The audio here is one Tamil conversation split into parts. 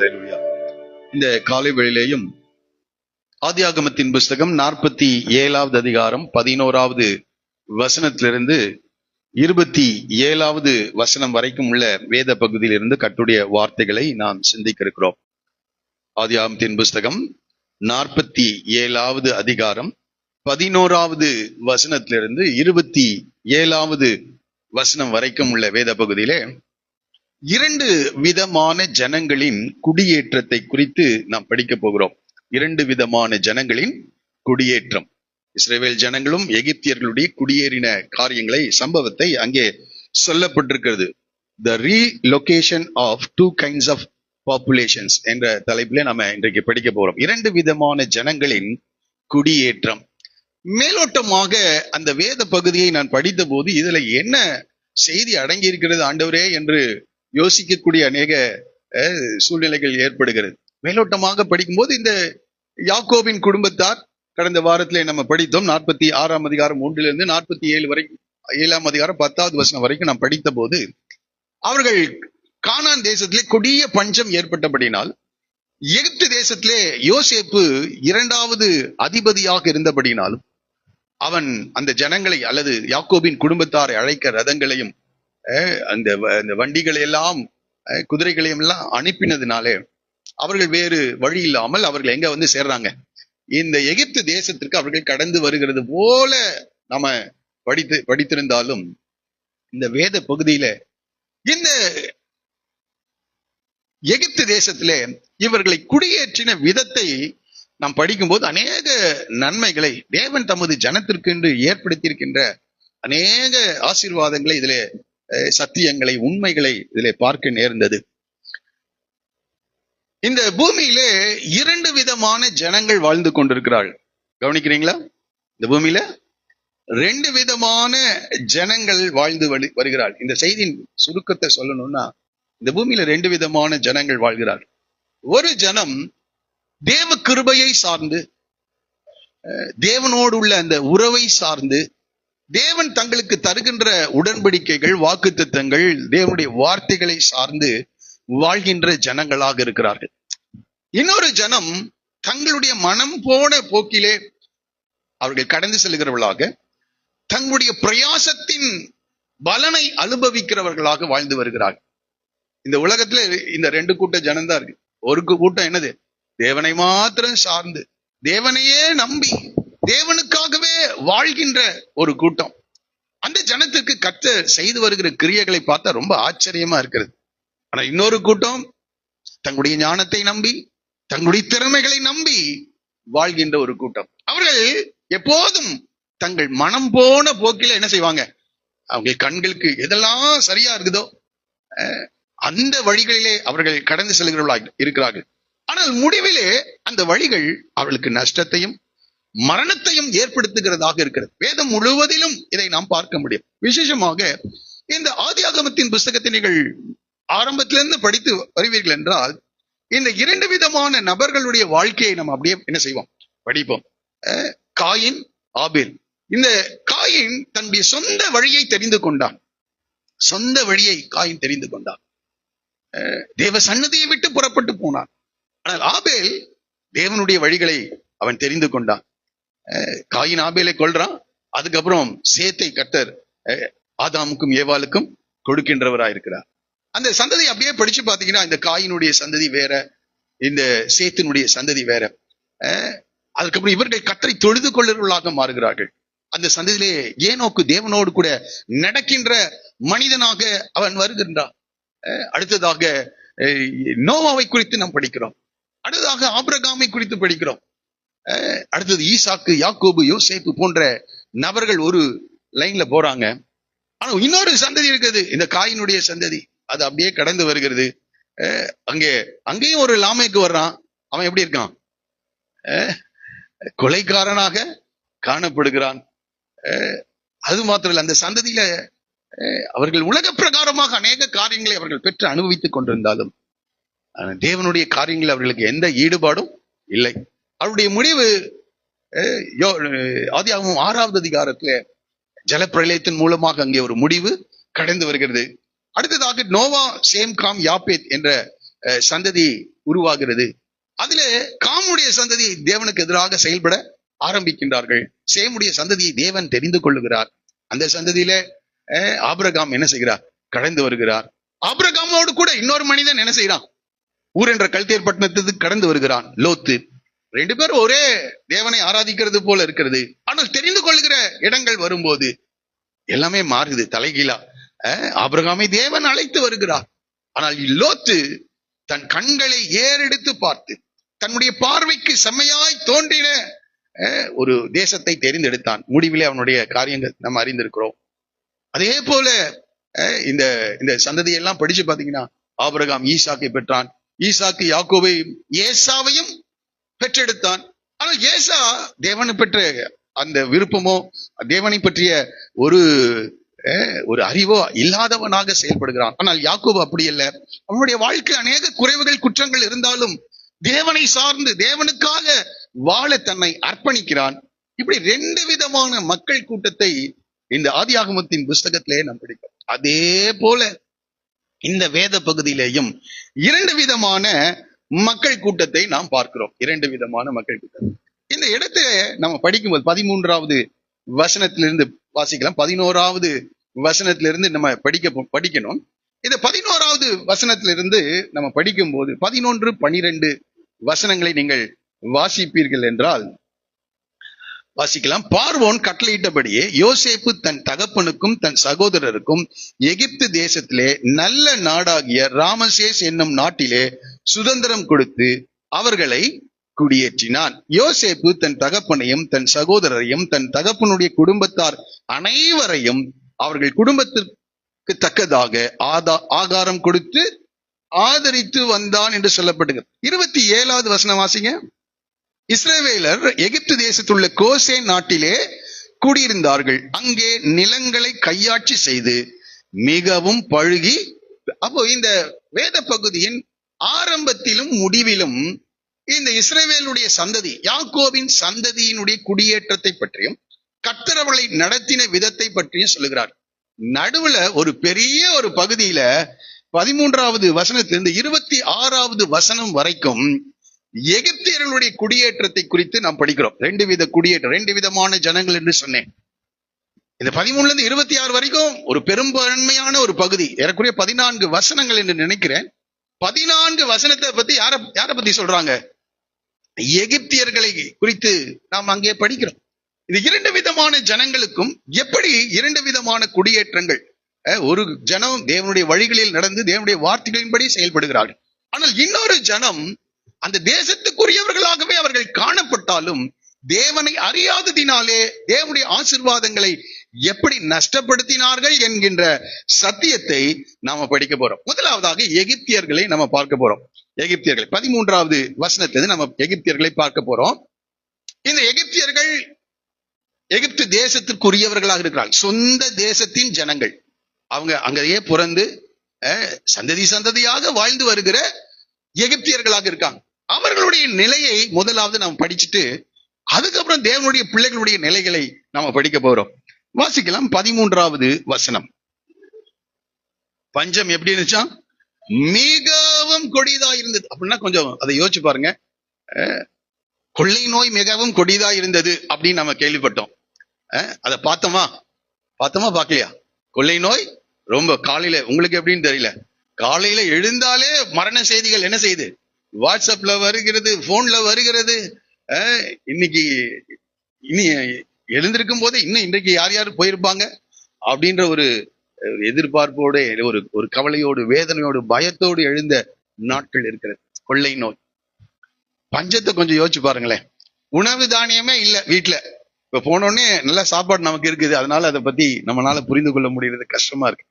ஹல்லேலூயா. இந்த காலை வேளையிலேயும் ஆதியாகமத்தின் புஸ்தகம் 47வது அதிகாரம் 11வது வசனத்திலிருந்து 27வது வசனம் வரைக்கும் உள்ள வேத பகுதியிலிருந்து கர்த்தருடைய வார்த்தைகளை நாம் சிந்திக்க இருக்கிறோம். ஆதியாகமத்தின் புஸ்தகம் 47வது அதிகாரம் 11வது வசனத்திலிருந்து 27வது வசனம் வரைக்கும் உள்ள வேத பகுதியிலே 2 விதமான ஜனங்களின் குடியேற்றத்தை குறித்து நாம் படிக்க போகிறோம். 2 விதமான ஜனங்களின் குடியேற்றம். இஸ்ரவேல் ஜனங்களும் எகிப்தியர்களுடைய குடியேறின காரியங்களை, சம்பவத்தை அங்கே சொல்லப்பட்டிருக்கிறது. The relocation of 2 kinds of populations என்ற தலைப்பிலே நாம இன்றைக்கு படிக்க போறோம். 2 விதமான ஜனங்களின் குடியேற்றம். மேலோட்டமாக அந்த வேத பகுதியை நான் படித்த போது இதுல என்ன செய்தி அடங்கி இருக்கிறது ஆண்டவரே என்று யோசிக்கக்கூடிய அநேக சூழ்நிலைகள் ஏற்படுகிறது. மேலோட்டமாக படிக்கும்போது இந்த யாக்கோபின் குடும்பத்தார் கடந்த வாரத்திலே நம்ம படித்தோம். 46ஆம் அதிகாரம் 1லிருந்து 47 வரைக்கும், 7ஆம் அதிகாரம் 10வது வசனம் வரைக்கும் நாம் படித்த போது, அவர்கள் கானான் தேசத்திலே கொடிய பஞ்சம் ஏற்பட்டபடினால் எகிப்து தேசத்திலே யோசேப்பு 2வது அதிபதியாக இருந்தபடினாலும் அவன் அந்த ஜனங்களை அல்லது யாக்கோபின் குடும்பத்தாரை அழைக்க ரதங்களையும் அந்த வண்டிகளை எல்லாம் குதிரைகளையும் எல்லாம் அனுப்பினதுனாலே அவர்கள் வேறு வழி இல்லாமல் அவர்கள் எங்க வந்து சேர்றாங்க, இந்த எகிப்து தேசத்திற்கு அவர்கள் கடந்து வருகிறது போல நாம படித்திருந்தாலும் இந்த வேத பகுதியில இந்த எகிப்து தேசத்திலே இவர்களை குடியேற்றின விதத்தை நாம் படிக்கும்போது அநேக நன்மைகளை தேவன் தமது ஜனத்திற்கு என்று ஏற்படுத்தியிருக்கின்ற அநேக ஆசீர்வாதங்களை, இதிலே சத்தியங்களை, உண்மைகளை இதிலே பார்க்க நேர்ந்தது. இந்த பூமியிலே 2 விதமான ஜனங்கள் வாழ்ந்து கொண்டிருக்கிறார்கள். கவனிக்கிறீங்களா? இந்த பூமியில 2 விதமான ஜனங்கள் வாழ்ந்து வருகிறார்கள். இந்த செய்தியின் சுருக்கத்தை சொல்லணும்னா, இந்த பூமியில 2 விதமான ஜனங்கள் வாழ்கிறார்கள். ஒரு ஜனம் தேவ கிருபையை சார்ந்து, தேவனோடு உள்ள அந்த உறவை சார்ந்து, தேவன் தங்களுக்கு தருகின்ற உடன்படிக்கைகள், வாக்குத்தத்தங்கள், தேவனுடைய வார்த்தைகளை சார்ந்து வாழ்கின்ற ஜனங்களாக இருக்கிறார்கள். இன்னொரு ஜனம் தங்களுடைய மனம் போன போக்கிலே அவர்கள் கடந்து செல்கிறவர்களாக, தங்களுடைய பிரயாசத்தின் பலனை அனுபவிக்கிறவர்களாக வாழ்ந்து வருகிறார்கள். இந்த உலகத்துல இந்த 2 கூட்ட ஜனம்தான் இருக்கு. ஒரு கூட்டம் என்னது? தேவனை மாத்திரம் சார்ந்து, தேவனையே நம்பி, தேவனுக்காகவே வாழ்கின்ற ஒரு கூட்டம். அந்த ஜனத்துக்கு கர்த்தர் செய்து வருகிற கிரியைகளை பார்த்தா ரொம்ப ஆச்சரியமா இருக்கிறது. ஆனா இன்னொரு கூட்டம் தங்களுடைய ஞானத்தை நம்பி, தங்களுடைய திறமைகளை நம்பி வாழ்கின்ற ஒரு கூட்டம். அவர்கள் எப்போதும் தங்கள் மனம் போன போக்கில என்ன செய்வாங்க, அவங்க கண்களுக்கு எதெல்லாம் சரியா இருக்குதோ அந்த வழிகளிலே அவர்கள் கடந்து செல்கிறவர்களாக இருக்கிறார்கள். ஆனால் முடிவிலே அந்த வழிகள் அவர்களுக்கு நஷ்டத்தையும் மரணத்தையும் ஏற்படுத்துகிறதாக இருக்கிறது. வேதம் முழுவதிலும் இதை நாம் பார்க்க முடியும். விசேஷமாக இந்த ஆதியாகமத்தின் புஸ்தகத்தை நீங்கள் ஆரம்பத்திலிருந்து படித்து வருவீர்கள் என்றால், இந்த 2 விதமான நபர்களுடைய வாழ்க்கையை நம்ம அப்படியே என்ன செய்வோம், படிப்போம். காயின், ஆபேல். இந்த காயின் தன்னுடைய சொந்த வழியை தெரிந்து கொண்டான். சொந்த வழியை காயின் தெரிந்து கொண்டான். தேவ சன்னதியை விட்டு புறப்பட்டு போனான். ஆனால் ஆபேல் தேவனுடைய வழிகளை அவன் தெரிந்து கொண்டான். காயின் ஆபேலை கொல்றான். அதுக்கப்புறம் சேத்தை கர்த்தர் ஆதாமுக்கும் ஏவாளுக்கும் கொடுக்கின்றவராயிருக்கிறார். அந்த சந்ததி அப்படியே படிச்சு பாத்தீங்கன்னா, இந்த காயினுடைய சந்ததி வேற, இந்த சேத்தினுடைய சந்ததி வேற. அதுக்கப்புறம் இவர்கள் கர்த்தரை தொழுது கொள்ளுவர்களாக மாறுகிறார்கள். அந்த சந்ததியிலே ஏனோக்கு தேவனோடு கூட நடக்கின்ற மனிதனாக அவன் வருகின்றான். அடுத்ததாக நோவாவை குறித்து நாம் படிக்கிறோம். அடுத்ததாக ஆபிரகாமை குறித்து படிக்கிறோம். அடுத்தது ஈசாக்கு, யாக்கோபு, யோசேப்பு போன்ற நபர்கள் ஒரு லைன்ல போறாங்க. ஆனா இன்னொரு சந்ததி இருக்குது, இந்த காயினுடைய சந்ததி. அது அப்படியே கடந்து வருகிறது. அங்கேயும் ஒரு லாமேக்கு வர்றான். அவன் எப்படி இருக்கான்? கொலைக்காரனாக காணப்படுகிறான். அது மாத்திரம் அந்த சந்ததியில அவர்கள் உலக பிரகாரமாக அநேக காரியங்களை அவர்கள் பெற்று அனுபவித்துக் கொண்டிருந்தாலும் தேவனுடைய காரியங்கள் அவர்களுக்கு எந்த ஈடுபாடும் இல்லை. அவருடைய முடிவு ஆதியாகமம் 6வது அதிகாரத்துல ஜலப்பிரளயத்தின் மூலமாக அங்கே ஒரு முடிவு கடந்து வருகிறது. அடுத்ததாக நோவா, சேம், காம், யாப்பேத் என்ற சந்ததி உருவாகிறது. அதுல காமுடைய சந்ததி தேவனுக்கு எதிராக செயல்பட ஆரம்பிக்கின்றார்கள். சேமுடைய சந்ததியை தேவன் தெரிந்து கொள்ளுகிறார். அந்த சந்ததியில ஆபிரகாம் என்ன செய்கிறார்? கடந்து வருகிறார். ஆபிரகாமோடு கூட இன்னொரு மனிதன் என்ன செய்யறான்? ஊர் என்ற கல்தேர் பட்டணத்துக்கு கடந்து வருகிறான், லோத்து. ரெண்டு பேரும் ஒரே தேவனை ஆராதிக்கிறது போல இருக்கிறது. ஆனால் தெரிந்து கொள்கிற இடங்கள் வரும்போது எல்லாமே மாறுது தலைகீழா. ஆபிரகாமை தேவன் அழைத்து வருகிறார். ஆனால் லோத்து தன் கண்களை ஏறெடுத்து பார்த்து தன்னுடைய பார்வைக்கு செம்மையாய் தோன்றின ஒரு தேசத்தை தெரிந்தெடுத்தான். முடிவிலே அவனுடைய காரியங்கள் நம்ம அறிந்திருக்கிறோம். அதே போல இந்த இந்த சந்ததியெல்லாம் படிச்சு பாத்தீங்கன்னா, ஆபிரகாம் ஈசாக்கை பெற்றான். ஈசாக்கு யாக்கோபை ஏசாவையும் பெற்றெடுத்தான். ஆனால் ஏசா தேவனை பெற்ற அந்த விருப்பமோ தேவனை பற்றிய ஒரு அறிவோ இல்லாதவனாக செயல்படுகிறான். ஆனால் யாக்கோபு அப்படி அல்ல. அவனுடைய வாழ்க்கை அநேக குறைவுகள் குற்றங்கள் இருந்தாலும் தேவனை சார்ந்து தேவனுக்காக வாழ தன்னை அர்ப்பணிக்கிறான். இப்படி ரெண்டு விதமான மக்கள் கூட்டத்தை இந்த ஆதியாகமத்தின் புஸ்தகத்திலே நாம் படிக்கிறோம். அதே போல இந்த வேத பகுதியிலேயும் இரண்டு விதமான மக்கள் கூட்டத்தை நாம் பார்க்கிறோம். இரண்டு விதமான மக்கள் கூட்டம். இந்த இடத்தை நம்ம படிக்கும்போது 13வது வசனத்திலிருந்து வாசிக்கலாம். 11வது வசனத்திலிருந்து நம்ம படிக்கணும். இந்த 11வது வசனத்திலிருந்து நம்ம படிக்கும் போது 11, 12 வசனங்களை நீங்கள் வாசிப்பீர்கள் என்றால் வாசிக்கலாம். பார்வோன் கட்டளையிட்டபடியே யோசேப்பு தன் தகப்பனுக்கும் தன் சகோதரருக்கும் எகிப்து தேசத்திலே நல்ல நாடாகிய ராமசேஸ் என்னும் நாட்டிலே சுதந்திரம் கொடுத்து அவர்களை குடியேற்றினான். யோசேப்பு தன் தகப்பனையும் தன் சகோதரரையும் தன் தகப்பனுடைய குடும்பத்தார் அனைவரையும் அவர்கள் குடும்பத்திற்கு தக்கதாக ஆகாரம் கொடுத்து ஆதரித்து வந்தான் என்று சொல்லப்படுகிறது. 27வது வசனம் வாசிங்க. இஸ்ரவேலர் எகிப்து தேசத்துள்ள கோசேன் நாட்டிலே குடியிருந்தார்கள். அங்கே நிலங்களை கையாட்சி செய்து மிகவும் பழுகி. அப்போ இந்த வேத பகுதியின் ஆரம்பத்திலும் முடிவிலும் இந்த இஸ்ரவேலுடைய சந்ததி, யாக்கோபின் சந்ததியினுடைய குடியேற்றத்தை பற்றியும் கர்த்தர் அவர்களை நடத்தின விதத்தை பற்றியும் சொல்லுகிறார். நடுவுல ஒரு பெரிய ஒரு பகுதியில 13வது வசனத்திலிருந்து 26வது வசனம் வரைக்கும் எகிப்தியர்களுடைய குடியேற்றத்தை குறித்து நாம் படிக்கிறோம். ரெண்டு வித குடியேற்றம், ரெண்டு விதமான ஜனங்கள் என்று சொன்னேன். இந்த 13ல இருந்து 26 வரைக்கும் ஒரு பெரும்பான்மையான ஒரு பகுதி, ஏறக்குறைய 14 வசனங்கள் என்று நினைக்கிறேன். 14 வசனத்தை பத்தி யார பத்தி சொல்றாங்க? எகிப்தியர்களை குறித்து நாம் அங்கே படிக்கிறோம். இது இரண்டு விதமான ஜனங்களுக்கும் எப்படி இரண்டு விதமான குடியேற்றங்கள். ஒரு ஜனம் தேவனுடைய வழிகளில் நடந்து தேவனுடைய வார்த்தைகளின்படி செயல்படுகிறார்கள். ஆனால் இன்னொரு ஜனம் அந்த தேசத்துக்குரியவர்களாகவே அவர்கள் காணப்பட்டாலும் தேவனை அறியாததினாலே தேவனுடைய ஆசீர்வாதங்களை எப்படி நஷ்டப்படுத்தினார்கள் என்கின்ற சத்தியத்தை நாம படிக்க போறோம். முதலாவதாக எகிப்தியர்களை நம்ம பார்க்க போறோம். எகிப்தியர்கள் 13வது வசனத்திலிருந்து நம்ம எகிப்தியர்களை பார்க்க போறோம். இந்த எகிப்தியர்கள் எகிப்து தேசத்திற்குரியவர்களாக இருக்கிறார்கள். சொந்த தேசத்தின் ஜனங்கள். அவங்க அங்கேயே பிறந்து சந்ததியாக வாழ்ந்து வருகிற எகிப்தியர்களாக இருக்காங்க. அவர்களுடைய நிலையை முதலாவது நாம் படிச்சுட்டு அதுக்கப்புறம் தேவனுடைய பிள்ளைகளுடைய நிலைகளை நாம படிக்க போறோம். வாசிக்கலாம். 13வது வசனம். பஞ்சம் எப்படி இருந்துச்சா? மிகவும் கொடிதா இருந்தது. அப்படின்னா கொஞ்சம் அதை யோசிச்சு பாருங்க. கொள்ளை நோய் மிகவும் கொடிதா இருந்தது அப்படின்னு நம்ம கேள்விப்பட்டோம். அதை பார்த்தோமா பார்க்கலையா? கொள்ளை நோய் ரொம்ப காலையில, உங்களுக்கு எப்படின்னு தெரியல, காலையில எழுந்தாலே மரண செய்திகள் என்ன செய்யுது? வாட்ஸ்அப்ல வருகிறது, போன்ல வருகிறது. இன்னைக்கு இனி எழுந்திருக்கும் போதே இன்னும் இன்றைக்கு யார் யார் போயிருப்பாங்க அப்படின்ற ஒரு எதிர்பார்ப்போடு, ஒரு கவலையோடு, வேதனையோடு, பயத்தோடு எழுந்த நாட்கள் இருக்கிறது. கொள்ளை நோய், பஞ்சத்தை கொஞ்சம் யோசிச்சு பாருங்களேன். உணவு தானியமே இல்ல வீட்டுல. இப்ப போனோடனே நல்ல சாப்பாடு நமக்கு இருக்குது, அதனால அதை பத்தி நம்மளால புரிந்து கொள்ள முடியறது கஷ்டமா இருக்கு.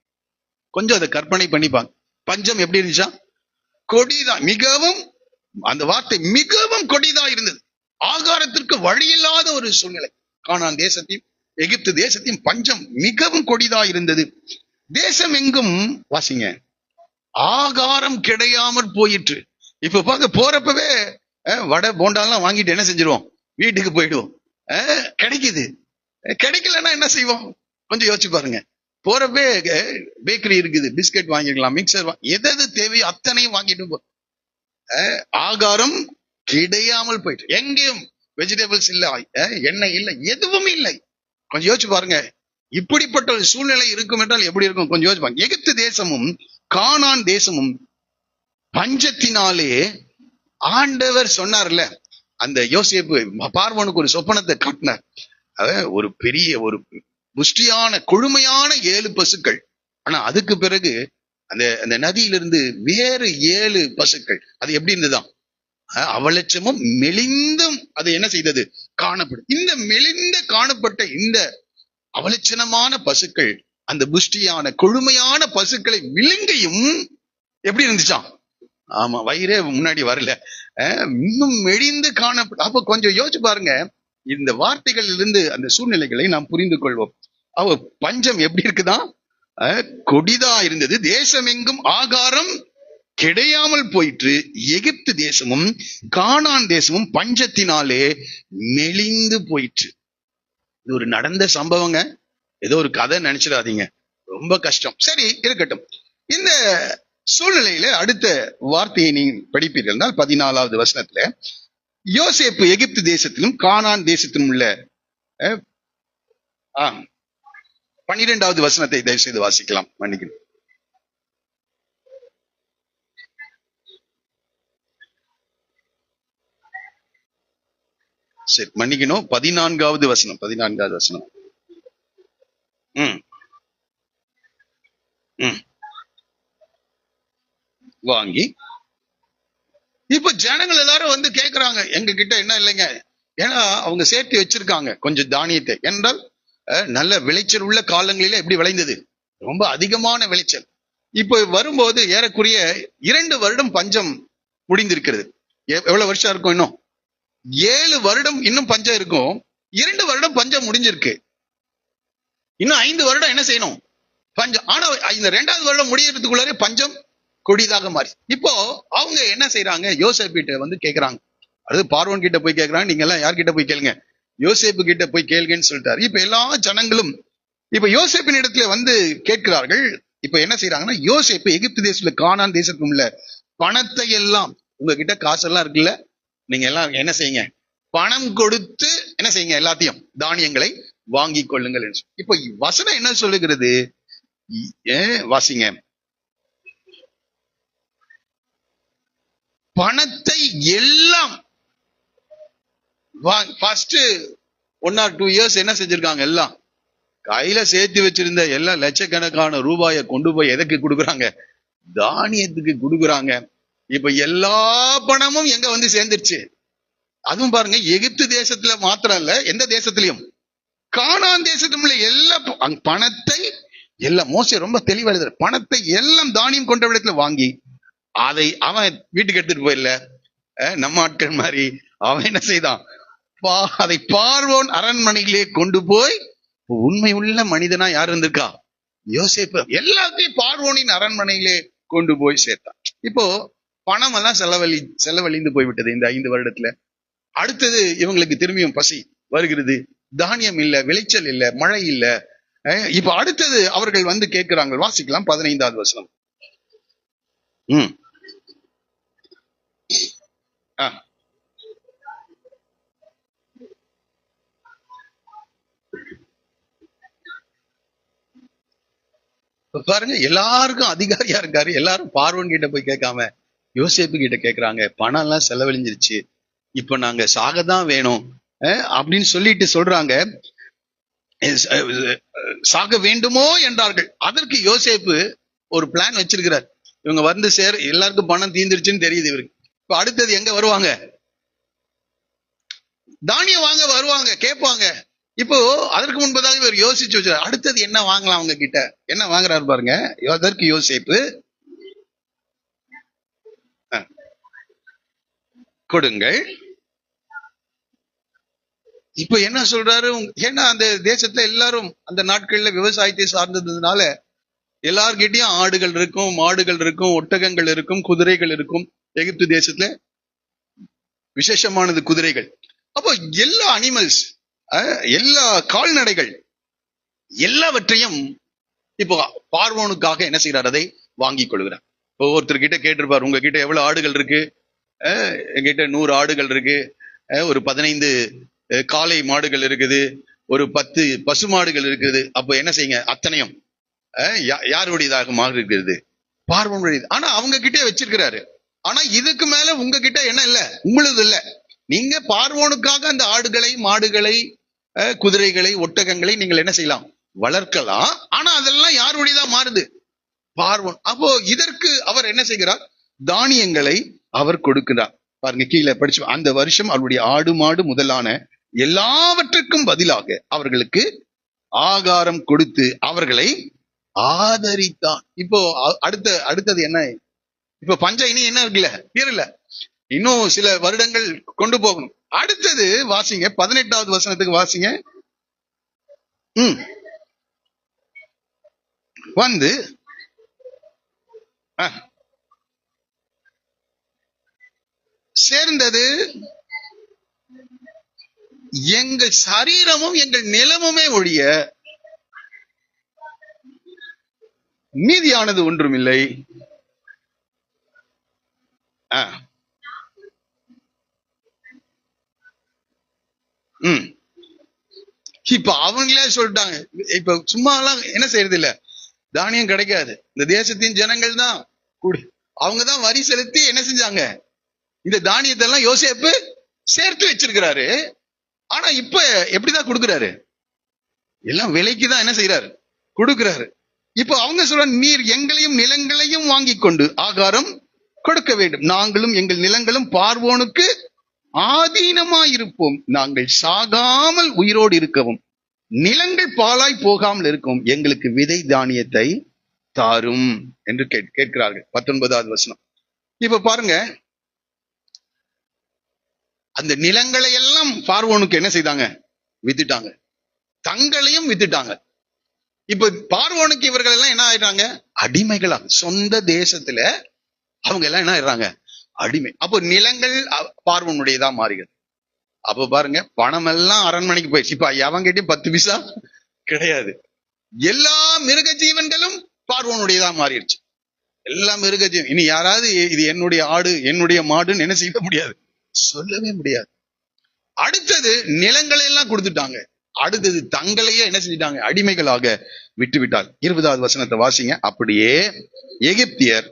கொஞ்சம் அதை கற்பனை பண்ணிப்பாங்க. பஞ்சம் எப்படி இருந்துச்சா? கொடிதான், மிகவும், அந்த வார்த்தை மிகவும் கொடிதா இருந்தது. ஆகாரத்திற்கு வழி இல்லாத ஒரு சூழ்நிலை. கானான் தேசத்தையும் எகிப்து தேசத்தையும் பஞ்சம் மிகவும் கொடிதா இருந்தது. தேசம் எங்கும் வாசிங்க ஆகாரம் கிடையாமற் போயிற்று. இப்ப பாக்க போறப்பவே வடை போண்டாலாம் வாங்கிட்டு என்ன செஞ்சிருவோம்? வீட்டுக்கு போயிடுவோம். கிடைக்குது. கிடைக்கலன்னா என்ன செய்வோம்? கொஞ்சம் யோசிச்சு பாருங்க. போறப்பே பேக்கரி இருக்குது, பிஸ்கட் வாங்கிக்கலாம், மிக்சர் எது தேவையோ அத்தனையும் வாங்கிட்டு ஆகாரம் கிடையாமல் போயிட்டு, எங்கேயும் வெஜிடபிள்ஸ் இல்ல, எண்ணெய் இல்லை, எதுவும் இல்லை. கொஞ்சம் யோசிச்சு பாருங்க, இப்படிப்பட்ட ஒரு சூழ்நிலை இருக்கும் என்றால் எப்படி இருக்கும் கொஞ்சம் யோசிச்சு பாருங்க. எகிப்து தேசமும் கானான் தேசமும் பஞ்சத்தினாலே, ஆண்டவர் சொன்னார்ல, அந்த யோசேப்பு பார்வோனுக்கு ஒரு சொப்பனத்தை காட்டினார். ஒரு பெரிய ஒரு புஷ்டியான கொழுமையான 7 பசுக்கள். ஆனா அதுக்கு பிறகு அந்த அந்த நதியிலிருந்து வேறு 7 பசுக்கள். அது எப்படி இருந்துதான், அவலட்சமும் மெலிந்தும் அது என்ன செய்தது, காணப்படும். இந்த மெலிந்த காணப்பட்ட இந்த அவலட்சணமான பசுக்கள் அந்த புஷ்டியான கொழுமையான பசுக்களை விழுங்கியும் எப்படி இருந்துச்சான், ஆமா, வயிறே முன்னாடி வரல, இன்னும் மெலிந்து காணப்படும். அப்ப கொஞ்சம் யோசிச்சு பாருங்க, இந்த வார்த்தைகளிலிருந்து அந்த சூழ்நிலைகளை நாம் புரிந்து கொள்வோம். அவ பஞ்சம் எப்படி இருக்குதான், கொடிதா இருந்தது, தேசம் எங்கும் ஆகாரம் கிடையாமல் போயிற்று, எகிப்து தேசமும் கானான் தேசமும் பஞ்சத்தினாலே மெலிந்து போயிற்று. இது ஒரு நடந்த சம்பவங்க, ஏதோ ஒரு கதை நினைச்சிடாதீங்க, ரொம்ப கஷ்டம். சரி இருக்கட்டும். இந்த சூழ்நிலையில அடுத்த வார்த்தையை நீ படிப்பீர்கள் என்றால் 14வது வசனத்துல, யோசேப்பு எகிப்து தேசத்திலும் கானான் தேசத்திலும் உள்ள 12வது வசனத்தை தயவு செய்து வாசிக்கலாம். மன்னிக்கணும். சரி, மன்னிக்கணும். 14வது வசனம். 14வது வசனம். வாங்கி இப்ப ஜனங்கள் எல்லாரும் வந்து கேக்குறாங்க, எங்க கிட்ட என்ன இல்லைங்க. ஏன்னா அவங்க சேர்த்து வச்சிருக்காங்க கொஞ்சம் தானியத்தை. என்றால் நல்ல விளைச்சல் உள்ள காலங்களில எப்படி விளைந்தது, ரொம்ப அதிகமான விளைச்சல். இப்ப வரும்போது ஏறக்குறைய 2 வருடம் பஞ்சம் முடிந்திருக்கிறது. எவ்வளவு வருஷம் இருக்கும், இன்னும் 7 வருடம் இன்னும் பஞ்சம் இருக்கும். 2 வருடம் பஞ்சம் முடிஞ்சிருக்கு, இன்னும் 5 வருடம் என்ன செய்யணும், பஞ்சம். ஆனா இந்த 2வது வருடம் முடியறதுக்குள்ளாரே பஞ்சம் கொடிதாக மாறி. இப்போ அவங்க என்ன செய்யறாங்க, யோசேப்பு கிட்ட வந்து கேட்கறாங்க. அது பார்வோன் கிட்ட போய் கேட்கறாங்க, நீங்க எல்லாம் யார்கிட்ட போய் கேளுங்க, யோசேப்பு கிட்ட போய் கேளுங்கன்னு சொல்லிட்டாரு. இப்ப எல்லா ஜனங்களும் இப்ப யோசேப்பின் இடத்துல வந்து கேட்கிறார்கள். இப்ப என்ன செய்யறாங்கன்னா, யோசேப்பு எகிப்து தேசத்துல கானான் தேசத்துல உள்ள பணத்தை எல்லாம், உங்ககிட்ட காசெல்லாம் இருக்குல்ல, நீங்க எல்லாம் என்ன செய்யுங்க, பணம் கொடுத்து என்ன செய்யுங்க, எல்லாத்தையும் தானியங்களை வாங்கி கொள்ளுங்கள். இப்போ வசனம் என்ன சொல்லுகிறது, வாசிங்க. பணத்தை எல்லாம் ஃபர்ஸ்ட் 1 or 2 years என்ன செஞ்சிருக்காங்க, எல்லாம் கையில சேர்த்து வச்சிருந்த எல்லா லட்சக்கணக்கான ரூபாயை கொண்டு போய் எதுக்கு கொடுக்குறாங்க, தானியத்துக்கு கொடுக்குறாங்க. இப்ப எல்லா பணமும் எங்க வந்து சேர்ந்துருச்சு. அதுவும் பாருங்க, எகிப்து தேசத்துல மாத்திரம் இல்ல, எந்த தேசத்திலையும், கானான் தேசத்துல எல்லா பணத்தை எல்லாம், மோசே ரொம்ப தெளிவா எழுதுற, பணத்தை எல்லாம் தானியம் கொண்ட இடத்துல வாங்கி அதை அவன் வீட்டுக்கு எடுத்துட்டு போயிடல, நம்ம ஆட்கள் மாதிரி அவன் என்ன செய்தான், அதை பார்வோன் அரண்மனையிலே கொண்டு போய், உண்மை உள்ள மனிதனா யார் இருந்திருக்கா, யோசேப்பு, எல்லாத்தையும் பார்வோனின் அரண்மனையிலே கொண்டு போய் சேர்த்தான். இப்போ பணம் எல்லாம் செலவழிந்து போய்விட்டது இந்த 5 வருடத்துல. அடுத்தது இவங்களுக்கு திரும்பியும் பசி வருகிறது, தானியம் இல்ல, விளைச்சல் இல்ல, மழை இல்ல. இப்ப அடுத்தது அவர்கள் வந்து கேட்கிறாங்க. வாசிக்கலாம் 15வது வசனம். பாருங்க, எல்லாருக்கும் அதிகாரியா இருக்காரு, எல்லாரும் பார்வோன் கிட்ட போய் கேட்காம யோசேப்பு கிட்ட கேட்கிறாங்க. பணம் எல்லாம் செலவழிஞ்சிருச்சு, இப்ப நாங்க சாகதான் வேணும் அப்படின்னு சொல்லிட்டு சொல்றாங்க. சாக வேண்டுமோ என்றார்கள். அதற்கு யோசேப்பு ஒரு பிளான் வச்சிருக்கிறார். இவங்க வந்து எல்லாருக்கும் பணம் தீந்துருச்சுன்னு தெரியுது இவருக்கு. இப்ப அடுத்தது எங்க வருவாங்க, தானியம் வாங்க வருவாங்க, கேட்பாங்க. இப்போ அதற்கு முன்பதாக இவர் யோசிச்சு வச்சார், அடுத்தது என்ன வாங்கலாம் அவங்க கிட்ட. என்ன வாங்குறாரு பாருங்க. அதற்கு யோசேப்பு, கொடுங்கள். இப்ப என்ன சொல்றாரு, ஏன்னா அந்த தேசத்துல எல்லாரும் அந்த நாட்கள்ல விவசாயத்தை சார்ந்ததுனால எல்லார்கிட்டயும் ஆடுகள் இருக்கும், மாடுகள் இருக்கும், ஒட்டகங்கள் இருக்கும், குதிரைகள் இருக்கும். எகிப்து தேசத்துல விசேஷமானது குதிரைகள். அப்போ எல்லா அனிமல்ஸ், எல்லா கால்நடைகள் எல்லாவற்றையும் இப்போ பார்வோனுக்காக என்ன செய்யறார், அதை வாங்கி கொள்கிறார். ஒவ்வொருத்தர் கிட்ட கேட்டிருப்பார், உங்ககிட்ட எவ்வளவு ஆடுகள் இருக்கு, என்கிட்ட 100 ஆடுகள் இருக்கு, ஒரு 15 காளை மாடுகள் இருக்குது, ஒரு 10 பசு மாடுகள் இருக்குது. அப்ப என்ன செய்யுங்க, அத்தனையும் யாருடையதாக மாறி இருக்கிறது, பார்வோனுடையது. ஆனா அவங்க கிட்டே வச்சிருக்கிறாரு. ஆனா இதுக்கு மேல உங்ககிட்ட என்ன இல்ல, உங்களுது இல்ல. நீங்க பார்வோனுக்காக அந்த ஆடுகளை, மாடுகளை, குதிரைகளை, ஒட்டகங்களை நீங்கள் என்ன செய்யலாம், வளர்க்கலாம். ஆனா அதெல்லாம் யாருடையதா மாறுது, பார்வோன். அப்போ இதற்கு அவர் என்ன செய்கிறார், தானியங்களை அவர் கொடுக்கிறார். பாருங்க, கீழே படிச்சு, அந்த வருஷம் அவருடைய ஆடு மாடு முதலான எல்லாவற்றுக்கும் பதிலாக அவர்களுக்கு ஆகாரம் கொடுத்து அவர்களை ஆதரித்தான். இப்போ அடுத்தது என்ன, இப்ப பஞ்சம் இனி என்ன இருக்குல்ல, இல்ல, இன்னும் சில வருடங்கள் கொண்டு போகணும். அடுத்தது வாசிங்க, 18வது வசனத்துக்கு வாசிங்க. வந்து சேர்ந்தது எங்கள் சரீரமும் எங்கள் நிலமுமே ஒழிய மீதியானது ஒன்றுமில்லை. இப்ப அவங்களே சொல்லிட்டாங்க, இப்ப சும்மா எல்லாம் என்ன செய்யறது இல்ல, தானியம் கிடைக்காது. இந்த தேசத்தின் ஜனங்கள் தான் கூடி, அவங்கதான் வரி செலுத்தி என்ன செஞ்சாங்க, இந்த தானியத்தை எல்லாம் யோசேப்பு சேர்த்து வச்சிருக்கிறாரு. ஆனா இப்ப எப்படிதான் கொடுக்கிறாரு, எல்லாம் விலைக்கு தான் என்ன செய்யறாரு, கொடுக்கிறாரு. இப்ப அவங்க சொல்ற, நீர் எங்களையும் நிலங்களையும் வாங்கி கொண்டு ஆகாரம் கொடுக்க வேண்டும், நாங்களும் எங்கள் நிலங்களும் பார்வோனுக்கு ஆதீனமாயிருப்போம், நாங்கள் சாகாமல் உயிரோடு இருக்கவும் நிலங்கள் பாலாய் போகாமல் இருக்கும், எங்களுக்கு விதை தானியத்தை தாரும் என்று கேட்கிறார்கள். 19வது வசனம். இப்ப பாருங்க, அந்த நிலங்களை எல்லாம் பார்வோனுக்கு என்ன செய்தாங்க, வித்துட்டாங்க, தங்களையும் வித்துட்டாங்க. இப்ப பார்வோனுக்கு இவர்கள் எல்லாம் என்ன ஆயிடுறாங்க, அடிமைகளா. சொந்த தேசத்துல அவங்க எல்லாம் என்ன ஆயிடுறாங்க, அடிமை. அப்போ நிலங்கள் பார்வோனுடையதா மாறுகிறது. அப்ப பாருங்க, பணம் எல்லாம் அரண்மனைக்கு போயிடுச்சு. இப்ப எவங்கிட்டயும் 10 பைசா கிடையாது. எல்லா மிருக ஜீவன்களும் பார்வோனுடையதா மாறிடுச்சு. எல்லா மிருக ஜீவன். இனி யாராவது இது என்னுடைய ஆடு, என்னுடைய மாடுன்னு என்ன செய்ய முடியாது, சொல்லவே முடியாது. அடுத்தது நிலங்களை எல்லாம் கொடுத்துட்டாங்க. அடுத்தது தங்களையே என்ன செஞ்சிட்டாங்க, அடிமைகளாக விட்டு விட்டார். 20வது வசனத்தை வாசிங்க. அப்படியே எகிப்தியர்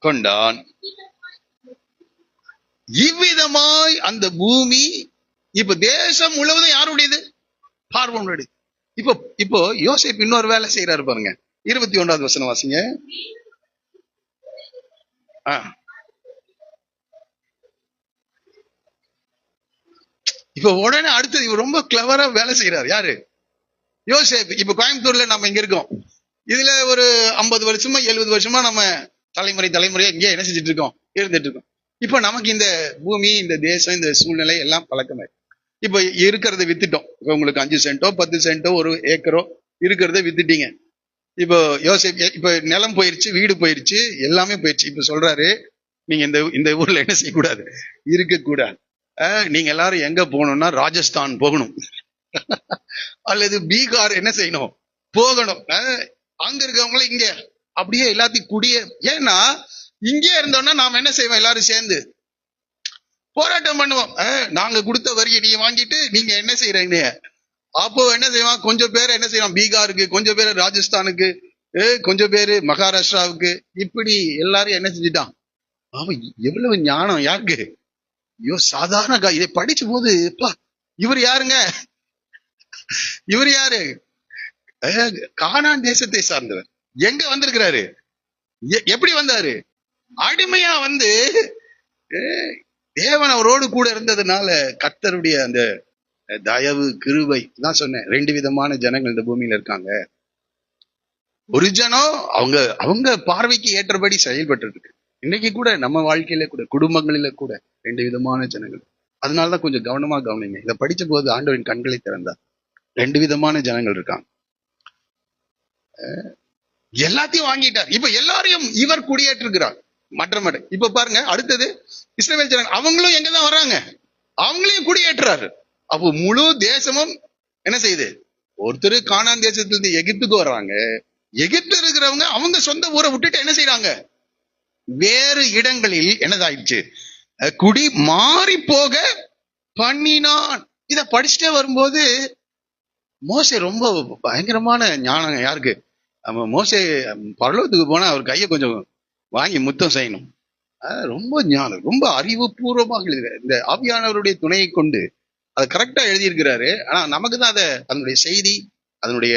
கொண்டான். இவ்விதமாய் அந்த பூமி, இப்ப தேசம் முழுவதும் யாருடையது, பார்வோனுடையது. இப்போ யோசேப்பு இன்னொரு வேலை செய்யறாரு பாருங்க. 21வது வசனம் வாசிங்க. இப்ப உடனே அடுத்தது இவர் ரொம்ப கிளவரா வேலை செய்யறாரு. யாரு, யோசேப்பு. இப்ப கோயம்புத்தூர்ல நம்ம இங்க இருக்கோம். இதுல ஒரு 50 வருஷமா 70 வருஷமா நம்ம தலைமுறையா இங்கே என்ன செஞ்சுட்டு இருக்கோம், இருந்துட்டு இருக்கோம். இப்ப நமக்கு இந்த பூமி, இந்த தேசம், இந்த சூழ்நிலை எல்லாம் பழக்கமாய் இப்ப இருக்கிறத வித்துட்டோம். இப்ப உங்களுக்கு 5 சென்ட்டோ 10 சென்ட்டோ 1 ஏக்கரோ இருக்கிறத வித்துட்டீங்க. இப்போ யோசேப், இப்ப நிலம் போயிருச்சு, வீடு போயிருச்சு, எல்லாமே போயிருச்சு. இப்ப சொல்றாரு, நீங்க இந்த ஊர்ல என்ன செய்யக்கூடாது, இருக்கக்கூடாது. நீங்க எல்லாரும் எங்க போகணும்னா ராஜஸ்தான் போகணும் அல்லது பீகார் என்ன செய்யணும், போகணும். அங்க இருக்கவங்கள இங்க அப்படியே எல்லாத்தையும் குடிய, ஏன்னா இங்கே இருந்தோம்னா நாம என்ன செய்வோம், எல்லாரும் சேர்ந்து போராட்டம் பண்ணுவோம். நாங்க கொடுத்த வரியை நீங்க வாங்கிட்டு நீங்க என்ன செய்யறீங்க. அப்போ என்ன செய்வான், கொஞ்சம் பேர் என்ன செய்வான் பீகாருக்கு, கொஞ்சம் பேர் ராஜஸ்தானுக்கு, கொஞ்சம் பேரு மகாராஷ்டிராவுக்கு, இப்படி எல்லாரும் என்ன செஞ்சுட்டான். அவன் எவ்வளவு ஞானம் யாருக்கு, ஐயோ சாதாரண இதை படிச்ச போது இவர் யாருங்க, இவர் யாரு, கானான் தேசத்தை சார்ந்தவர். எங்க வந்திருக்கிறாரு, எப்படி வந்தாரு, அடிமையா வந்து தேவன் அவரோடு கூட இருந்ததுனால கர்த்தருடைய அந்த தயவு கிருபை தான் சொன்னேன். 2 விதமான ஜனங்கள் இந்த பூமியில இருக்காங்க. ஒரு ஜனம் அவங்க பார்வைக்கு ஏற்றபடி செயல்பட்டு இருக்கு. இன்னைக்கு கூட நம்ம வாழ்க்கையில கூட, குடும்பங்களில கூட 2 விதமான ஜனங்கள். அதனாலதான் கொஞ்சம் கவனமா கவனிங்க. இதை படிச்ச போது ஆண்டவரின் கண்களை திறந்தார். 2 விதமான ஜனங்கள் இருக்காங்க. எல்லாத்தையும் வாங்கிட்டார். இப்ப எல்லாரையும் இவர் குடியேற்றிருக்கிறார். மற்ற இப்ப பாருங்க, அடுத்தது இஸ்ரவேல் ஜனங்கள், அவங்களும் எங்கதான் வர்றாங்க, அவங்களையும் குடியேற்றுறாரு. அப்போ முழு தேசமும் என்ன செய்யுது? ஒருத்தர் கானான் தேசத்துல இருந்து எகிப்துக்கு வர்றாங்க. எகிப்து இருக்கிறவங்க அவங்க சொந்த ஊரை விட்டுட்டு என்ன செய்யறாங்க? வேறு இடங்களில் என்னதாயிடுச்சு? குடி மாறி போக பண்ணினான். இத படிச்சுட்டே வரும்போது மோசே ரொம்ப பயங்கரமான ஞானம். யாருக்கு? மோசே பரலோகத்துக்கு போனா அவர் கையை கொஞ்சம் வாங்கி முத்தம் செய்யணும். ரொம்ப ஞானம், ரொம்ப அறிவுபூர்வமாக எழுதுகிறார். இந்த ஆவியானவருடைய துணையை கொண்டு அதை கரெக்டா எழுதியிருக்கிறாரு. ஆனா நமக்கு தான் அதை அதனுடைய செய்தி, அதனுடைய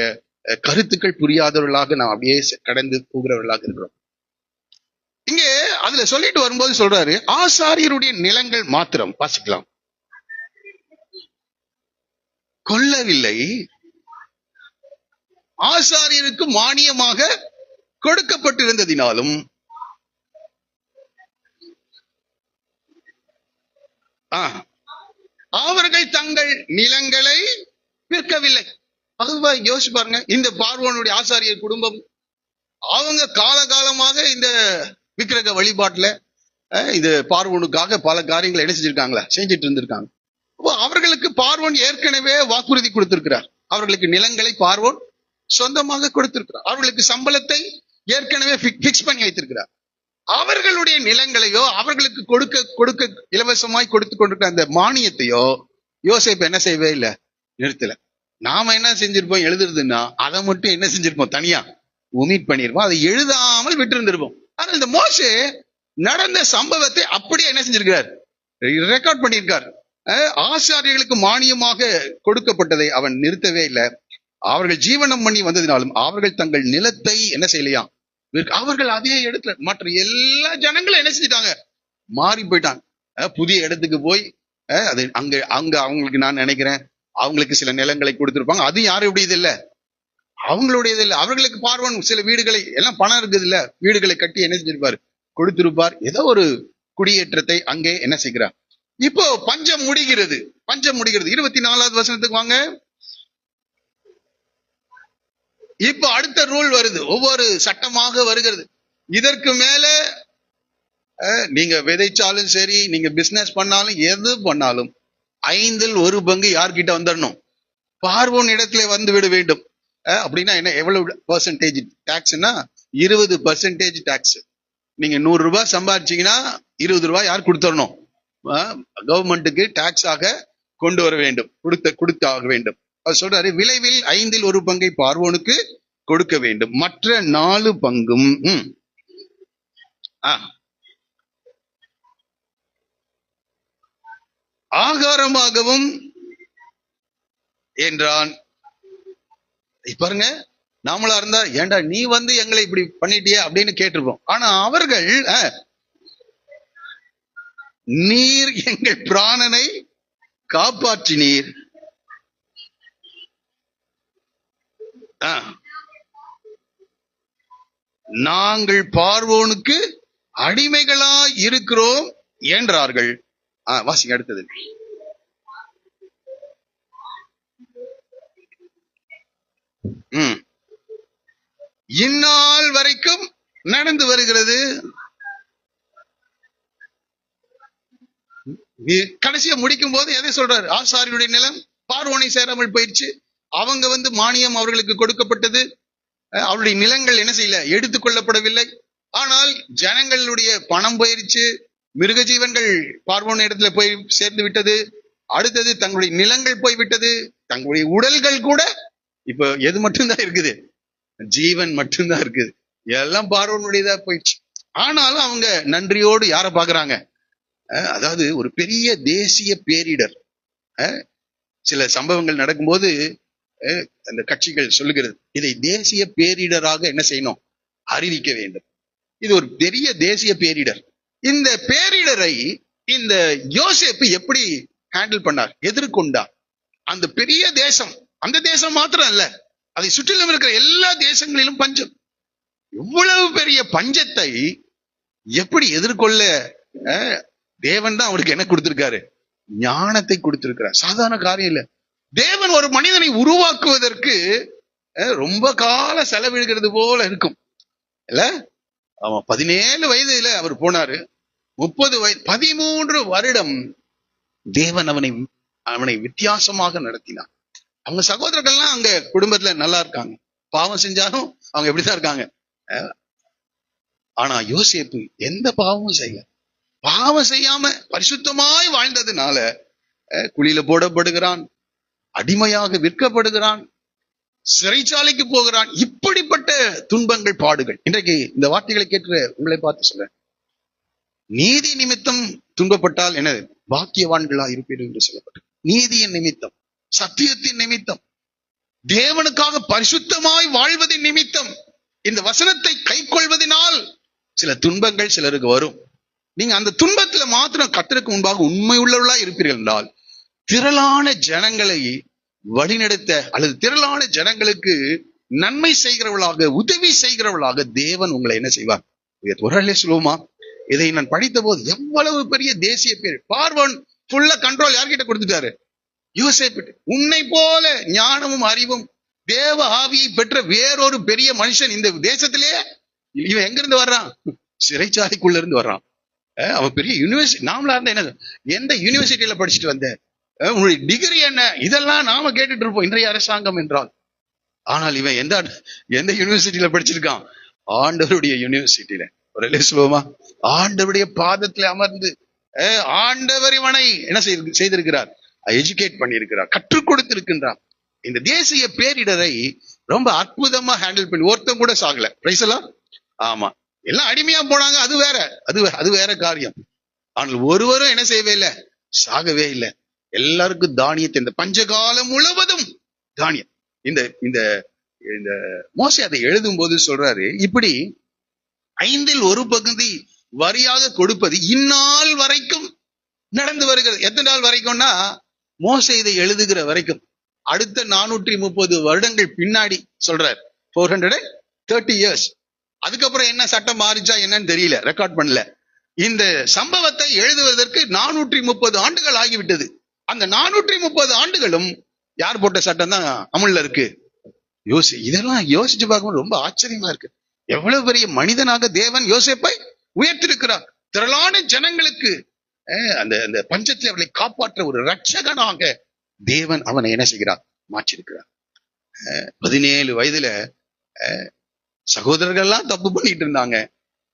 கருத்துக்கள் புரியாதவர்களாக நாம் அப்படியே கடந்து போகிறவர்களாக இருக்கிறோம். இங்கே அதுல சொல்லிட்டு வரும்போது சொல்றாரு, ஆசாரியருடைய நிலங்கள் மாத்திரம் வாசிக்கலாம், கொல்லவில்லை, ஆசாரியருக்கு மானியமாக கொடுக்கப்பட்டிருந்ததினாலும் அவர்கள் தங்கள் நிலங்களை விற்கவில்லை. அதுவா யோசிச்சு பாருங்க. இந்த பார்வோனுடைய ஆசாரியர் குடும்பம் அவங்க காலகாலமாக இந்த விக்கிரக வழிபாட்டுல இது பார்வோனுக்காக பல காரியங்களை என்ன செஞ்சிருக்காங்களா? செஞ்சிட்டு இருந்திருக்காங்க. அவர்களுக்கு பார்வோன் ஏற்கனவே வாக்குறுதி கொடுத்திருக்கிறார். அவர்களுக்கு நிலங்களை பார்வோன் சொந்தமாக கொடுத்திருக்கிறார். அவர்களுக்கு சம்பளத்தை ஏற்கனவே பிக்ஸ் பண்ணி வைத்திருக்கிறார். அவர்களுடைய நிலங்களையோ அவர்களுக்கு கொடுக்க இலவசமாய் கொடுத்து கொண்டிருக்கிற அந்த மானியத்தையோ யோசேப்பு என்ன செய்யவே இல்லை, நிறுத்தல. நாம என்ன செஞ்சிருப்போம்? எழுதுறதுன்னா அதை மட்டும் என்ன செஞ்சிருப்போம்? தனியா ஒமிட் பண்ணிருப்போம். அதை எழுதாமல் விட்டு இருந்திருப்போம். ஆனா இந்த மோசே நடந்த சம்பவத்தை அப்படியே என்ன செஞ்சிருக்கிறார்? ரெக்கார்ட் பண்ணியிருக்கார். ஆசாரியர்களுக்கு மானியமாக கொடுக்கப்பட்டதை அவன் நிறுத்தவே இல்லை. அவர்கள் ஜீவனம் பண்ணி வந்ததினாலும் அவர்கள் தங்கள் நிலத்தை என்ன செய்யலையா? அவர்கள் அதே இடத்துல மற்ற எல்லா ஜனங்களும் என்ன செஞ்சிட்டாங்க? மாறி போயிட்டாங்க. புதிய இடத்துக்கு போய் அது அங்க அவங்களுக்கு நான் நினைக்கிறேன் அவங்களுக்கு சில நிலங்களை கொடுத்திருப்பாங்க. அது யாருடையது இல்ல, அவங்களுடையது இல்ல. அவர்களுக்கு பார்வன் சில வீடுகளை எல்லாம் பணம் இருக்குது இல்ல, வீடுகளை கட்டி என்ன செஞ்சிருப்பாரு? கொடுத்திருப்பார். ஏதோ ஒரு குடியேற்றத்தை அங்கே என்ன செய்கிறார். இப்போ பஞ்சம் முடிகிறது. 24வது வசனத்துக்கு வாங்க. இப்ப அடுத்த ரூல் வருது, ஒவ்வொரு சட்டமாக வருகிறது. இதற்கு மேல நீங்க விதைச்சாலும் சரி, நீங்க பிசினஸ் பண்ணாலும் எது பண்ணாலும் 5ல் 1 பங்கு யார்கிட்ட வந்துடணும்? பார்வோன் இடத்துல வந்து விட வேண்டும். அப்படின்னா என்ன, எவ்வளவு பெர்சன்டேஜ் டாக்ஸ்னா 20% டாக்ஸ். நீங்க 100 ரூபாய் சம்பாதிச்சீங்கன்னா 20 ரூபாய் யார் கொடுத்துடணும்? கவர்மெண்ட்டுக்கு டாக்ஸ் ஆக கொண்டு வர வேண்டும், கொடுத்தாக வேண்டும். அவர் சொல்றாரு, விளைவில் 5ல் 1 பங்கை பார்வோனுக்கு கொடுக்க வேண்டும், மற்ற 4 பங்கும் ஆகாரமாகவும் என்றான். பாருங்க, நாமளா இருந்தா ஏண்டா நீ வந்து எங்களை இப்படி பண்ணிட்டிய அப்படின்னு கேட்டிருப்போம். ஆனா அவர்கள் நீர் எங்கள் பிராணனை காப்பாற்றினீர், நாங்கள் பார்வோனுக்கு அடிமைகளா இருக்கிறோம் என்றார்கள். வாசிங்க அடுத்தது. இந்நாள் வரைக்கும் நடந்து வருகிறது. கடைசியா முடிக்கும் போது எதை சொல்றாரு? ஆசாரியனுடைய நிலம் பார்வோனை சேராமல் போயிடுச்சு. அவங்க வந்து மானியம் அவர்களுக்கு கொடுக்கப்பட்டது. அவருடைய நிலங்கள் என்ன செய்யல, எடுத்துக்கொள்ளப்படவில்லை. ஆனால் ஜனங்களுடைய பணம் போயிருச்சு, மிருக ஜீவன்கள் பார்வோன் இடத்துல போய் சேர்ந்து விட்டது. அடுத்தது தங்களுடைய நிலங்கள் போய்விட்டது, தங்களுடைய உடல்கள் கூட இப்ப எது மட்டும்தான் இருக்குது? ஜீவன் மட்டும்தான் இருக்குது. எல்லாம் பார்வோனுடையதா போயிடுச்சு. ஆனாலும் அவங்க நன்றியோடு யார பாக்குறாங்க? அதாவது ஒரு பெரிய தேசிய பேரிடர். சில சம்பவங்கள் நடக்கும்போது அந்த கட்சிகள் சொல்லுகிறது, இதை தேசிய பேரிடராக என்ன செய்யணும்? அறிவிக்க வேண்டும். இது ஒரு பெரிய தேசிய பேரிடர். இந்த பேரிடரை இந்த யோசேப்பு எப்படி ஹேண்டில் பண்ணார், எதிர்கொண்டார்? அந்த பெரிய தேசம், அந்த தேசம் மாத்திரம் அல்ல, அதை சுற்றிலும் இருக்கிற எல்லா தேசங்களிலும் பஞ்சம். இவ்வளவு பெரிய பஞ்சத்தை எப்படி எதிர்கொள்ள தேவன் தான் அவருக்கு என்ன கொடுத்திருக்காரு? ஞானத்தை கொடுத்திருக்கிறார். சாதாரண காரியம் இல்ல. தேவன் ஒரு மனிதனை உருவாக்குவதற்கு ரொம்ப கால செலவிடுகிறது போல இருக்கும் இல்ல? அவன் 17 வயதுல அவர் போனாரு. 30 வயது 13 வருடம் தேவன் அவனை வித்தியாசமாக நடத்தினார். அவங்க சகோதரர்கள்லாம் அங்க குடும்பத்துல நல்லா இருக்காங்க, பாவம் செஞ்சாலும் அவங்க எப்படிதான் இருக்காங்க. ஆனா யோசேப்பு எந்த பாவமும் செய்யல. பாவம் செய்யாம பரிசுத்தமாய் வாழ்ந்ததுனால குழியில போடப்படுகிறான், அடிமையாக விற்கப்படுகிறான், சிறைச்சாலைக்கு போகிறான். இப்படிப்பட்ட துன்பங்கள், பாடுகள். இன்றைக்கு இந்த வார்த்தைகளை கேட்கிற உங்களை பார்த்து சொல்றேன், நீதி நிமித்தம் துன்பப்பட்டால் என்ன பாக்கியவான்களா இருப்பீர்கள் என்று சொல்லப்பட்டது. நீதியின் நிமித்தம், சத்தியத்தின் நிமித்தம், தேவனுக்காக பரிசுத்தமாய் வாழ்வதின் நிமித்தம், இந்த வசனத்தை கை கொள்வதனால் சில துன்பங்கள் சிலருக்கு வரும். நீங்க அந்த துன்பத்துல மாத்திரம் கர்த்தருக்கு முன்பாக உண்மை உள்ளவர்களா இருப்பீர்கள் என்றால், திரளான ஜனங்களை வழிநடத்த அல்லது திரளான ஜனங்களுக்கு நன்மை செய்கிறவர்களாக, உதவி செய்கிறவர்களாக தேவன் உங்களை என்ன செய்வார்? ஒரு சொல்லுவோமா? இதை நான் படித்த போது எவ்வளவு பெரிய தேசிய பேர். பார்வோன் ஃபுல்லா கண்ட்ரோல் யார்கிட்ட கொடுத்துட்டாரு? யோசேப்பு. உன்னை போல ஞானமும் அறிவும் தேவ ஆவியை பெற்ற வேறொரு பெரிய மனுஷன் இந்த தேசத்திலே, இவன் எங்க இருந்து வர்றான்? சிறைச்சாலைக்குள்ள இருந்து வர்றான். அவன் பெரிய யூனிவர்சிட்டி. நாமளா இருந்தா என்ன, எந்த யூனிவர்சிட்டியில படிச்சுட்டு வந்த, உன்னுடைய டிகிரி என்ன, இதெல்லாம் நாம கேட்டுட்டு இருப்போம் இன்றைய அரசாங்கம் என்றால். ஆனால் இவன் எந்த யூனிவர்சிட்டியில படிச்சிருக்கான்? ஆண்டவருடைய யூனிவர்சிட்டியில. ஒரு சொல்லுவோமா? ஆண்டவருடைய பாதத்துல அமர்ந்து ஆண்டவர் இவனை என்ன செய்திருக்கிறார்? எஜுகேட் பண்ணியிருக்கிறார், கற்றுக் கொடுத்திருக்கின்றார். இந்த தேசிய பேரிடரை ரொம்ப அற்புதமா ஹேண்டில் பண்ணி ஒருத்தன் கூட சாகல. பிரைசலாம். ஆமா, எல்லாம் அடிமையா போனாங்க, அது வேற, அது வேற காரியம். ஆனால் ஒருவரும் என்ன செய்யவே இல்லை, சாகவே இல்லை. எல்லாருக்கும் தானியத்தை, இந்த பஞ்சகாலம் முழுவதும் தானியம். இந்த இந்த இந்த மோசே அதை எழுதும் போது சொல்றாரு, இப்படி 1/5 வரியாக கொடுப்பது இந்நாள் வரைக்கும் நடந்து வருகிறது. எத்தனை நாள் வரைக்கும்னா, மோசே இதை எழுதுகிற வரைக்கும். அடுத்த 430 வருடங்கள் பின்னாடி சொல்றார், 430 years. அதுக்கப்புறம் என்ன சட்டம் மாறிச்சா என்னன்னு தெரியல, ரெக்கார்ட் பண்ணல. இந்த சம்பவத்தை எழுதுவதற்கு 430 ஆண்டுகள் ஆகிவிட்டது. அந்த 430 ஆண்டுகளும் யார் போட்ட சட்டம் தான் அமல்ல இருக்கு. இதெல்லாம் யோசிச்சு பார்க்கும்போது ரொம்ப ஆச்சரியமா இருக்கு. எவ்வளவு பெரிய மனிதனாக தேவன் யோசேப்பை உயர்த்திருக்கிறார். திரளான ஜனங்களுக்கு அந்த அந்த பஞ்சத்தில் அவர்களை காப்பாற்ற ஒரு ரட்சகனாக தேவன் அவனை என்ன செய்கிறார்? மாற்றிருக்கிறார். 17 வயதுல சகோதரர்கள்லாம் தப்பு பண்ணிட்டு இருந்தாங்க.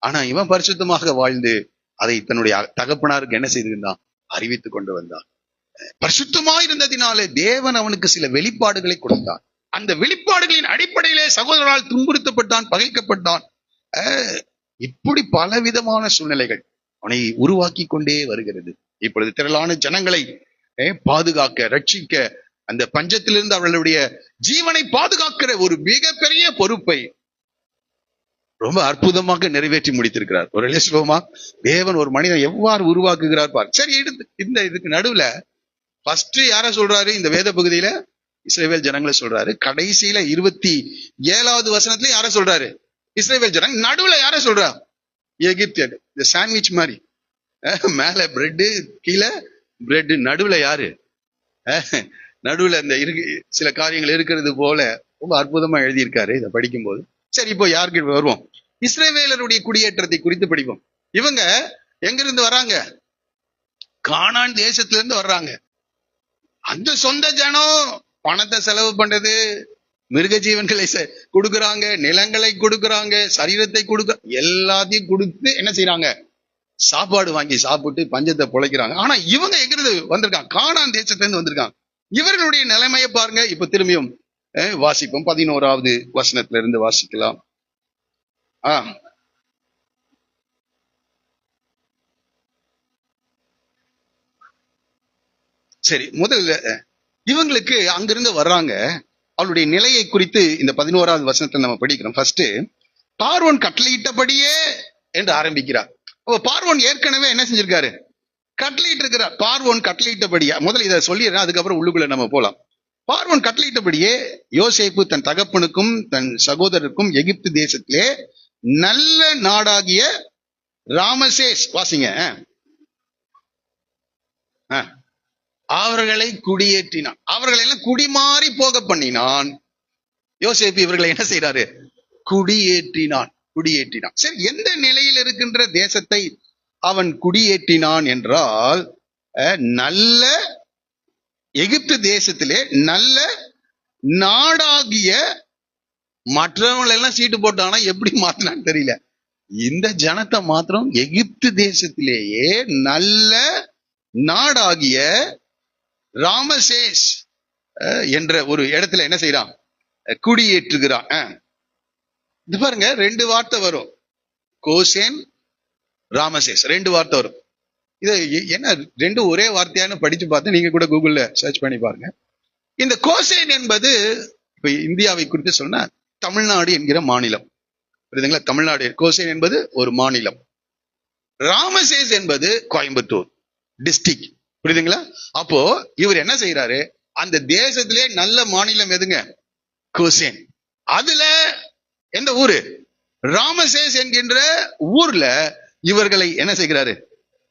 ஆனா இவன் பரிசுத்தமாக வாழ்ந்து அதை தன்னுடைய தகப்பனாருக்கு என்ன செய்திருந்தான்? அறிவித்து கொண்டு வந்தான். பரிசுத்தமாக இருந்ததினாலே தேவன் அவனுக்கு சில வெளிப்பாடுகளை கொடுத்தார். அந்த வெளிப்பாடுகளின் அடிப்படையிலே சகோதரனால் துன்புறுத்தப்பட்டான், பகைக்கப்பட்டான். இப்படி பலவிதமான சூழ்நிலைகள் அவனை உருவாக்கி கொண்டே வருகிறது. இப்பொழுது திரளான ஜனங்களை பாதுகாக்க, ரட்சிக்க, அந்த பஞ்சத்திலிருந்து அவர்களுடைய ஜீவனை பாதுகாக்கிற ஒரு மிகப்பெரிய பொறுப்பை ரொம்ப அற்புதமாக நிறைவேற்றி முடித்திருக்கிறார். ஒரு சொல்லுவோமா? தேவன் ஒரு மனிதன் எவ்வாறு உருவாக்குகிறார் பார். சரி, இதுக்கு நடுவுல ஃபர்ஸ்ட் யார சொல்றாரு? இந்த வேத பகுதியில இஸ்ரவேல் ஜனங்களை சொல்றாரு. கடைசியில 27வது வசனத்துல யார சொல்றாரு? இஸ்ரவேல் ஜனங்க. நடுவுல யார சொல்றா? எகிப்தியர். இந்த சாண்ட்விச் மாதிரி, மேல பிரெட், கீழே பிரெட், நடுவுல யாரு? நடுவுல இந்த சில காரியங்கள் இருக்கிறது போல ரொம்ப அற்புதமா எழுதியிருக்காரு இதை படிக்கும்போது. சரி, இப்போ யாருக்கு வருவோம்? இஸ்ரவேலருடைய குடியேற்றத்தை குறித்து படிப்போம். இவங்க எங்கிருந்து வர்றாங்க? கானான் தேசத்திலிருந்து வர்றாங்க. அந்த சொந்த ஜனம் பணத்தை செலவு பண்றது, மிருக ஜீவன்களை கொடுக்குறாங்க, நிலங்களை கொடுக்குறாங்க, சரீரத்தை எல்லாத்தையும் கொடுத்து என்ன செய்யறாங்க? சாப்பாடு வாங்கி சாப்பிட்டு பஞ்சத்தை பொழைக்கிறாங்க. ஆனா இவங்க எங்கிருந்து வந்திருக்காங்க? கானான் தேசத்திலிருந்து வந்திருக்காங்க. இவர்களுடைய நிலைமையை பாருங்க. இப்ப திரும்பியும் வாசிப்போம். 11வது வசனத்துல இருந்து வாசிக்கலாம். சரி, முதல்ல இவங்களுக்கு அங்கிருந்து வர்றாங்க. அவளுடைய நிலையை குறித்து இந்த 11வது வசனத்தை நம்ம படிக்கிறோம். ஃபர்ஸ்ட், பார்வோன் கட்டளையிட்டபடியே என்று ஆரம்பிக்கிறார். பார்வோன் ஏற்கனவே என்ன செஞ்சிருக்காரு? கட்டளையிட்டு இருக்கிறார். பார்வோன் கட்டளையிட்டபடியா, முதல்ல இதை சொல்லிடுறேன், அதுக்கப்புறம் உள்ளுக்குள்ள நம்ம போலாம். பார்வோன் கட்டளையிட்டபடியே யோசேப்பு தன் தகப்பனுக்கும் தன் சகோதரருக்கும் எகிப்து தேசத்திலே நல்ல நாடாகிய ராமசேஸ், வாசிங்க, அவர்களை குடியேற்றினான். அவர்களை எல்லாம் குடிமாறி போக பண்ணினான். யோசேப்பு இவர்களை என்ன செய்யறாரு? குடியேற்றினான். சரி, எந்த நிலையில் இருக்கின்ற தேசத்தை அவன் குடியேற்றினான் என்றால், நல்ல எகிப்து தேசத்திலே நல்ல நாடாகிய மற்றவங்களை எல்லாம் சீட்டு போட்டானா எப்படி மாத்தினான்னு தெரியல. இந்த ஜனத்தை மாத்திரம் எகிப்து தேசத்திலேயே நல்ல நாடாகிய ராமசேஸ் என்ற ஒரு இடத்துல என்ன செய்யறான், குடியேற்றுகிறான். இது பாருங்க, 2 வார்த்தை வரும், கோசேன், ராமசேஸ், 2 வார்த்தை வரும். இது என்ன 2 ஒரே வார்த்தையானு படிச்சு பார்த்து நீங்க கூட கூகுள்ல சர்ச் பண்ணி பாருங்க. இந்த கோசேன் என்பது இப்ப இந்தியாவை குறித்து சொன்னா தமிழ்நாடு என்கிற மாநிலம், புரியுதுங்களா? தமிழ்நாடு, கோசேன் என்பது ஒரு மாநிலம். ராமசேஸ் என்பது கோயம்புத்தூர் டிஸ்ட்ரிக்ட், புரியுதுங்களா? அப்போ இவர் என்ன செய்யறாரு, அந்த தேசத்திலே நல்ல மாநிலம் எதுங்க, கோசேன். அதுல எந்த ஊரு, ராமசேஸ் என்கின்ற ஊர்ல இவர்களை என்ன செய்கிறாரு,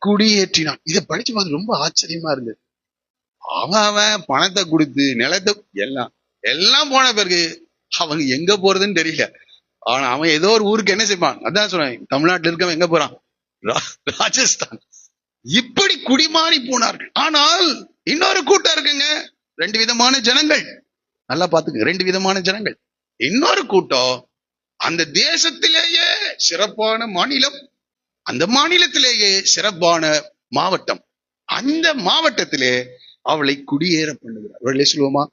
குடியேற்றினான். இதை படிச்சு பார்த்து ரொம்ப ஆச்சரியமா இருந்தது. அவன் பணத்தை கொடுத்து நிலத்தை எல்லாம் போன பிறகு அவங்க எங்க போறதுன்னு தெரியல. ஆனா அவன் ஏதோ ஒரு ஊருக்கு என்ன செய்வான், அதான் சொல்றேன், தமிழ்நாட்டில் இருக்கவன் எங்க போறான், ராஜஸ்தான். இப்படி குடிமாறி போனார்கள். ஆனால் இன்னொரு கூட்டம் இருக்குங்க, 2 விதமான ஜனங்கள். நல்லா பாத்துக்க, 2 விதமான ஜனங்கள். இன்னொரு கூட்டம் அந்த தேசத்திலேயே சிறப்பான மாநிலம், அந்த மாநிலத்திலேயே சிறப்பான மாவட்டம், அந்த மாவட்டத்திலே அவளை குடியேற பண்ணுகிறார். சொல்லுவோமா?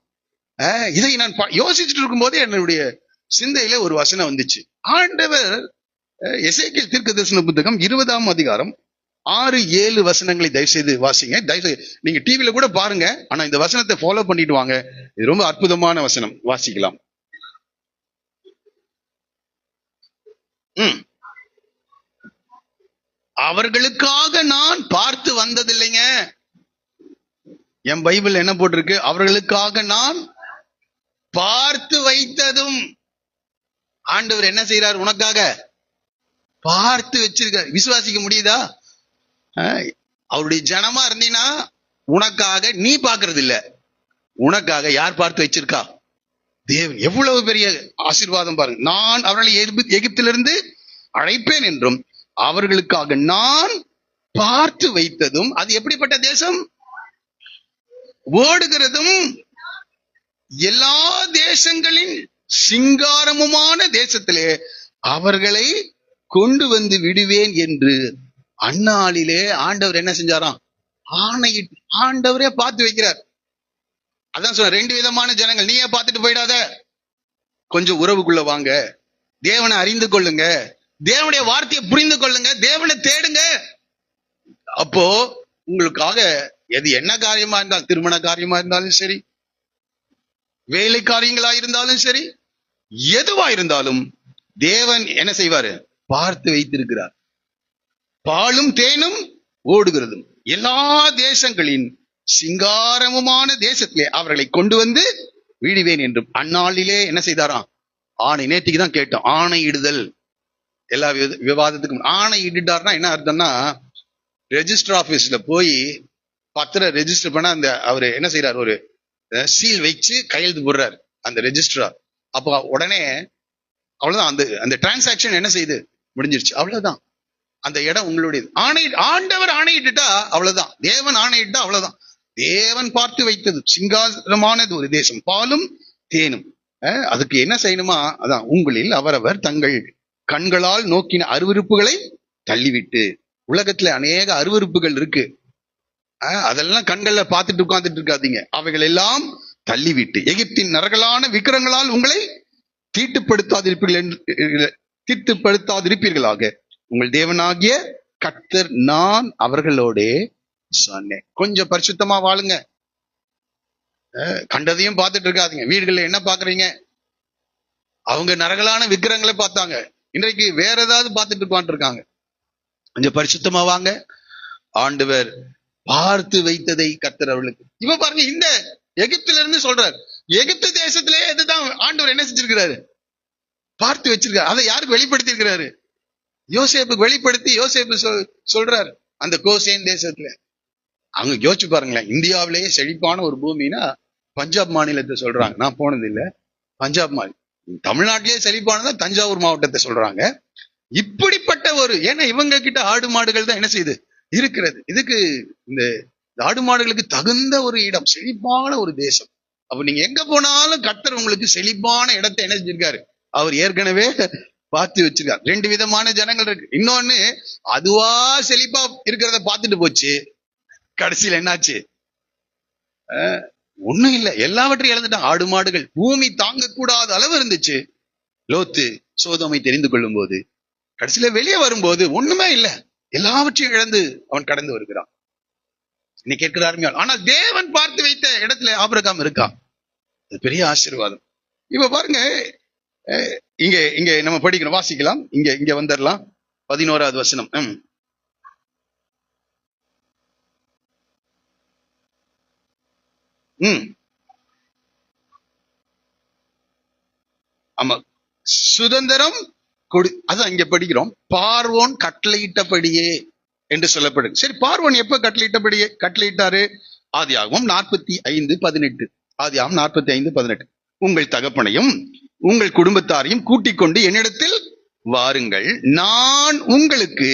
இதை நான் யோசிச்சுட்டு இருக்கும் போதே என்னுடைய சிந்தையில ஒரு வசனம் வந்துச்சு. ஆண்டவர் எசேக்கியேல் தீர்க்கதரிசன புத்தகம் 20ஆம் அதிகாரம் 6-7 வசனங்களை தயவு செய்து வாசிங்க. தயவுசெய்து நீங்க டிவில கூட பாருங்க, ஆனா இந்த வசனத்தை ஃபாலோ பண்ணிட்டு வாங்க. இது ரொம்ப அற்புதமான வசனம், வாசிக்கலாம். அவர்களுக்காக நான் பார்த்து வந்ததில்லைங்க. என் பைபிள் என்ன போட்டிருக்கு, அவர்களுக்காக நான் பார்த்து வைத்ததும். ஆண்டவர் என்ன செய்யறார், உனக்காக பார்த்து வச்சிருக்கார். விசுவாசிக்க முடியுதா? அவருடைய ஜனமா இருந்தீங்கன்னா உனக்காக நீ பார்க்கறது இல்ல, உனக்காக யார் பார்த்து வச்சிருக்கா, தேவன். எவ்வளவு பெரிய ஆசீர்வாதம் பாருங்க. நான் அவர்களை எகிப்திலிருந்து அழைப்பேன் என்றும் அவர்களுக்காக நான் பார்த்து வைத்ததும். அது எப்படிப்பட்ட தேசம், ஓடுகிறதும் எல்லா தேசங்களின் சிங்காரமுமான தேசத்திலே அவர்களை கொண்டு வந்து விடுவேன் என்று அந்நாளிலே ஆண்டவர் என்ன செஞ்சாராம், ஆணையிட்டு. ஆண்டவரே பார்த்து வைக்கிறார். அதான் சொல்ற, 2 விதமான ஜனங்கள். நீயே பார்த்துட்டு போயிடாத, கொஞ்சம் உறவுக்குள்ள வாங்க, தேவனை அறிந்து கொள்ளுங்க, தேவனுடைய வார்த்தையை புரிந்து கொள்ளுங்க, தேவனை தேடுங்க. அப்போ உங்களுக்காக எது என்ன காரியமா இருந்தாலும், திருமண காரியமா இருந்தாலும் சரி, வேலை காரியங்களா இருந்தாலும் சரி, எதுவா இருந்தாலும் தேவன் என்ன செய்வாரு, பார்த்து வைத்திருக்கிறார். பாலும் தேனும் ஓடுகிறதும் எல்லா தேசங்களின் சிங்காரமுமான தேசத்திலே அவர்களை கொண்டு வந்து விடுவேன் என்றும் அந்நாளிலே என்ன செய்தாராம், ஆணை. நேற்றுக்கு தான் கேட்டோம், ஆணையிடுதல். எல்லா விவாதத்துக்கும் ஆணையிட்டார்னா என்ன அர்த்தம்னா, ரெஜிஸ்டர் ஆபீஸ்ல போய் பத்திரம் ரெஜிஸ்டர் பண்ண அந்த அவரு என்ன செய்யறாரு, ஒரு சீல் வச்சு கையெழுத்து போடுறாரு அந்த ரெஜிஸ்டரார். அப்போ உடனே அவ்வளவுதான், அந்த அந்த டிரான்சாக்சன் என்ன செய்யுது, முடிஞ்சிருச்சு, அவ்வளவுதான். அந்த இடம் உங்களுடையது. ஆண்டவர் ஆணையிட்டுட்டா அவ்வளவுதான், தேவன் ஆணையிட்டா அவ்வளவுதான். தேவன் பார்த்து வைத்தது சிங்காரமானது ஒரு தேசம், பாலும் தேனும். அதுக்கு என்ன செய்யணுமா, அதான், உங்களில் அவரவர் தங்கள் கண்களால் நோக்கின அருவருப்புகளை தள்ளிவிட்டு. உலகத்துல அநேக அருவருப்புகள் இருக்கு, அதெல்லாம் கண்கள்ல பார்த்துட்டு உட்கார்ந்துட்டு இருக்காதீங்க. அவைகள் எல்லாம் தள்ளிவிட்டு எகிப்தின் நரகலான விக்கிரங்களால் உங்களை தீட்டுப்படுத்தாதிருப்பீர்களாக உங்கள் தேவனாகிய கர்த்தர் நான் அவர்களோடே சொன்னேன். கொஞ்சம் பரிசுத்தமா வாழுங்க, கண்டதையும் பார்த்துட்டு இருக்காதீங்க. வீடுகள்ல என்ன பாக்குறீங்க, அவங்க நரகலான விக்கிரங்களை பார்த்தாங்க, இன்றைக்கு வேற ஏதாவது பார்த்துட்டு உட்காந்துருக்காங்க. கொஞ்சம் பரிசுத்தமா வாங்க. ஆண்டவர் பார்த்து வைத்ததை கர்த்தர் அவர்களுக்கு. இவன் பாருங்க, இந்த எகிப்துல இருந்து சொல்றாரு, எகிப்து தேசத்திலே இதுதான் ஆண்டவர் என்ன செஞ்சிருக்கிறாரு, பார்த்து வச்சிருக்காரு. அதை யாருக்கு வெளிப்படுத்தி இருக்கிறாரு, யோசேப்புக்கு வெளிப்படுத்தி. யோசேப்பு சொல்றாரு, அந்த கோசேன் தேசத்துல. அவங்க யோசிச்சு பாருங்களேன், இந்தியாவிலேயே செழிப்பான ஒரு பூமினா பஞ்சாப் மாநிலத்தை சொல்றாங்க. நான் போனது இல்லை, பஞ்சாப் மாநிலம். தமிழ்நாட்டிலேயே செழிப்பானதான் தஞ்சாவூர் மாவட்டத்தை சொல்றாங்க. இப்படிப்பட்ட ஒரு, ஏன்னா இவங்க கிட்ட ஆடு மாடுகள் தான் என்ன செய்யுது இருக்கிறது. இதுக்கு இந்த ஆடு மாடுகளுக்கு தகுந்த ஒரு இடம், செழிப்பான ஒரு தேசம். அப்ப நீங்க எங்க போனாலும் கர்த்தர் உங்களுக்கு செழிப்பான இடத்தை என்ன செஞ்சிருக்காரு, அவர் ஏற்கனவே பார்த்து வச்சிருக்காரு. ரெண்டு விதமான ஜனங்கள் இருக்கு. இன்னொன்னு அதுவா செழிப்பா இருக்கிறத பார்த்துட்டு போச்சு, கடைசியில் என்னாச்சு, ஒண்ணும் இல்ல, எல்லாவற்றையும் இழந்துட்டான். ஆடு மாடுகள், பூமி தாங்க கூடாத அளவு இருந்துச்சு. லோத்து சோதோமை தெரிந்து கொள்ளும் போது கடைசியில வெளியே வரும்போது ஒண்ணுமே இல்ல, எல்லாவற்றையும் இழந்து அவன் கடந்து வருகிறான். நீ கேட்கிறாருமே, ஆனால் தேவன் பார்த்து வைத்த இடத்துல ஆபிரகாம் இருக்கான். அது பெரிய ஆசீர்வாதம். இப்ப பாருங்க, இங்க இங்க நம்ம படிக்கணும், வாசிக்கலாம். இங்க வந்துடலாம். 11வது வசனம். ஆமா, சுதந்திரம் கொடு, அதான் இங்க படிக்கிறோம். பார்வோன் கட்டளையிட்டபடியே என்று சொல்லப்படுது. சரி, பார்வோன் எப்ப கட்டளையிட்டபடியே கட்டளையிட்டாரு? ஆதியாகமம் 45:18. ஆதியாகமம் 45:18. உங்கள் தகப்பனையும் உங்கள் குடும்பத்தாரையும் கூட்டிக் கொண்டு என்னிடத்தில் வாருங்கள், நான் உங்களுக்கு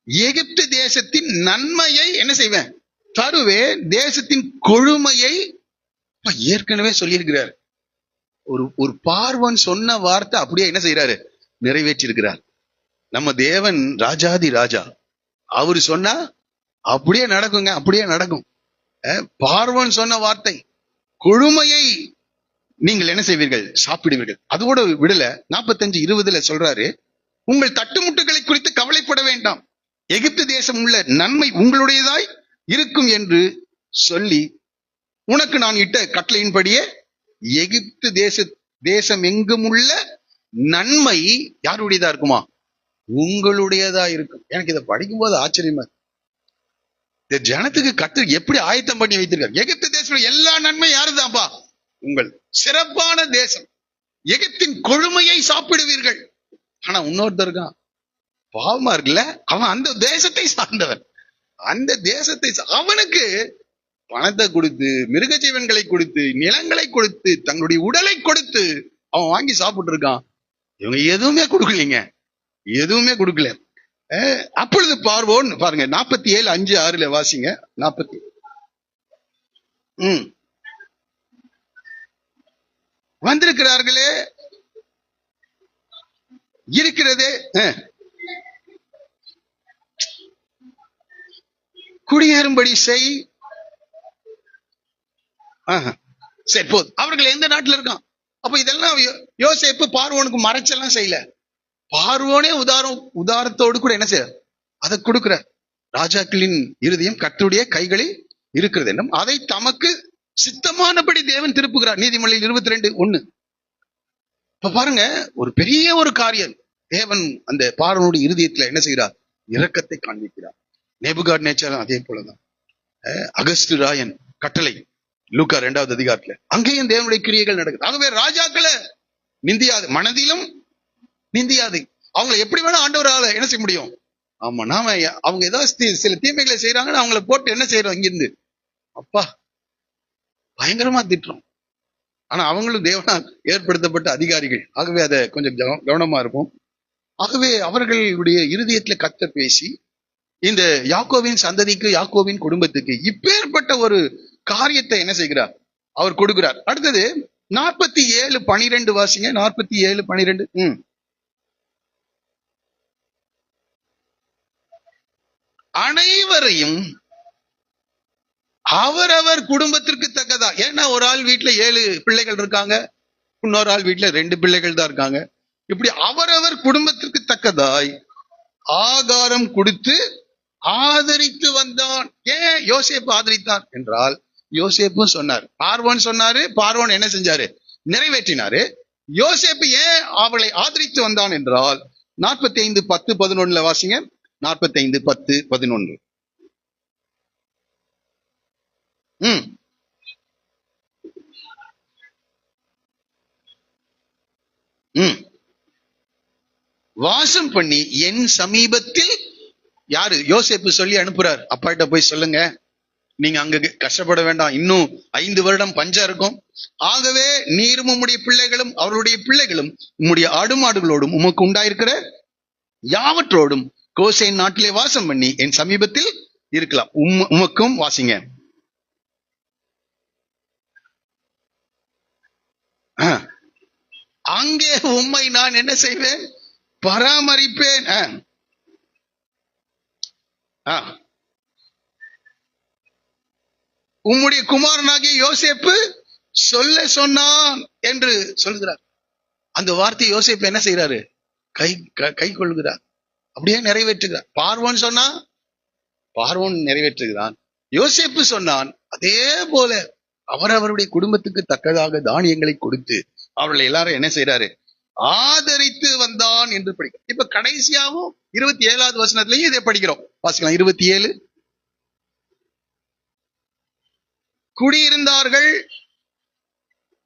எகிப்து தேசத்தின் நன்மையை என்ன செய்வேன், தருவேன், தேசத்தின் கொழுமையை ஏற்கனவே சொல்லியிருக்கிறார். ஒரு பார்வன் சொன்ன வார்த்தை அப்படியே என்ன செய்யறாரு, நிறைவேற்றி இருக்கிறார். நம்ம தேவன் ராஜாதி ராஜா, அவரு சொன்னா அப்படியே நடக்குங்க, அப்படியே நடக்கும். பார்வன் சொன்ன வார்த்தை, கொழுமையை நீங்கள் என்ன செய்வீர்கள், சாப்பிடுவீர்கள். அதோட விடல, 45:20 சொல்றாரு, உங்கள் தட்டுமுட்டுகளை குறித்து கவலைப்பட வேண்டாம், எகிப்து தேசம் உள்ள நன்மை உங்களுடையதாய் இருக்கும் என்று சொல்லி உனக்கு நான் இட்ட கட்டளையின்படியே எகிப்து தேசம் எங்கும் உள்ள நன்மை யாருடையதா இருக்குமா, உங்களுடையதா இருக்கும். எனக்கு இதை படிக்கும் போது ஆச்சரியமா, இந்த ஜனத்துக்கு கர்த்தர் எப்படி ஆயத்தம் பண்ணி வைத்திருக்காரு. எகிப்து தேசம் எல்லா நன்மை யாருதான்ப்பா, உங்கள் சிறப்பான தேசம், எகிப்தின் கொழுமையை சாப்பிடுவீர்கள். ஆனா இன்னொருத்தருக்கான், பாவமா இருக்குல்ல, அவன் அந்த தேசத்தை சார்ந்தவன், அந்த தேசத்தை அவனுக்கு பணத்தை கொடுத்து, மிருக ஜீவன்களை கொடுத்து, நிலங்களை கொடுத்து, தங்களுடைய உடலை கொடுத்து அவன் வாங்கி சாப்பிட்டு இருக்கான். இவங்க எதுவுமே கொடுக்கலீங்க, எதுவுமே கொடுக்கல. அப்பொழுது பார்வோன், பாருங்க 47:5-6 வாசிங்க. 40 வந்திருக்கிறார்களே இருக்கிறதே, குடியேறும்படி செய். சரி போதும். அவர்கள் எந்த நாட்டுல இருக்கான்? அப்ப இதெல்லாம் யோசேப்பு பார்வோனுக்கு மறைச்செல்லாம் செய்யல. பார்வோனே உதாரத்தோடு கூட என்ன செய்ய, அதை கொடுக்கிற. ராஜாக்களின் இருதயம் கர்த்தருடைய கைகளில் இருக்கிறது என்னும் அதை தமக்கு சித்தமானபடி தேவன் திருப்புகிறார். நீதிமொழியில் 22:1. இப்ப பாருங்க, ஒரு பெரிய ஒரு காரியம், தேவன் அந்த பார்வோனுடைய இருதயத்துல என்ன செய்கிறார், இரக்கத்தை காண்பிக்கிறார். நேபுகாத்நேச்சாரும் அதே போலதான். அகஸ்து ராயன் கட்டளை, லூக்கா 2வது அதிகாரத்துல, அங்கேயும் தேவனுடைய கிரியைகள் நடக்குது. ஆகவே ராஜாக்களை நிந்தியாது, மனதிலும் நிந்தியாது. அவங்களை எப்படி வேணா ஆண்டவரால என்ன செய்ய முடியும். ஆமா, நாம அவங்க ஏதாவது சில தீமைகளை செய்யறாங்கன்னு அவங்களை போட்டு என்ன செய்யறோம், இங்கிருந்து அப்பா பயங்கரமா திட்டுறோம். ஆனா அவங்களும் தேவனால் ஏற்படுத்தப்பட்ட அதிகாரிகள். ஆகவே அதை கொஞ்சம் கவனமா இருப்போம். ஆகவே அவர்களுடைய இருதயத்துல கர்த்தர் பேசி இந்த யாக்கோவின் சந்ததிக்கு, யாக்கோவின் குடும்பத்துக்கு இப்பேற்பட்ட ஒரு காரியத்தை என்ன செய்கிறார், அவர் கொடுக்கிறார். அடுத்தது 47:12 வாசிங்க. 47:12. அனைவரையும் அவரவர் குடும்பத்திற்கு தக்கதா, ஏன்னா ஒரு ஆள் வீட்டுல 7 பிள்ளைகள் இருக்காங்க, இன்னொரு ஆள் வீட்டுல 2 பிள்ளைகள் தான் இருக்காங்க. இப்படி அவரவர் குடும்பத்திற்கு தக்கதாய் ஆகாரம் கொடுத்து ஆதரித்து வந்தான். ஏன் யோசேப்பு ஆதரித்தான் என்றால், யோசேப்பும் சொன்னார், பார்வோன் சொன்னாரு, பார்வோன் என்ன செஞ்சாரு, நிறைவேற்றினாரு. யோசேப்பு ஏன் அவளை ஆதரித்து வந்தான் என்றால் 45:10-11 வாசிங்க. 45:10-11. வாசம் பண்ணி என் சமீபத்தில், யாரு, யோசேப்பு சொல்லி அனுப்புறார், அப்பாட்ட போய் சொல்லுங்க, நீங்க அங்க கஷ்டப்பட வேண்டாம், இன்னும் 5 வருடம் பஞ்சம் இருக்கும். ஆகவே நீரும் உம்முடைய பிள்ளைகளும் அவருடைய பிள்ளைகளும் உம்முடைய ஆடு மாடுகளோடும் உமக்கு உண்டாயிருக்கிற யாவற்றோடும் கோசேன் நாட்டிலே வாசம் பண்ணி என் சமீபத்தில் இருக்கலாம். உமக்கும் வாசிங்க. அங்கே உம்மை நான் என்ன செய்வேன்? பராமரிப்பேன். உம்முடைய குமாரனாகிய யோசேப்பு சொல்ல சொன்னான் என்று சொல்கிறார். அந்த வார்த்தை யோசேப்பு என்ன செய்யறாரு? கை கொள்கிறார், அப்படியே நிறைவேற்றுகிறார். பார்வோன் சொன்னா பார்வோன் நிறைவேற்றுகிறான். யோசேப்பு சொன்னான், அதே போல அவருடைய குடும்பத்துக்கு தக்கதாக தானியங்களை கொடுத்து அவர்களை எல்லாரும் என்ன செய்யறாரு? ஆதரித்து வந்தான் என்று படிக்கிறோம். இப்ப கடைசியாவும் 27வது வசனத்திலையும் இதை படிக்கிறோம். வாசிக்கலாம். 27. குடியிருந்தார்கள்.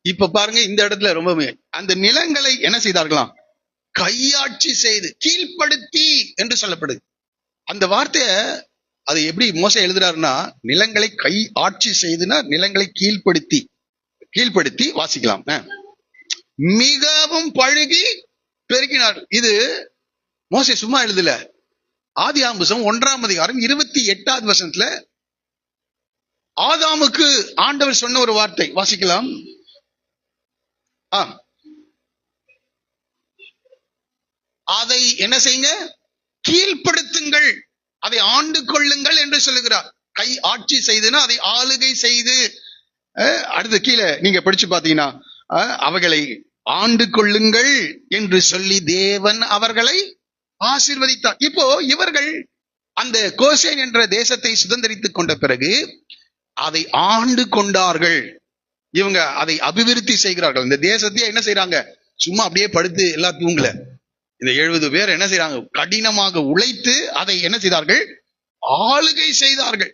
இப்ப பாருங்க, இந்த இடத்துல ரொம்ப அந்த நிலங்களை என்ன செய்தார்களாம்? கையாட்சி செய்து, கீழ்ப்படுத்தி என்று சொல்லப்படுது. அந்த வார்த்தைய அதை எப்படி மோசே எழுதுறாருன்னா, நிலங்களை கை ஆட்சி செய்துனா நிலங்களை கீழ்ப்படுத்தி வாசிக்கலாம். மிகவும் பழுகி பெருக்கினார். இது மோசே சும்மா எழுதல. ஆதியாகமம் 1ஆம் அதிகாரம் 28வது வசனத்துல ஆதாமுக்கு ஆண்டவர் சொன்ன ஒரு வார்த்தை வாசிக்கலாம். அதை என்ன செய்யுங்க? கீழ்ப்படுத்துங்கள், அதை ஆண்டு கொள்ளுங்கள் என்று சொல்லுகிறார். கை ஆட்சி செய்துனா அதை ஆளுகை செய்து. அடுத்து கீழே நீங்க படிச்சு பாத்தீங்கன்னா, அவைகளை ஆண்டு கொள்ளுங்கள் என்று சொல்லி தேவன் அவர்களை ஆசீர்வதித்தார். இப்போ இவர்கள் அந்த கோசேன் என்ற தேசத்தை சுதந்திரித்துக் கொண்ட பிறகு அதை ஆண்டு கொண்டார்கள். இவங்க அதை அபிவிருத்தி செய்கிறார்கள். இந்த தேசத்தையே என்ன செய்யறாங்க? சும்மா அப்படியே படுத்து எல்லாம் தூங்கல. இந்த 70 பேர் என்ன செய்யறாங்க? கடினமாக உழைத்து அதை என்ன செய்தார்கள்? ஆளுகை செய்தார்கள்.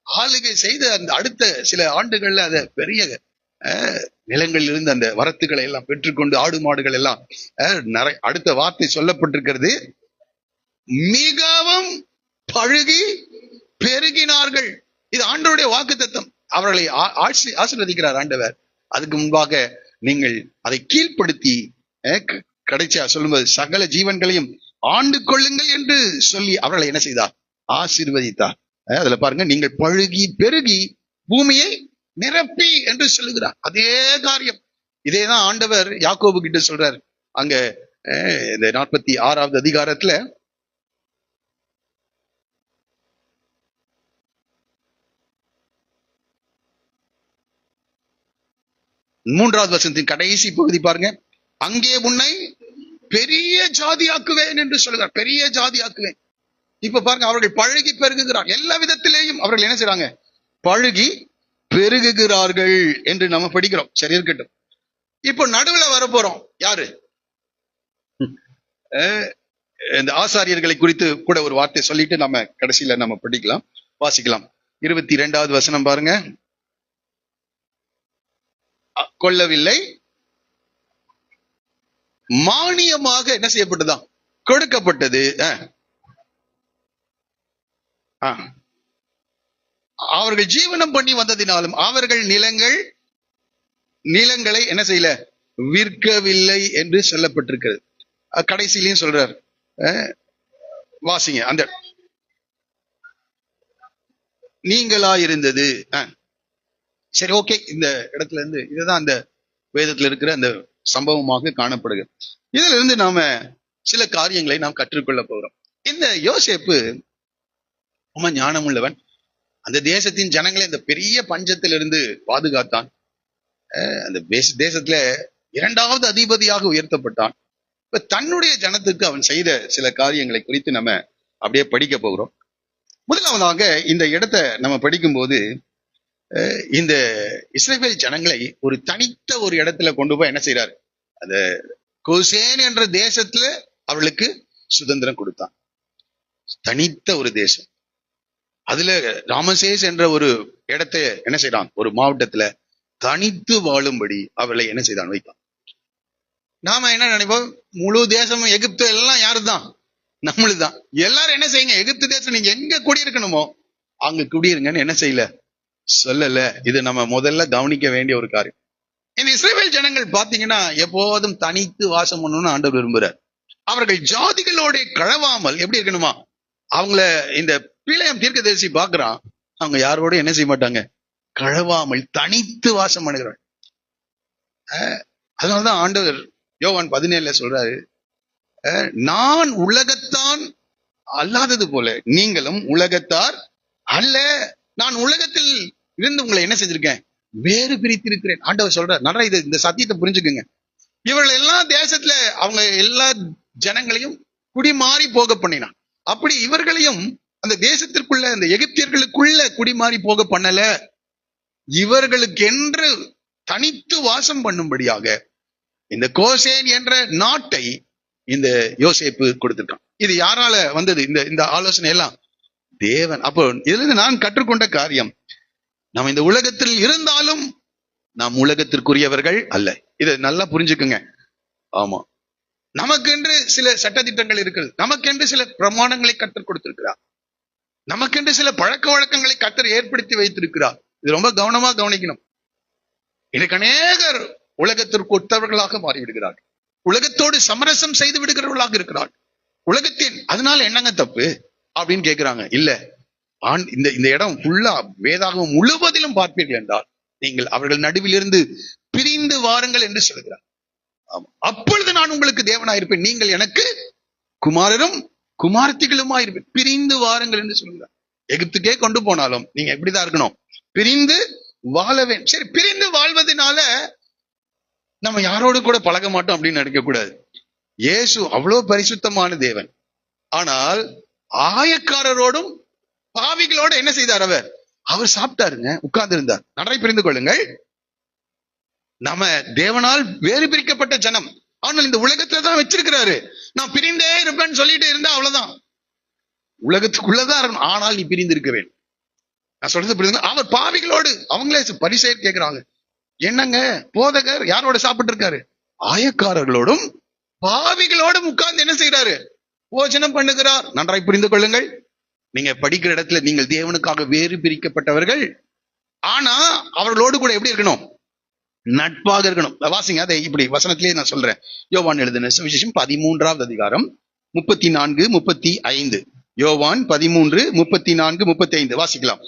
ஆளுகை செய்து அந்த அடுத்த சில ஆண்டுகள்ல அதை பெரிய நிலங்களில் இருந்து அந்த வரத்துக்களை எல்லாம் பெற்றுக்கொண்டு ஆடு மாடுகள் எல்லாம் அடுத்த வார்த்தை சொல்லப்பட்டிருக்கிறது, மிகவும் பழுகி பெருகினார்கள். இது ஆண்டவருடைய வாக்குத்தத்தம். அவர்களை ஆசீர்வதிக்கிறார் ஆண்டவர். அதுக்கு முன்பாக நீங்கள் அதை கீழ்ப்படுத்தி, கடைசியா சொல்லும்போது சகல ஜீவன்களையும் ஆண்டு கொள்ளுங்கள் என்று சொல்லி அவர்களை என்ன செய்தார்? ஆசீர்வதித்தார். அதுல பாருங்க, நீங்கள் பழுகி பெருகி பூமியை நிரப்பி என்று சொல்லுகிறார். அதே காரியம். இதேதான் ஆண்டவர் யாக்கோபு கிட்ட சொல்றார். அங்க இந்த 46வது அதிகாரத்துல மூன்றாவது வசனத்தின் கடைசி பகுதி பாருங்க. அங்கே உன்னை பெரிய ஜாதியாக்குவேன் என்று சொல்லுகிறார். பெரிய ஜாதியாக்குவேன். இப்ப பாருங்க, அவர்கள் பழுகி பெருகுகிறார். எல்லா விதத்திலேயும் அவர்கள் என்ன செய்றாங்க? பழுகி பெருகுகிறார்கள் என்று நம்ம படிக்கிறோம். சரி, இருக்கட்டும். இப்போ நடுவுல வரப்போறோம். யாரு? இந்த ஆசாரியர்களை குறித்து கூட ஒரு வார்த்தை சொல்லிட்டு நம்ம கடைசியில நம்ம படிக்கலாம், வாசிக்கலாம். 22வது வசனம் பாருங்க. கொள்ளவில்லை, மானியமாக என்ன செய்யப்பட்டதான்? கொடுக்கப்பட்டது. அவர்கள் ஜீவனம் பண்ணி வந்ததினாலும் அவர்கள் நிலங்களை என்ன செய்யல? விற்கவில்லை என்று சொல்லப்பட்டிருக்கிறது. கடைசியிலையும் சொல்றார், வாசிங்க. அந்த நீங்களா இருந்தது. சரி, ஓகே. இந்த இடத்துல இருந்து இதுதான் அந்த வேதத்துல இருக்கிற அந்த சம்பவமாக காணப்படுகிறது. இதுல இருந்து நாம சில காரியங்களை நாம் கற்றுக்கொள்ள போகிறோம். இந்த யோசேப்பு ரொம்ப ஞானம் உள்ளவன். அந்த தேசத்தின் ஜனங்களை இந்த பெரிய பஞ்சத்திலிருந்து பாதுகாத்தான். அந்த தேசத்துல 2வது அதிபதியாக உயர்த்தப்பட்டான். இப்ப தன்னுடைய ஜனத்துக்கு அவன் செய்த சில காரியங்களை குறித்து நம்ம அப்படியே படிக்க போகிறோம். முதலாவதாக இந்த இடத்தை நம்ம படிக்கும்போது, இந்த இஸ்ரவேல் ஜனங்களை ஒரு தனித்த ஒரு இடத்துல கொண்டு போய் என்ன செய்யறாரு? அந்த கோசேன் என்ற தேசத்துல அவளுக்கு சுதந்திரம் கொடுத்தான். தனித்த ஒரு தேசம். அதுல ராமசேஸ் என்ற ஒரு இடத்தை என்ன செய்யறான்? ஒரு மாவட்டத்துல தனித்து வாழும்படி அவளை என்ன செய்தான்? வைத்தான். நாம என்ன நினைப்போம்? முழு தேசமும் எகிப்து எல்லாம் யாருதான்? நம்மளுதான். எல்லாரும் என்ன செய்யுங்க? எகிப்து தேசம் நீங்க எங்க குடியிருக்கணுமோ அங்க குடியிருங்கன்னு என்ன செய்யல? சொல்லல. இது நம்ம முதல்ல கவனிக்க வேண்டிய ஒரு காரியம். இந்த இஸ்ரவேல் ஜனங்கள் பாத்தீங்கன்னா எப்போதும் தனித்து வாசம் பண்ணணும்னு ஆண்டவர் விரும்புறார். அவர்கள் ஜாதிகளோட கழவாமல் எப்படி இருக்கணுமா? அவங்கள இந்த பிள்ளையம் தீர்க்கதரிசி பாக்குறான். அவங்க யாரோட என்ன செய்ய மாட்டாங்க? கழவாமல் தனித்து வாசம் பண்ணுகிறார். அதனாலதான் ஆண்டவர் யோவான் 17 சொல்றாரு, நான் உலகத்தான் அல்லாதது போல நீங்களும் உலகத்தார் அல்ல. நான் உலகத்தில் இருந்து உங்களை என்ன செஞ்சிருக்கேன்? வேறு பிரித்திருக்கிறேன். ஆண்டவர் சொல்றார். நல்லா இந்த சத்தியத்தை புரிஞ்சுக்குங்க. இவர்கள் எல்லா தேசத்துல அவங்க எல்லா ஜனங்களையும் குடிமாறி போக பண்ணினான். அப்படி இவர்களையும் அந்த தேசத்திற்குள்ள, அந்த எகிப்தியர்களுக்குள்ள குடிமாறி போக பண்ணல. இவர்களுக்கென்று தனித்து வாசம் பண்ணும்படியாக இந்த கோசேன் என்ற நாட்டை இந்த யோசேப்பு கொடுத்திருக்கான். இது யாரால வந்தது? இந்த ஆலோசனை எல்லாம் தேவன். அப்போ இதுல நான் கற்றுக்கொண்ட காரியம், நம்ம இந்த உலகத்தில் இருந்தாலும் நாம் உலகத்திற்குரியவர்கள் அல்ல. இதை நல்லா புரிஞ்சுக்குங்க. ஆமா, நமக்கென்று சில சட்டதிட்டங்கள் இருக்கு, நமக்கென்று சில பிரமாணங்களை கற்றுக் கொடுத்திருக்கிறார், நமக்கென்று சில பழக்க வழக்கங்களை கர்த்தர் ஏற்படுத்தி வைத்திருக்கிறார். இது ரொம்ப கவனமா கவனிக்கணும். இன்னைக்கு அநேகர் உலகத்திற்கு ஒத்தவர்களாக மாறிவிடுகிறார்கள், உலகத்தோடு சமரசம் செய்து விடுகிறவர்களாக இருக்கிறார். உலகத்தின் அதனால என்னங்க தப்பு அப்படின்னு கேட்கிறாங்க. இல்ல, இந்த இடம் ஃபுல்லா வேதாகமம் முழுவதிலும் பார்ப்பீர்கள் என்றால் நீங்கள் அவர்கள் நடுவில் இருந்து பிரிந்து வாருங்கள் என்று சொல்கிறார். அப்பொழுது நான் உங்களுக்கு தேவனாயிருப்பேன், நீங்கள் எனக்கு குமாரரும் குமாரத்திகளுமா இருப்பேன். பிரிந்து வாருங்கள் என்று சொல்கிறார். எகிப்துக்கே கொண்டு போனாலும் நீங்க எப்படிதான் இருக்கணும்? பிரிந்து வாழவேன். சரி, பிரிந்து வாழ்வதனால நம்ம யாரோடு கூட பழக மாட்டோம் அப்படின்னு நினைக்க கூடாது. இயேசு அவ்வளவு பரிசுத்தமான தேவன். ஆனால் ஆயக்காரரோடும் பாவிகளோட என்ன செய்தார்? அவர் சாப்பிட்டாருங்க, உட்கார்ந்து இருந்தார். நன்றாய் புரிந்து கொள்ளுங்கள். நம்ம தேவனால் வேறு பிரிக்கப்பட்ட ஜனம், ஆனால் இந்த உலகத்துல தான் வச்சிருக்கிறாரு. நான் பிரிந்தே இருப்பேன்னு சொல்லிட்டு இருந்தா அவ்வளவுதான், உலகத்துக்குள்ளதான் இருக்கணும். ஆனால் நீ பிரிந்து இருக்க வேண்டும். நான் சொல்றது புரியுதுங்க. அவர் பாவிகளோடு, அவங்களே பரிசேயர் கேட்கிறாங்க, என்னங்க போதகர் யாரோட சாப்பிட்டு இருக்காரு? ஆயக்காரர்களோடும் பாவிகளோடும் உட்கார்ந்து என்ன செய்யறாரு? போஜனம் பண்ணுகிறார். நன்றாய் புரிந்து கொள்ளுங்கள். நீங்க படிக்கிற இடத்துல நீங்கள் தேவனுக்காக வேறு பிரிக்கப்பட்டவர்கள், ஆனா அவர்களோடு கூட எப்படி இருக்கணும்? நட்பாக இருக்கணும். வாசிங்க அதை இப்படி வசனத்திலேயே நான் சொல்றேன். யோவான் எழுதின சுவிசேஷம் 13வது அதிகாரம் 34, 35. யோவான் 13, 34, 35 வாசிக்கலாம்.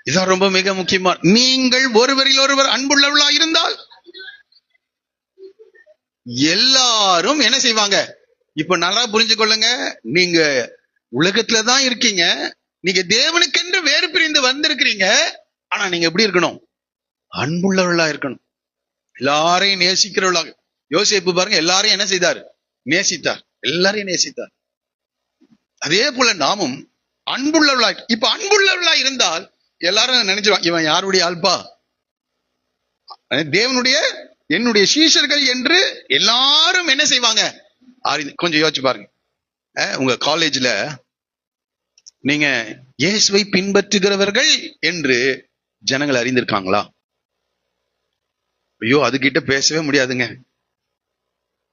இதான் ரொம்ப மிக முக்கியமா. நீங்கள் ஒருவரில் ஒருவர் அன்புள்ளவர்களா இருந்தால் எல்லாரும் என்ன செய்வாங்க? இப்ப நல்லா புரிஞ்சு கொள்ளுங்க. நீங்க உலகத்துலதான் இருக்கீங்க, நீங்க தேவனுக்கென்று வேறு பிரிந்து வந்திருக்கிறீங்க. ஆனா நீங்க எப்படி இருக்கணும்? அன்புள்ளவர்களா இருக்கணும், எல்லாரையும் நேசிக்கிறவர்களாக. யோசேப்பு பாருங்க, எல்லாரையும் என்ன செய்தார்? நேசித்தார், எல்லாரையும் நேசித்தார். அதே போல நாமும் அன்புள்ளவர்களா. இப்ப அன்புள்ளவர்களா இருந்தால் எல்லாரும் நினைச்சிருவாங்க, இவன் யாருடைய ஆள்பா? தேவனுடைய என்னுடைய சீஷர்கள் என்று எல்லாரும் என்ன செய்வாங்க? கொஞ்சம் யோசிச்சு பாருங்க. உங்க காலேஜ்ல நீங்க இயேசுவை பின்பற்றுகிறவர்கள் என்று ஜனங்கள் அறிந்திருக்காங்களா? ஐயோ, அதுகிட்ட பேசவே முடியாதுங்க,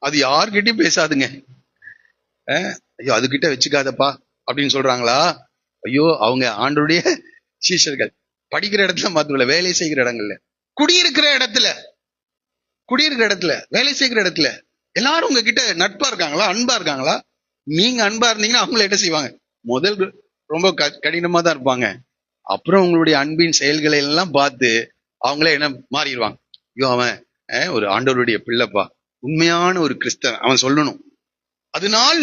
அது யார்கிட்டயும் பேசாதுங்க, ஐயோ அதுகிட்ட வச்சுக்காதப்பா அப்படின்னு சொல்றாங்களா? ஐயோ, அவங்க ஆண்டவருடைய சீஷர்கள். படிக்கிற இடத்துல மாத்திரம், வேலை செய்கிற இடங்கள்ல, குடியிருக்கிற இடத்துல, வேலை செய்கிற இடத்துல எல்லாரும் உங்ககிட்ட நட்பா இருக்காங்களா? அன்பா இருக்காங்களா? நீங்க அன்பா இருந்தீங்கன்னா அவங்கள என்ன செய்வாங்க? முதல் ரொம்ப கடினமா தான் இருப்பாங்க. அப்புறம் உங்களுடைய அன்பின் செயல்களை எல்லாம் பார்த்து அவங்களே என்ன மாறிடுவாங்க. ஐயோ, அவன் ஒரு ஆண்டவருடைய பிள்ளைப்பா, உண்மையான ஒரு கிறிஸ்தவன், அவன் சொல்லணும். அதனால்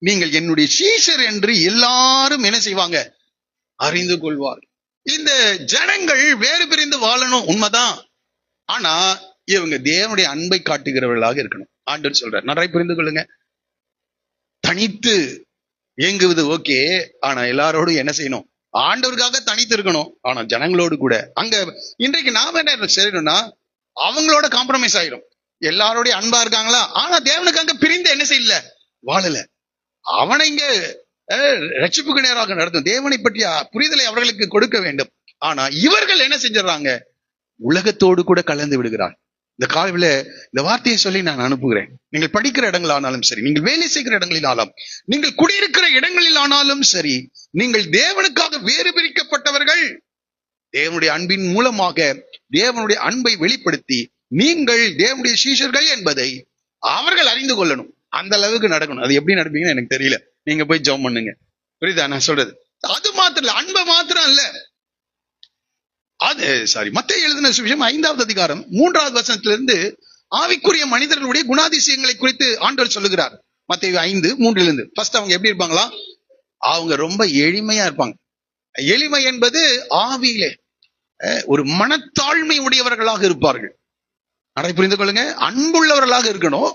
நீங்கள் என்னுடைய சீஷர் என்று எல்லாரும் என்ன செய்வாங்க? அறிந்து கொள்வார். இந்த ஜனங்கள் வேறு பிரிந்து வாழணும், உண்மைதான். ஆனா இவங்க தேவனுடைய அன்பை காட்டுகிறவர்களாக இருக்கணும். ஆண்டவர் சொல்றார், நன்றாய் புரிந்து கொள்ளுங்க. தனித்து இயங்குவது ஓகே, ஆனா எல்லாரோடும் என்ன செய்யணும்? ஆண்டவருக்காக தனித்து இருக்கணும், ஆனா ஜனங்களோடு கூட. அங்க இன்றைக்கு நாம என்ன செய்யணும்னா, அவங்களோட காம்ப்ரமைஸ் ஆயிரும். எல்லாரோடைய அன்பா இருக்காங்களா, ஆனா தேவனுக்கு அங்க பிரிந்து என்ன செய்யல, வாழல. அவனை இங்க ரட்சிப்புக்கு நேராக நடத்தும், தேவனை பற்றிய புரிதலை அவர்களுக்கு கொடுக்க வேண்டும். ஆனா இவர்கள் என்ன செஞ்சிடறாங்க? உலகத்தோடு கூட கலந்து விடுகிறார். இந்த காலையில இந்த வார்த்தையை சொல்லி நான் அனுப்புகிறேன். நீங்கள் படிக்கிற இடங்களானாலும் சரி, நீங்கள் வேலை செய்கிற இடங்களிலாலும், நீங்கள் குடியிருக்கிற இடங்களிலானாலும் சரி, நீங்கள் தேவனுக்காக வேறு பிரிக்கப்பட்டவர்கள். தேவனுடைய அன்பின் மூலமாக தேவனுடைய அன்பை வெளிப்படுத்தி நீங்கள் தேவனுடைய சீஷர்கள் என்பதை அவர்கள் அறிந்து கொள்ளணும். அந்த அளவுக்கு நடக்கணும். அது எப்படி நடப்பீங்கன்னு எனக்கு தெரியல. நீங்க போய் ஜெபம் பண்ணுங்க. புரியுதா நான் சொல்றது? அது மாத்திரம் இல்ல, அன்பை மாத்திரம் இல்ல. அது மத்தேயு எழுதின சுவிசேஷம் 5வது அதிகாரம் 3வது வசனத்திலிருந்து ஆவிக்குரிய மனிதர்களுடைய குணாதிசயங்களை குறித்து ஆண்டவர் சொல்லுகிறார். மத்தேயு 5:3 ஃபர்ஸ்ட் அவங்க எப்படி இருப்பாங்களா? அவங்க ரொம்ப எளிமையா இருப்பாங்க. எளிமை என்பது ஆவியிலே ஒரு மனத்தாழ்மை உடையவர்களாக இருப்பார்கள். அதை புரிந்து கொள்ளுங்க. அன்புள்ளவர்களாக இருக்கணும்.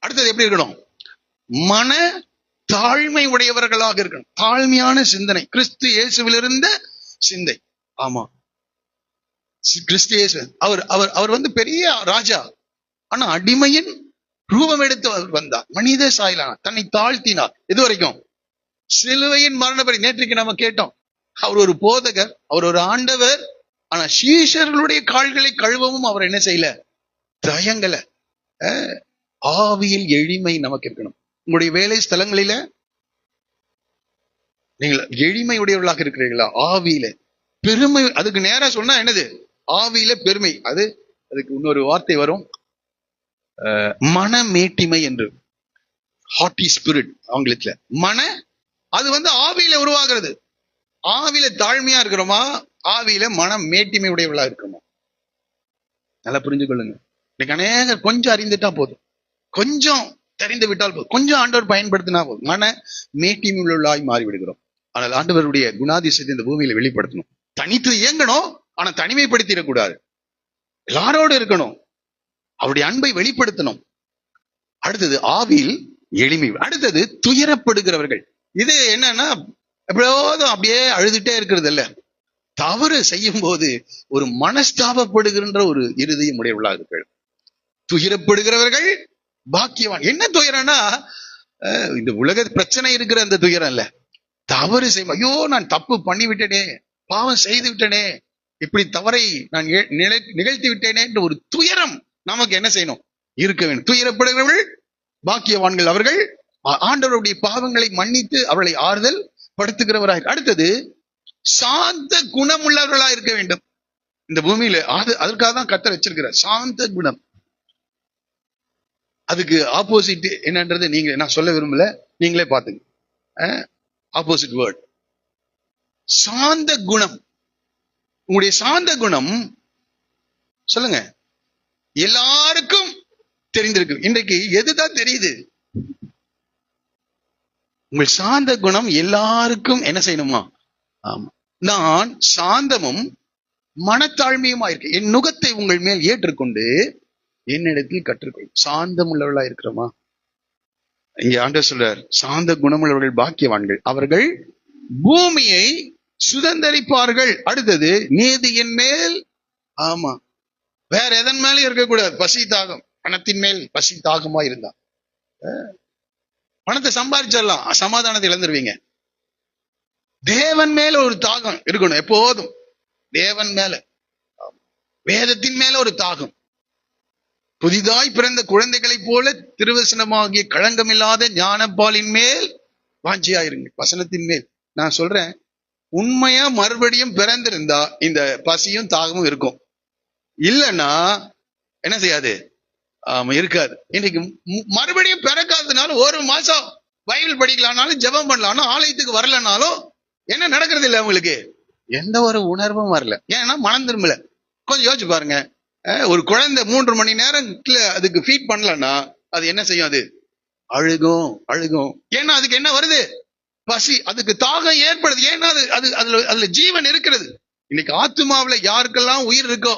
அடுத்தது எப்படி இருக்கணும்? மன தாழ்மை உடையவர்களாக இருக்கணும். தாழ்மையான சிந்தனை, கிறிஸ்து இயேசுவில் இருந்த சிந்தை. ஆமா, கிறிஸ்து இயேசு அவர் வந்து பெரிய ராஜா, ஆனா அடிமையின் ரூபம் எடுத்து அவர் வந்தார். மனித சாயலானார், தன்னை தாழ்த்தினார். இது வரைக்கும் சிலுவையின் மரணபடி. நேற்றுக்கு நம்ம கேட்டோம், அவர் ஒரு போதகர், அவர் ஒரு ஆண்டவர், ஆனா சீஷர்களுடைய கால்களை கழுவவும் அவர் என்ன செய்யல? தயங்கல. ஆவியில் எளிமை நமக்கு இருக்கணும். உங்களுடைய வேலை ஸ்தலங்களில நீங்கள் எளிமை உடையவர்களாக இருக்கிறீர்களா? ஆவியில பெருமை, அதுக்கு நேரா சொன்னா என்னது? ஆவியில பெருமை. அதுக்கு இன்னொரு வார்த்தை வரும், மனமேட்டிமை என்று, ஹாட்டி ஸ்பிரிட் ஆங்கிலத்துல. அது வந்து ஆவியில உருவாகிறது. ஆவியில தாழ்மையா இருக்கிறோமா? ஆவியில மனம் மேட்டிமை உடையவளா இருக்கிறோமா? நல்லா புரிஞ்சு கொள்ளுங்க. இன்னைக்கு அநேகர் கொஞ்சம் அறிந்துட்டா போதும், கொஞ்சம் தெரிந்து விட்டால் போதும், கொஞ்சம் ஆண்டவர் பயன்படுத்தினா போதும், மன மேட்டிமை உள்ளாய் மாறி விடுகிறோம். ஆனால் ஆண்டவருடைய குணாதிசயத்தை இந்த பூமியில வெளிப்படுத்தணும். தனித்து இயங்கணும், ஆனா தனிமைப்படுத்திடக்கூடாது. எல்லாரோடு இருக்கணும். அவருடைய அன்பை வெளிப்படுத்தணும். அடுத்தது ஆவியில் எளிமை. அடுத்தது துயரப்படுகிறவர்கள். இது என்னன்னா, எப்போதும் அப்படியே அழுதுட்டே இருக்கிறது இல்ல. தவறு செய்யும் போது ஒரு மனஸ்தாபப்படுகின்ற ஒரு இருதயம் உடையவர்களாக இருக்கிறது. துயரப்படுகிறவர்கள் பாக்கியவான். என்ன துயரம்னா, இந்த உலக பிரச்சனை இருக்கிற அந்த துயரம் இல்ல. தவறு செய்வோம், ஐயோ நான் தப்பு பண்ணி விட்டேனே, பாவம் செய்து விட்டேனே, இப்படி தவறை நான் நிகழ்த்தி விட்டேனே என்ற ஒரு துயரம் நமக்கு என்ன செய்யணும்? இருக்க வேண்டும். துயரப்படுகிறவர்கள் பாக்கியவான்கள். அவர்கள் ஆண்டவருடைய பாவங்களை மன்னித்து அவர்களை ஆறுதல் படுத்துகிறவராக. அடுத்தது சாந்த குணம் உள்ளவர்களா இருக்க வேண்டும் இந்த பூமியில. அதற்காக தான் கர்த்தர் வச்சிருக்கிறார் சாந்த குணம். அதுக்கு ஆப்போசிட் என்னன்றது நான் சொல்ல விரும்பல, நீங்களே பாத்துங்க. ஆப்போசிட் வேர்ட் சாந்த குணம். உங்களுடைய சாந்த குணம் சொல்லுங்க, எல்லாருக்கும் தெரிந்திருக்கு. இன்றைக்கு எதுதான் தெரியுது? உங்கள் சாந்த குணம் எல்லாருக்கும் என்ன செய்யணுமா? ஆமா, நான் சாந்தமும் மனத்தாழ்மையுமா இருக்கேன், என் நுகத்தை உங்கள் மேல் ஏற்றுக்கொண்டு என்னிடத்தில் கற்றுக்கொள். சாந்தம் உள்ளவர்களா இருக்கிறோமா? இங்க ஆண்டவர் சொல்றார், சாந்த குணமுள்ளவர்கள் பாக்கியவான்கள், அவர்கள் பூமியை சுதந்தரிப்பார்கள். அடுத்தது நீதியின் மேல். ஆமா, வேற எதன் மேலும் இருக்கக்கூடாது. பசி தாகம், பணத்தின் மேல் பசி தாகமா இருந்தா பணத்தை சம்பாதிச்சிடலாம், சமாதானத்தை இழந்துருவீங்க. தேவன் மேல ஒரு தாகம் இருக்கணும் எப்போதும். தேவன் மேல, வேதத்தின் மேல ஒரு தாகம். புதிதாய் பிறந்த குழந்தைகளை போல திருவசனமாகிய களங்கமில்லாத ஞானப்பாலின் மேல் வாஞ்சியாயிருங்க, வசனத்தின் மேல். நான் சொல்றேன், உண்மையா மறுபடியும் பிறந்திருந்தா இந்த பசியும் தாகமும் இருக்கும். இல்லைன்னா என்ன செய்யாது? இருக்காது. இன்னைக்கு மறுபடியும் பிறக்காததுனால ஒரு மாசம் பைபிள் படிக்கலாம்னாலும் ஜெபம் பண்ணலாம்னா ஆலயத்துக்கு வரலனாலும் என்ன நடக்கிறது இல்லை, அவங்களுக்கு எந்த ஒரு உணர்வும் வரல. ஏன்னா மனம் திரும்பல. கொஞ்சம் யோசிச்சு பாருங்க, ஒரு குழந்தை 3 மணி நேரத்துல அதுக்கு ஃபீட் பண்ணலன்னா அது என்ன செய்யும்? அது அழுகும். ஏன்னா அதுக்கு என்ன வருது? பசி. அதுக்கு தாகம் ஏற்படுது. ஏன்னா அதுல ஜீவன் இருக்கிறது. இன்னைக்கு ஆத்துமாவில யாருக்கெல்லாம் உயிர் இருக்கோ,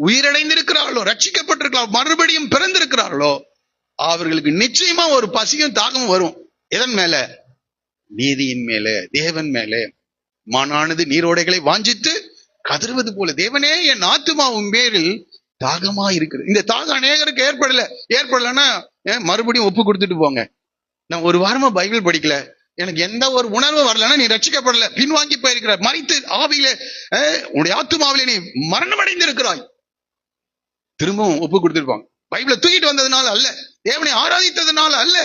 உயிரடைந்திருக்கிறார்களோ, ரட்சிக்கப்பட்டிருக்கிறார்களோ, மறுபடியும் பிறந்திருக்கிறார்களோ, அவர்களுக்கு நிச்சயமா ஒரு பசியும் தாகமும் வரும். எதன் மேல? நீதியின் மேல, தேவன் மேல. மானானது நீரோடைகளை வாஞ்சித்து கதறுவது போல தேவனே என் ஆத்துமாவும் பேரில் தாகமா இருக்குது. இந்த தாகம் அநேகருக்கு ஏற்படலன்னா மறுபடியும் ஒப்பு கொடுத்துட்டு போங்க. நான் ஒரு வாரமா பைபிள் படிக்கல, எனக்கு எந்த ஒரு உணர்வும் வரலன்னா நீ ரட்சிக்கப்படல, பின்வாங்கி போயிருக்கிறார். மரித்து ஆவியில உன்னுடைய ஆத்துமாவிலே நீ மரணம் அடைந்திருக்கிறாய். திரும்பவும் ஒப்பு கொடுத்துருப்பாங்க. பைபிளை தூக்கிட்டு வந்ததுனால அல்ல, தேவனை ஆராதித்ததுனால அல்ல,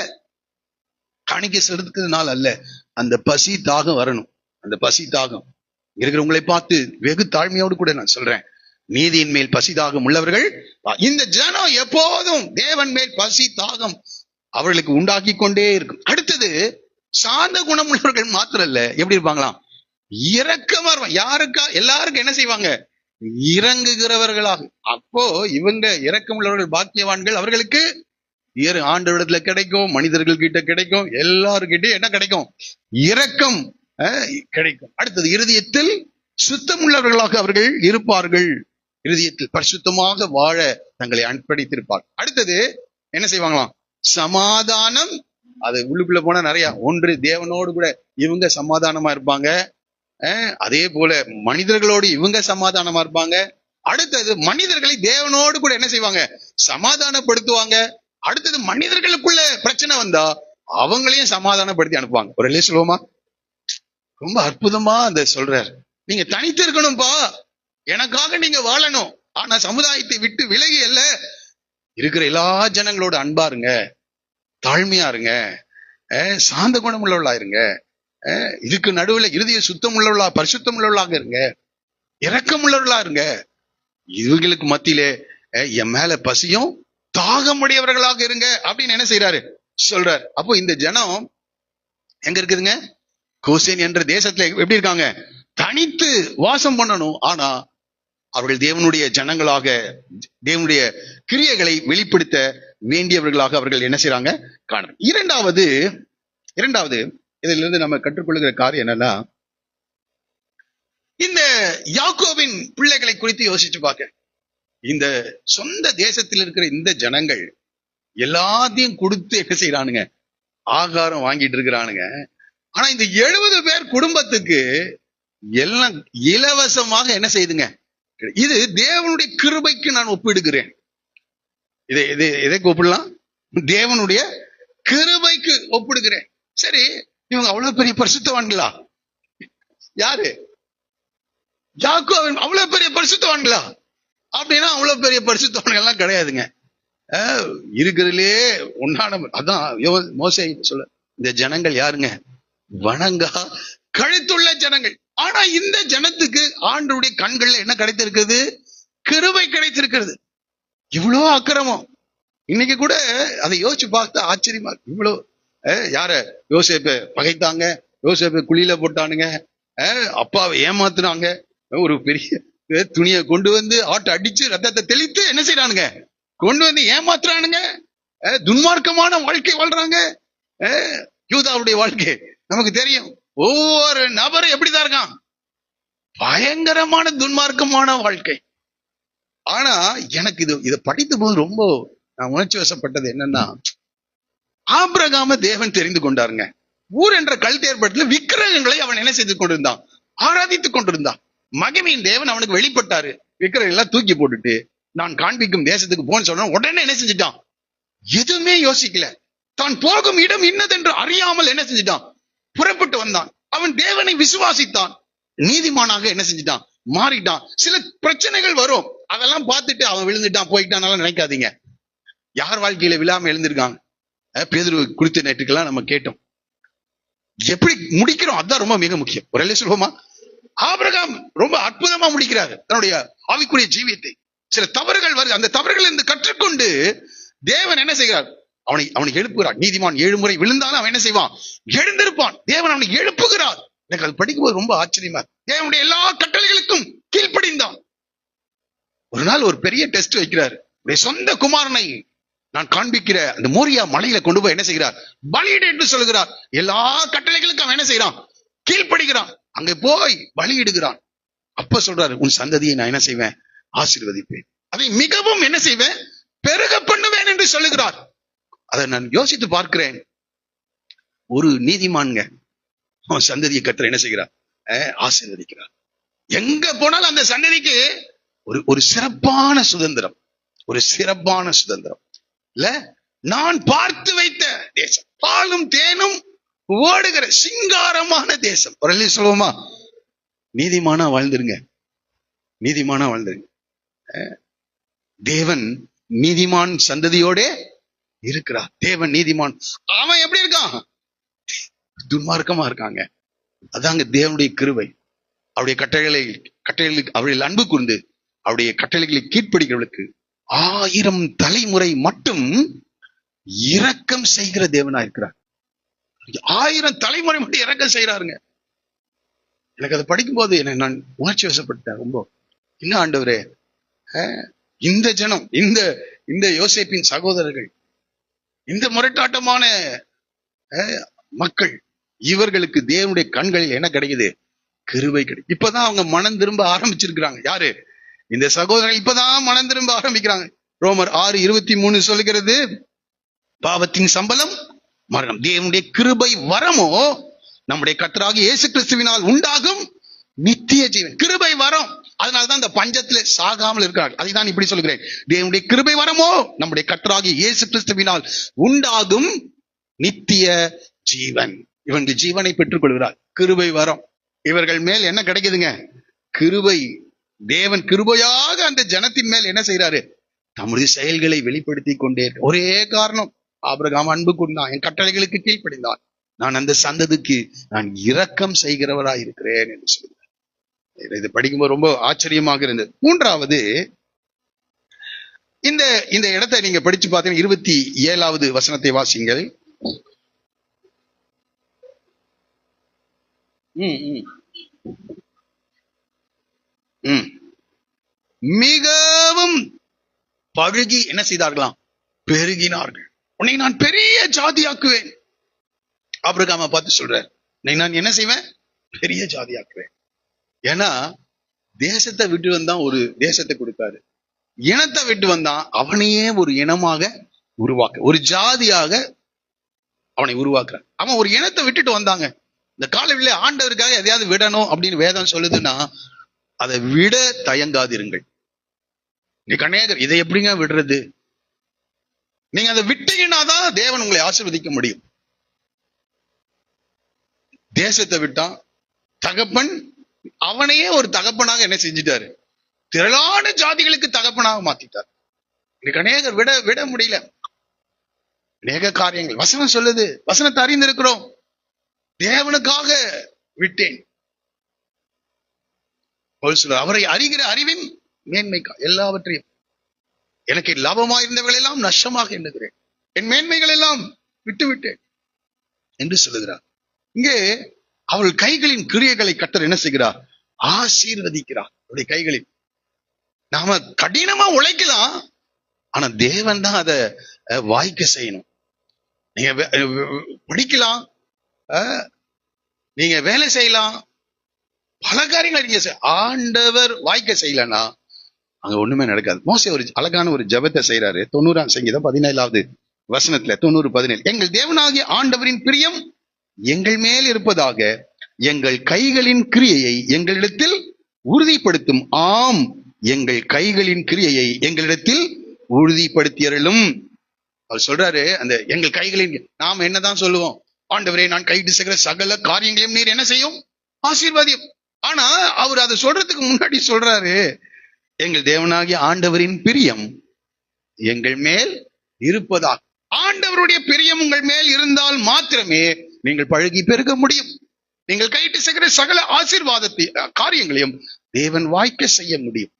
காணிக்கை செலுத்துறதுனால அல்ல. அந்த பசி தாகம் வரணும். அந்த பசி தாகம் இருக்கிறவங்களை பார்த்து வெகு தாழ்மையோடு கூட நான் சொல்றேன், நீதியின் மேல் பசி தாகம் உள்ளவர்கள். இந்த ஜனம் எப்போதும் தேவன் மேல் பசி தாகம் அவர்களுக்கு உண்டாக்கி கொண்டே இருக்கும். அடுத்தது சாந்த குணம் உள்ளவர்கள் மாத்திரம் இல்ல, எப்படி இருப்பாங்களாம்? இரக்கமா இருப்பாங்க. யாருக்கா? எல்லாருக்கும் என்ன செய்வாங்க? இறங்குகிறவர்களாக. அப்போ இவங்க இரக்கம் உள்ளவர்கள் பாக்கியவான்கள். அவர்களுக்கு ஆண்டவரிடத்துல கிடைக்கும், மனிதர்கள் கிட்ட கிடைக்கும், எல்லாருக்கிட்டையும் என்ன கிடைக்கும்? இரக்கம் கிடைக்கும். அடுத்தது இருதயத்தில் சுத்தம் உள்ளவர்களாக அவர்கள் இருப்பார்கள். இருதயத்தில் பரிசுத்தமாக வாழ தங்களை அர்ப்பணித்திருப்பார். அடுத்தது என்ன செய்வாங்களாம்? சமாதானம். அது உள்ளுக்குள்ள போனா நிறைய ஒன்று தேவனோடு கூட இவங்க சமாதானமா இருப்பாங்க, அதே போல மனிதர்களோடு இவங்க சமாதானமா இருப்பாங்க. அடுத்தது மனிதர்களை தேவனோடு கூட என்ன செய்வாங்க? சமாதானப்படுத்துவாங்க. அடுத்தது மனிதர்களுக்குள்ள பிரச்சனை வந்தா அவங்களையும் சமாதானப்படுத்தி அனுப்புவாங்க. ஒரு சொல்லுவோமா? ரொம்ப அற்புதமா அந்த சொல்றாரு. நீங்க தனித்து இருக்கணும்பா, எனக்காக நீங்க வாழணும், ஆனா சமுதாயத்தை விட்டு விலகி அல்ல, இருக்கிற எல்லா ஜனங்களோட அன்பா இருங்க, தாழ்மையா இருங்க, சாந்த குணம் உள்ளவளா இருங்க, இதுக்கு நடுவுல இருதய சுத்தம் உள்ளவளா பரிசுத்தம் உள்ளவளாக இருங்க, இரக்கம் உள்ளவர்களா இருங்க. இவங்களுக்கு மத்தியிலே என் மேல பசியும் தாகமுடையவர்களாக இருங்க அப்படின்னு என்ன செய்யறாரு? சொல்றாரு. அப்போ இந்த ஜனம் எங்க இருக்குதுங்க? கோசேன் என்ற தேசத்துல எப்படி இருக்காங்க? தனித்து வாசம் பண்ணணும். ஆனா அவர்கள் தேவனுடைய ஜனங்களாக தேவனுடைய கிரியைகளை வெளிப்படுத்த வேண்டியவர்களாக அவர்கள் என்ன செய்யறாங்க? காணும். இரண்டாவது இதுல இருந்து நம்ம கற்றுக்கொள்ளுகிற காரியம் என்னன்னா, இந்த யாக்கோபின் பிள்ளைகளை குறித்து யோசிச்சு பார்க்க, இந்த சொந்த தேசத்தில் இருக்கிற இந்த ஜனங்கள் எல்லாத்தையும் கொடுத்து என்ன செய்யறானுங்க? ஆகாரம் வாங்கிட்டு இருக்கிறானுங்க. ஆனா இந்த 70 பேர் குடும்பத்துக்கு எல்லாம் இலவசமாக என்ன செய்யுதுங்க? இது தேவனுடைய கிருபைக்கு நான் ஒப்பிடுகிறேன். எதை ஒப்பிடலாம்? தேவனுடைய கிருபைக்கு ஒப்பிடுகிறேன். சரி, இவங்க அவ்வளவு பெரிய பரிசுத்தவான்களா? யாரு? யாக்கோபின் அவ்வளவு பெரிய பரிசுத்தவான்களா? அப்படின்னா அவ்வளவு பெரிய பரிசுத்தவான்கள் எல்லாம் கிடையாதுங்க. இருக்கிறதுலே ஒன்னான, அதான் மோசே சொல்ல, இந்த ஜனங்கள் யாருங்க? வணங்கா கழுத்துள்ள ஜனங்கள். ஆனா இந்த ஜனத்துக்கு ஆண்டவருடைய கண்கள்ல என்ன கிடைத்திருக்கிறது? கிருபை கிடைத்திருக்கிறது. இவ்வளவு அக்கிரமம். இன்னைக்கு கூட அதை யோசிச்சு பார்த்தா ஆச்சரியமா இருக்கு. இவ்வளவு யார? யோசேப்பை பகைத்தாங்க, யோசேப்பை குழியில போட்டானுங்க, அப்பாவை ஏமாத்துனாங்க, ஒரு பெரிய துணியை கொண்டு வந்து ஆட்டை அடிச்சு ரத்தத்தை தெளித்து என்ன செய்யறானுங்க? கொண்டு வந்து ஏமாத்துறானுங்க. துன்மார்க்கமான வாழ்க்கை வாழ்றாங்க. யூதாவுடைய வாழ்க்கை நமக்கு தெரியும். ஒவ்வொரு நபரும் எப்படிதான் இருக்கான்? பயங்கரமான துன்மார்க்கமான வாழ்க்கை. ஆனா எனக்கு இதை படித்த போது ரொம்ப நான் உணர்ச்சி வசப்பட்டது என்னன்னா, ஆபிரகாம தேவன் தெரிந்து கொண்டாருங்க. ஊர் என்ற கல்தேர்படத்துல விக்கிரகங்களை அவன் என்ன செய்து கொண்டிருந்தான்? ஆராதித்துக் கொண்டிருந்தான். மகிமையின் தேவன் அவனுக்கு வெளிப்பட்டாரு. விக்கிரகம் எல்லாம் தூக்கி போட்டுட்டு நான் காண்பிக்கும் தேசத்துக்கு போன்னு சொன்ன உடனே என்ன செஞ்சுட்டான்? எதுவுமே யோசிக்கல. தான் போகும் இடம் இன்னதென்று அறியாமல் என்ன செஞ்சுட்டான்? புறப்பட்டு வந்தான். அவன் தேவனை விசுவாசித்தான். நீதிமானாக என்ன செஞ்சுட்டான்? மாறிட்டான். சில பிரச்சனைகள் வரும், அதெல்லாம் பார்த்துட்டு அவன் விழுந்துட்டான் போயிட்டான் நினைக்காதீங்க. யார் வாழ்க்கையில விழாம எழுந்திருக்காங்க? பேதுரு குறித்த நேற்றுக்கெல்லாம் நம்ம கேட்டோம். எப்படி முடிக்கிறோம் அதான் ரொம்ப மிக முக்கியம். ஒரு சொல்லுவோமா? ஆபிரகாம் ரொம்ப அற்புதமா முடிக்கிறாரு தன்னுடைய ஆவிக்குரிய ஜீவியத்தை. சில தவறுகள் வருது, அந்த தவறுகள் இருந்து கற்றுக்கொண்டு தேவன் என்ன செய்கிறார்? அவனை எழுப்புகிறார். நீதிமான் 7 முறை விழுந்தாலும் அவன் என்ன செய்வான்? எழுந்திருப்பான். தேவன் அவனை எழுப்புகிறார். எனக்கு அது படிக்கும்போது ரொம்ப ஆச்சரியமா, தேவனுடைய எல்லா கட்டளைகளுக்கும் கீழ்ப்படிந்தான். ஒரு நாள் ஒரு பெரிய டெஸ்ட் வைக்கிறார். சொந்த குமாரனை நான் காண்பிக்கிற அந்த மோரியா மலையில கொண்டு போய் என்ன செய்கிறார்? பலியிடு என்று சொல்கிறார். எல்லா கட்டளைகளுக்கும் அவன் என்ன செய்யறான்? கீழ்ப்படுகிறான். அங்க போய் பலியிடுகிறான். அப்ப சொல்றாரு, உன் சந்ததியை நான் என்ன செய்வேன்? ஆசீர்வதிப்பேன். அதை மிகவும் என்ன செய்வேன்? பெருக பண்ணுவேன் என்று சொல்லுகிறார். அதை நான் யோசித்து பார்க்கிறேன். ஒரு நீதிமான்க அவன் சந்ததியை கர்த்தர் என்ன செய்கிறார்? ஆசீர்வதிக்கிறார். எங்க போனாலும் அந்த சந்ததிக்கு ஒரு சிறப்பான சுதந்திரம், ஒரு சிறப்பான சுதந்திரம் இல்ல. நான் பார்த்து வைத்த தேசம், பாலும் தேனும் ஓடுகிற சிங்காரமான தேசம். ஒரு சொல்லுவோமா? நீதிமானா வாழ்ந்துருங்க, நீதிமானா வாழ்ந்துருங்க. தேவன் நீதிமான் சந்ததியோட இருக்கிறார். தேவன் நீதிமான். அவன் எப்படி இருக்கான்? துன்மார்க்கமா இருக்காங்க. அதாங்க தேவனுடைய கிருபை. அவருடைய கட்டளைகளுக்கு அவர்கள் அன்பு கூர்ந்து அவருடைய கட்டளைகளை கீழ்ப்படுகிறவர்களுக்கு 1000 தலைமுறை மட்டும் இரக்கம் செய்கிற தேவனா இருக்கிறார். 1000 தலைமுறை மட்டும் இரக்கம் செய்யறாருங்க. எனக்கு அதை படிக்கும் போது நான் உணர்ச்சி வசப்பட்டேன் ரொம்ப. என்ன ஆண்டவரே, இந்த ஜனம், இந்த யோசேப்பின் சகோதரர்கள், இந்த முரட்டாட்டமான மக்கள், இவர்களுக்கு தேவனுடைய கண்களில் என்ன கிடைக்குது? கிருபை கிடைக்கும். இப்பதான் அவங்க மனம் திரும்ப ஆரம்பிச்சிருக்கிறாங்க. யாரு? இந்த சகோதரர்கள் இப்பதான் மனம் திரும்ப ஆரம்பிக்கிறாங்க. ரோமர் 6:23 சொல்லுகிறது, பாவத்தின் சம்பளம் மரணம், தேவனுடைய கிருபை வரமோ நம்முடைய கர்த்தராகிய இயேசு கிறிஸ்துவினால் உண்டாகும் நித்திய ஜீவன். கிருபை வரம், அதனாலதான் இந்த பஞ்சத்துல சாகாமல் இருக்கிறார்கள். அதை தான் இப்படி சொல்கிறேன், தேவனுடைய கிருபை வரமோ நம்முடைய கர்த்தராகிய இயேசு கிறிஸ்துவினால் உண்டாகும் நித்திய ஜீவன். இவங்க ஜீவனை பெற்றுக் கொள்கிறார். கிருபை வரம் இவர்கள் மேல் என்ன கிடைக்குதுங்க? கிருபை. தேவன் கிருபையாக அந்த ஜனத்தின் மேல் என்ன செய்யறாரு? தம்முடைய செயல்களை வெளிப்படுத்தி கொண்டே. ஒரே காரணம், ஆபிரகாம் அன்பு கூர்ந்தான், என் கட்டளைகளுக்கு கீழ்ப்படிந்தான், நான் அந்த சந்ததிக்கு நான் இரக்கம் செய்கிறவராய் இருக்கிறேன் என்று சொல்லுகிறேன். இது படிக்கும்போது ரொம்ப ஆச்சரியமாக இருந்தது. மூன்றாவது, இந்த இடத்தை நீங்க படிச்சு பார்த்தீங்கன்னா 27வது வசனத்தை வாசிங்கள். மிகவும் பழுகி என்ன செய்தார்களாம்? பெருகினார்கள். உன்னை நான் பெரிய ஜாதியாக்குவேன். ஆபிரகாமை பார்த்து சொல்றார், நான் என்ன செய்வேன்? பெரிய ஜாதியாக்குவேன். ஏன்னா தேசத்தை விட்டு வந்தான், ஒரு தேசத்தை கொடுத்தாரு. இனத்தை விட்டு வந்தான், அவனையே ஒரு இனமாக உருவாக்க, ஒரு ஜாதியாக அவனை உருவாக்குறான். அவன் ஒரு இனத்தை விட்டுட்டு வந்தாங்க. இந்த காலவெளியில ஆண்டவருக்காக எதையாவது விடணும் அப்படின்னு வேதம் சொல்லுதுன்னா அதை விட தயங்காதிருங்கள். நீங்க அநேகர் இதை எப்படிங்க விடுறது? நீங்க அதை விட்டீங்கன்னா தான் தேவன் உங்களை ஆசீர்வதிக்க முடியும். தேசத்தை விட்டான், தகப்பன் அவனையே ஒரு தகப்பனாக என்ன செஞ்சிட்டாரு? திரளான ஜாதிகளுக்கு தகப்பனாக மாத்திட்டார். இன்னைக்கு அநேகர் விட முடியல. அநேக காரியங்கள் வசனம் சொல்லுது, வசனத்தை அறிந்திருக்கிறோம். தேவனுக்காக விட்டேன். அவரை அறிகிற அறிவின் மேன்மைக்கா எல்லாவற்றையும் எனக்கு லாபமாயிருந்தவர்கள் எல்லாம் நஷ்டமாக எண்ணுகிறேன், என் மேன்மைகள் எல்லாம் விட்டுவிட்டேன் என்று சொல்லுகிறார். இங்கே அவள் கைகளின் கிரியைகளை கர்த்தர் என்ன செய்கிறார்? ஆசீர்வதிக்கிறார். அவருடைய கைகளில் நாம கடினமா உழைக்கலாம், ஆனா தேவன் தான் அதை வாய்க்க செய்யணும். நீங்க படிக்கலாம், நீங்க வேலை செய்யலாம், பல காரியங்களை நீங்க ஆண்டவர் வாய்க்க செய்யலன்னா அங்க ஒண்ணுமே நடக்காது. மோசே ஒரு அழகான ஒரு ஜெபத்தை செய்யறாரு. 90ஆம் சங்கீதம் 17வது வசனத்துல 90:17, எங்கள் தேவனாகிய ஆண்டவரின் பிரியம் எங்கள் மேல் இருப்பதாக, எங்கள் கைகளின் கிரியையை எங்களிடத்தில் உறுதிப்படுத்தும். ஆம், எங்கள் கைகளின் கிரியையை எங்களிடத்தில் உறுதிப்படுத்தியறலும். அவர் சொல்றாரு, அந்த எங்கள் கைகளின், நாம் என்னதான் சொல்லுவோம்? ஆண்டவரே, நான் கையிட்டு செய்கிற சகல காரியங்களையும் நீர் என்ன செய்யும்? ஆசீர்வாதியும். ஆனா அவர் அதை சொல்றதுக்கு முன்னாடி சொல்றாரு, எங்கள் தேவனாகிய ஆண்டவரின் பிரியம் எங்கள் மேல் இருப்பதா. ஆண்டவருடைய பிரியம் உங்கள் மேல் இருந்தால் மாத்திரமே நீங்கள் பழகி பெருக முடியும். நீங்கள் கையிட்டு செய்கிற சகல ஆசீர்வாதத்தை காரியங்களையும் தேவன் வாய்க்க செய்ய முடியும்.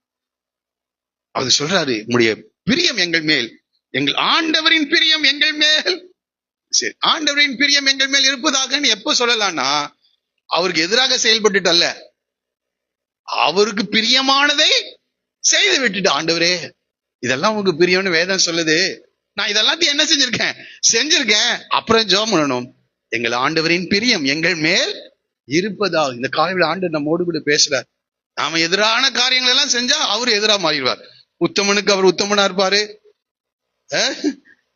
அவர் சொல்றாரு, உங்களுடைய பிரியம் எங்கள் மேல், எங்கள் ஆண்டவரின் பிரியம் எங்கள் மேல். சரி, ஆண்டவரின் பிரியம் எங்கள் மேல் இருப்பதாக எப்ப சொல்லலாம்னா, அவருக்கு எதிராக செயல்பட்டுட்டு அல்ல, அவருக்கு பிரியமானதை செய்து விட்டுட்டு, ஆண்டவரே இதெல்லாம் உங்களுக்கு பிரியம்னு வேதம் சொல்லுது, நான் இதெல்லாத்தையும் என்ன செஞ்சிருக்கேன். அப்புறம் ஜெபம் பண்ணணும், எங்கள் ஆண்டவரின் பிரியம் எங்கள் மேல் இருப்பதா. இந்த காலையில் ஆண்டு நம்மோடு கூட பேசுறார். நாம எதிரான காரியங்கள் எல்லாம் செஞ்சா அவரு எதிராக மாறிடுவார். உத்தமனுக்கு அவர் உத்தமனா இருப்பாரு,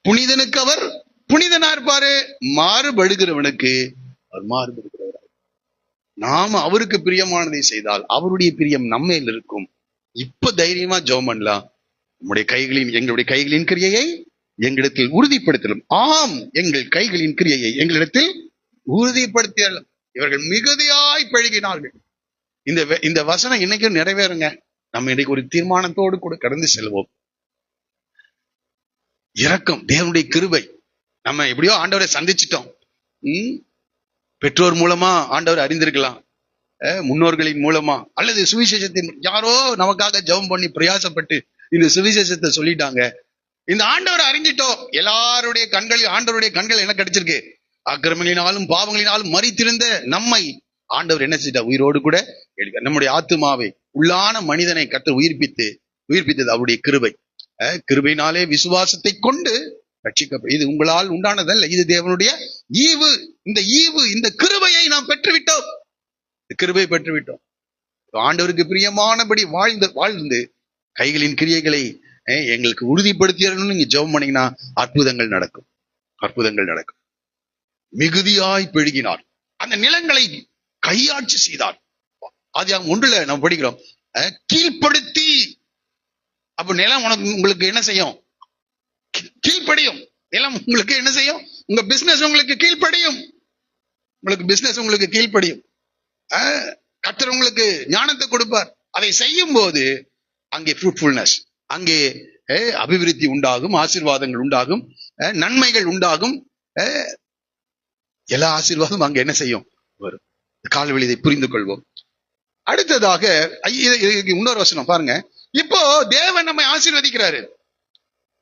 புனிதனுக்கு அவர் புனிதனா இருப்பாரு, மாறுபடுகிறவனுக்கு அவர் மாறுபடுகிறவர். நாம அவருக்கு பிரியமானதை செய்தால் அவருடைய பிரியம் நம்மேல் இருக்கும். இப்ப தைரியமா ஜெபம் பண்ணலாம். எங்களுடைய கைகளின் கிரியையை எங்களிடத்தில் உறுதிப்படுத்தலும். ஆம், எங்கள் கைகளின் கிரியையை எங்களிடத்தில் உறுதிப்படுத்தலும். இவர்கள் மிகுதியாய் பழகினார்கள். இந்த வசனம் இன்னைக்கும் நிறைவேறுங்க. நம்ம இன்னைக்கு ஒரு தீர்மானத்தோடு கூட கடந்து செல்வோம். இரக்கம், தேவனுடைய கிருபை. நம்ம எப்படியோ ஆண்டவரை சந்திச்சிட்டோம். பெற்றோர் மூலமா ஆண்டவர் அறிந்திருக்கலாம், முன்னோர்களின் மூலமா அல்லது சுவிசேஷத்தின் யாரோ நமக்காக ஜெபம் பண்ணி பிரயாசப்பட்டு இந்த சுவிசேஷத்தை சொல்லிட்டாங்க. இந்த ஆண்டவரை அறிஞ்சிட்டோம். எல்லாருடைய கண்களில் ஆண்டவருடைய கண்கள் என்ன கிடைச்சிருக்கு? அக்கிரமங்களினாலும் பாவங்களினாலும் மரித்திருந்த நம்மை ஆண்டவர் என்ன செய்தார்? உயிரோடு கூட நம்முடைய ஆத்துமாவை, உள்ளான மனிதனை கர்த்தர் உயிர்ப்பித்தது அவருடைய கிருபை. கிருபையினாலே விசுவாசத்தை கொண்டு ரட்சிக்கப்படும். இது உங்களால் உண்டானதல்ல, இது தேவனுடைய ஈவு. இந்த கிருபையை நாம் பெற்றுவிட்டோம். கிருபை பெற்றுவிட்டோம். ஆண்டவருக்கு பிரியமானபடி வாழ்ந்து கைகளின் கிரியைகளை எங்களுக்கு உறுதிப்படுத்திடணும்னு நீங்க ஜெபம் பண்ணீங்கன்னா அற்புதங்கள் நடக்கும். மிகுதியாய் பெருகினார், அந்த நிலங்களை கையாட்சி செய்தார். ஆதியாகமம் 1 நம்ம படிக்கிறோம், கீழ்ப்படுத்தி. அப்ப நிலம் உங்களுக்கு என்ன செய்யும்? கீழ்ப்படியும். நிலம் உங்களுக்கு என்ன செய்யும்? உங்க பிசினஸ் உங்களுக்கு கீழ்ப்படியும். கர்த்தர் உங்களுக்கு ஞானத்தை கொடுப்பார். அதை செய்யும் போது அங்கே ஃப்ரூட்ஃபுல்னஸ், அங்கே அபிவிருத்தி உண்டாகும், ஆசீர்வாதங்கள் உண்டாகும், நன்மைகள் உண்டாகும். எல்லா ஆசீர்வாதம் அங்க என்ன செய்யும்? வரும். கால்வெளி இதை புரிந்து கொள்வோம். அடுத்ததாக இன்னொரு வசனம் பாருங்க. இப்போ தேவன் நம்மை ஆசீர்வதிக்கிறாரு.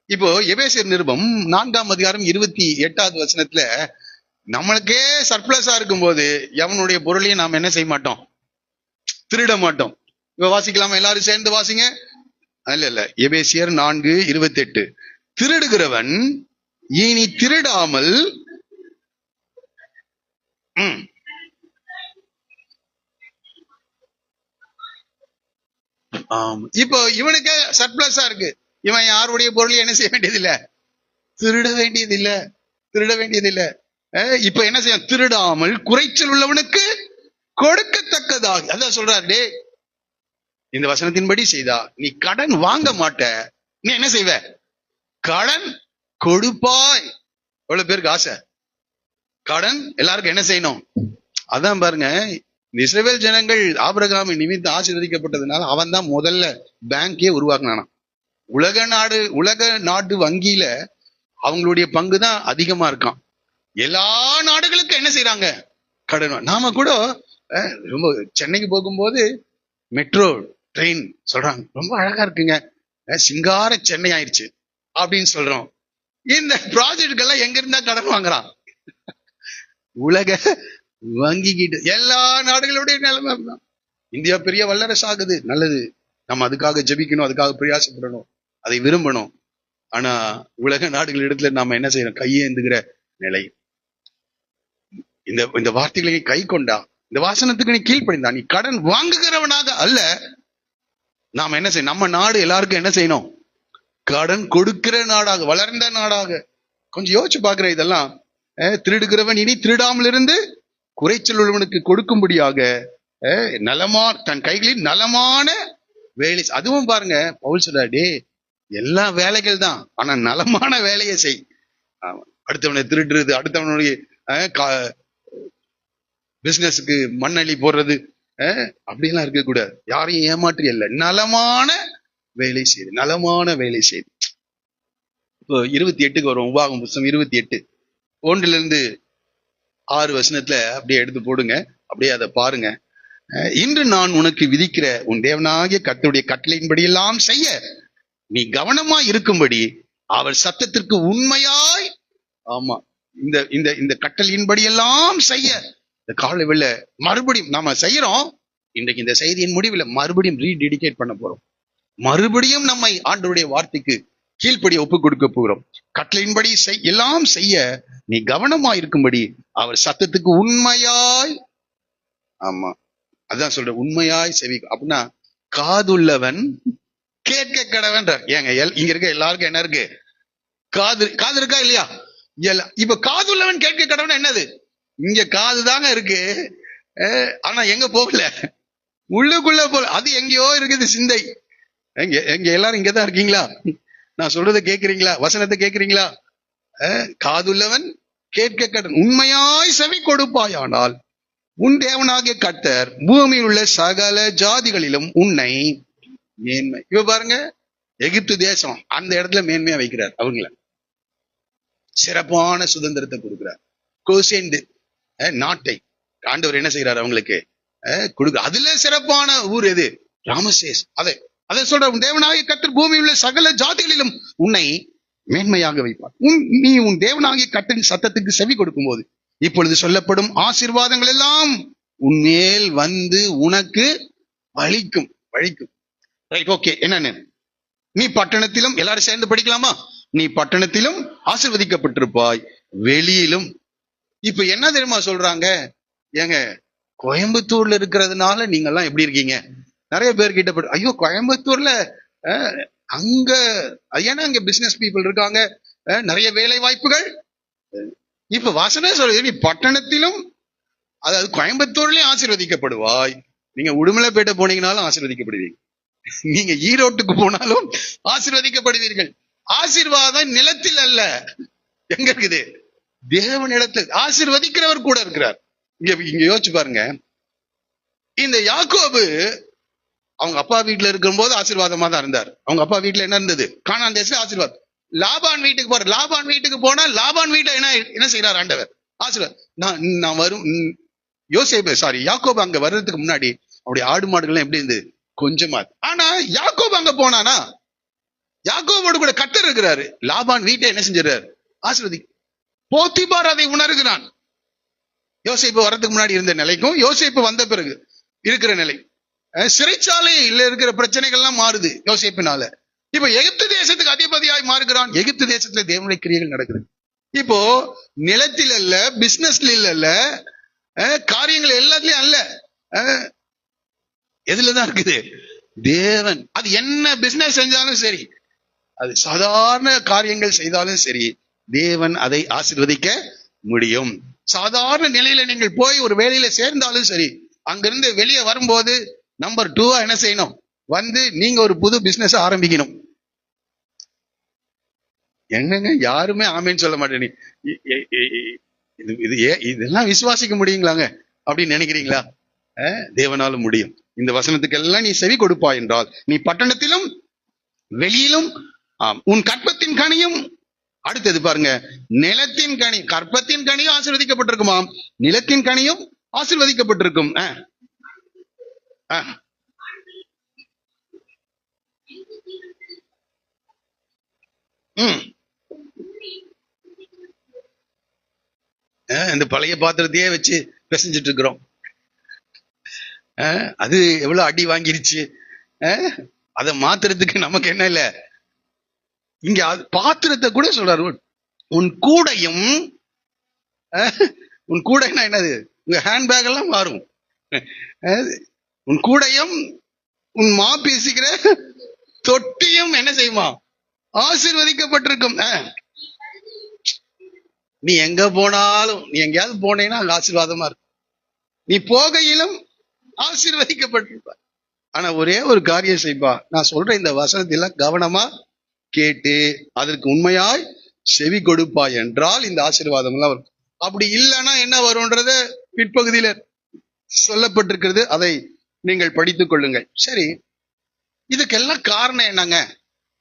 இப்போ எபேசியர் நிருபம் 4ஆம் அதிகாரம் 28வது வசனத்துல, நம்மளுக்கே சர்ப்ளஸா இருக்கும் போது எவனுடைய பொருளையும் நாம் என்ன செய்ய மாட்டோம்? திருட மாட்டோம். இப்ப வாசிக்கலாமா? எல்லாரும் சேர்ந்து வாசிங்க. இல்ல எபேசியர் 4:28. திருடுகிறவன் இனி திருடாமல் இப்போ இவனுக்கு சர்ப்ளஸா இருக்கு. இவன் யாருடைய பொருளையும் என்ன செய்ய வேண்டியதில்லை? திருட வேண்டியதில்லை. இப்ப என்ன செய்ய? திருடாமல் குறைச்சல் உள்ளவனுக்கு கொடுக்கத்தக்கதாக. அதான் சொல்றாரு, டே இந்த வசனத்தின்படி செய்தா நீ கடன் வாங்க மாட்ட, நீ என்ன செய்வ? கடன் கொடுப்பாய். எவ்வளவு பேருக்கு ஆசை? கடன் எல்லாருக்கும் என்ன செய்யணும்? அதான் பாருங்க, இந்த இஸ்ரவேல் ஜனங்கள் ஆபிரகாமை நிமித்து ஆசீர்வதிக்கப்பட்டதுனால அவன் தான் முதல்ல பேங்கே உருவாக்குனானா. உலக நாடு வங்கியில அவங்களுடைய பங்கு தான் அதிகமா இருக்கான். எல்லா நாடுகளுக்கும் என்ன செய்யறாங்க? கடன். நாம கூட ரொம்ப சென்னைக்கு போகும்போது மெட்ரோ ட்ரெயின் சொல்றாங்க, ரொம்ப அழகா இருக்குங்க, சிங்கார சென்னை ஆயிடுச்சு அப்படின்னு சொல்றோம். இந்த ப்ராஜெக்டுக்கெல்லாம் எங்க இருந்தா கடன் வாங்குறான்? உலக வங்கிக்கிட்டு. எல்லா நாடுகளுடைய நிலைமை தான். இந்தியா பெரிய வல்லரசு ஆகுது, நல்லது. நம்ம அதுக்காக ஜெபிக்கணும், அதுக்காக பிரயாசப்படணும், அதை விரும்பணும். ஆனா உலக நாடுகள் இடத்துல நாம என்ன செய்யறோம்? கையேந்துகிற நிலை. இந்த வார்த்தைகளை கை கொண்டா, இந்த வாசனத்துக்கு நீ கீழ்ப்படிந்தா, நீ கடன் வாங்குகிறவனாக அல்ல. நாம என்ன செய்யணும்? நம்ம நாடு எல்லாருக்கும் என்ன செய்யணும்? கடன் கொடுக்கிற நாடாக, வளர்ந்த நாடாக. கொஞ்சம் யோசிச்சு பாக்குற இதெல்லாம். திருடுகிறவன் இனி திருடாமல் இருந்து குறைச்சல் உள்ளவனுக்கு கொடுக்கும்படியாக தன் கைகளில் நலமான வேலை. அதுவும் பாருங்க, பவுல் சொல்றாரு, எல்லா வேலைகள் தான், ஆனா நலமான வேலையை செய். அடுத்தவனை திருடுறது, அடுத்தவனுடைய பிசினஸுக்கு மண்ணள்ளி போடுறது, அப்படியெல்லாம் இருக்க கூடாது. யாரையும் ஏமாற்றி அல்ல, நலமான வேலை செய்து. இப்போ 28க்கு வரும். உபாகம் புத்தகம் 28 1-6 அப்படியே எடுத்து போடுங்க. அப்படியே அதை பாருங்க. இன்று நான் உனக்கு விதிக்கிற உன் தேவனாகிய கர்த்தருடைய கட்டளையின்படியெல்லாம் செய்ய நீ கவனமாய் இருக்கும்படி அவர் சத்தத்திற்கு உண்மையாய், ஆமா, இந்த கட்டளையின்படியெல்லாம் செய்ய. இந்த காலை வெள்ள மறுபடியும் நாம செய்யறோம். இன்றைக்கு இந்த செய்தியின் முடிவில் மறுபடியும் ரீடெடிகேட் பண்ண போறோம். மறுபடியும் நம்மை ஆண்டவருடைய வார்த்தைக்கு கீழ்ப்படி ஒப்பு கொடுக்க போகிறோம். கட்டளையின்படி எல்லாம் செய்ய நீ கவனமா இருக்கும்படி அவர் சத்தத்துக்கு உண்மையாய், ஆமா அதான் சொல்ற, உண்மையாய் செவி. அப்படின்னா காதுள்ளவன் கேட்க கடவன்றார். ஏங்க இங்க இருக்க எல்லாருக்கும் என்ன இருக்கு? காது இருக்கா இல்லையா? இப்ப காதுள்ளவன் கேட்க கடவன் என்னது? இங்க காது தாங்க இருக்கு, ஆனா எங்க போகல, உள்ளுக்குள்ள போல. அது எங்கேயோ இருக்குது சிந்தை. எங்க எல்லாரும் இங்கதான் இருக்கீங்களா? நான் சொல்றதை கேட்கிறீங்களா? வசனத்தை கேட்கிறீங்களா? காதுள்ளவன் கேட்க கடன் உண்மையாய் செவி கொடுப்பாயானால் உன் தேவனாகிய கர்த்தர் பூமியில் உள்ள சகல ஜாதிகளிலும் உன்னை மேன்மை. இப்ப பாருங்க, எகிப்து தேசம் அந்த இடத்துல மேன்மையா வைக்கிறார். அவங்கள சிறப்பான சுதந்திரத்தை கொடுக்கிறார். கோசேந்து நாட்டை ஆண்டவர் என்ன செய்யறாரு? அவங்களுக்கு கொடுக்க. அதுல சிறப்பான ஊர் எது? ராமசேஸ். அதை அதை சொல்ற, தேவனாகிய கர்த்தர் பூமியில் உள்ள சகல ஜாதிகளிலும் உன்னை மேன்மையாக வைப்பார். நீ உன் தேவனாகிய கர்த்தரின் சத்தத்துக்கு செவி கொடுக்கும் போது இப்பொழுது சொல்லப்படும் ஆசீர்வாதங்கள் எல்லாம் உன்மேல் வந்து உனக்கு வழிக்கும். Right, okay. என்னன்னு? நீ பட்டணத்திலும், எல்லாரும் சேர்ந்து படிக்கலாமா? நீ பட்டணத்திலும் ஆசீர்வதிக்கப்பட்டிருப்பாய், வெளியிலும். இப்ப என்ன தெரியுமா சொல்றாங்க? ஏங்க, கோயம்புத்தூர்ல இருக்கிறதுனால நீங்க எல்லாம் எப்படி இருக்கீங்க? நிறைய பேர் கிட்ட ஐயோ கோயம்புத்தூர்ல அங்க ஏன்னா அங்க பிசினஸ் பீப்புள் இருக்காங்க, நிறைய வேலை வாய்ப்புகள். இப்ப வசனம் சொல்றது, நீ பட்டணத்திலும், அதாவது கோயம்புத்தூர்லயும் ஆசீர்வதிக்கப்படுவாய். நீங்க உடுமலைப்பேட்டை போனீங்கனாலும் ஆசீர்வதிக்கப்படுவீங்க, நீங்க ஈரோட்டுக்கு போனாலும் ஆசீர்வதிக்கப்படுவீர்கள். ஆசீர்வாதம் நிலத்தில் அல்ல, எங்க இருக்குது? தேவனிடத்தில். ஆசீர்வதிக்கிறவர் கூட இருக்கிறார். இங்க யோசிச்சு பாருங்க, இந்த யாக்கோபு அவங்க அப்பா வீட்டுல இருக்கும் போது ஆசீர்வாதமா தான் இருந்தார். அவங்க அப்பா வீட்டுல என்ன இருந்தது? கானான் தேசத்துல ஆசீர்வாதம். லாபான் வீட்டுக்கு போற, லாபான் வீட்டுக்கு போனா லாபான் வீட்டுல என்ன செய்யறார் ஆண்டவர்? ஆசீர்வாதம். நான் வரும் யோசேப்பு, சாரி, யாக்கோபு அங்க வர்றதுக்கு முன்னாடி அவருடைய ஆடு மாடுகள் எப்படி இருந்தது? கொஞ்சமா. ஆனா யாக்கோபு அங்க போனானா, யாக்கோபோடு கூட கர்த்தர் இருக்கிறாரு. லாபான் வீட்டை என்ன செஞ்சாரு? ஆசீர்வதி. போத்திபார் அதை உணர்கிறான். யோசேப்பு வர்றதுக்கு முன்னாடி இருந்த நிலைக்கும் யோசேப்பு வந்த பிறகு இருக்கிற நிலை, சிறைச்சாலையில் இருக்கிற பிரச்சனைகள் எல்லாம் மாறுது யோசேப்பினால. இப்ப எகிப்து தேசத்துக்கு அதிபதியாய் மாறுகிறான். எகிப்து தேசத்துல தேவனுடைய கிரியைகள் நடக்குது. இப்போ நிலத்தில் அல்ல, பிசினஸ்ல இல்ல, காரியங்கள் எல்லாத்துலயும் அல்ல, எதுலதான் இருக்குது? தேவன். அது என்ன பிசினஸ் செஞ்சாலும் சரி, அது சாதாரண காரியங்கள் செய்தாலும் சரி, தேவன் அதை ஆசீர்வதிக்க முடியும். சாதாரண நிலையில நீங்கள் போய் ஒரு வேலையில சேர்ந்தாலும் சரி, அங்கிருந்து வெளியே வரும்போது நம்பர் 2 என்ன செய்யணும்? வந்து நீங்க ஒரு புது பிசினஸ் ஆரம்பிக்கணும். எங்கங்க யாருமே ஆமேன்னு சொல்ல மாட்டேன். இதெல்லாம் விசுவாசிக்க முடியுங்களாங்க அப்படின்னு நினைக்கிறீங்களா? தேவனாலும் முடியும். இந்த வசனத்துக்கு எல்லாம் நீ செவி கொடுப்பா என்றால், நீ பட்டணத்திலும் வெளியிலும் உன் கற்பத்தின் கனியும், அடுத்தது பாருங்க, நிலத்தின் கனி, கற்பத்தின் கனியும் ஆசீர்வதிக்கப்பட்டிருக்குமாம், நிலத்தின் கனியும் ஆசீர்வதிக்கப்பட்டிருக்கும். இந்த பழைய பாத்திரத்தையே வச்சு பிசைஞ்சிட்டு இருக்கிறோம். அது எவ்வளவு அடி வாங்கிருச்சு. அதை மாத்துறதுக்கு நமக்கு என்ன இல்ல. இங்க பாத்திரத்தை கூட சொல்றாரு, உன் கூடையும், உன் கூடைன்னா என்னது? உங்க ஹேண்ட்பேக் எல்லாம் மாறும். உன் கூடையும் உன் மா பேசிக்கிற தொட்டியும் என்ன செய்யுமா? ஆசீர்வதிக்கப்பட்டிருக்கும். நீ எங்க போனாலும், நீ எங்கேயாவது போனீங்கன்னா அங்க ஆசீர்வாதமா இருக்கும். நீ போகையிலும் ஆசீர்வதிக்கப்பட்டிருப்ப. ஆனா ஒரே ஒரு காரியம் செய்ப்பா, நான் சொல்ற இந்த வசனத்தில கவனமா கேட்டு அதற்கு உண்மையாய் செவி கொடுப்பா என்றால் இந்த ஆசீர்வாதம் எல்லாம் வரும். அப்படி இல்லைன்னா என்ன வரும்ன்றத பிற்பகுதியில சொல்லப்பட்டிருக்கிறது, அதை நீங்கள் படித்துக் கொள்ளுங்கள். சரி, இதுக்கெல்லாம் காரணம் என்னங்க?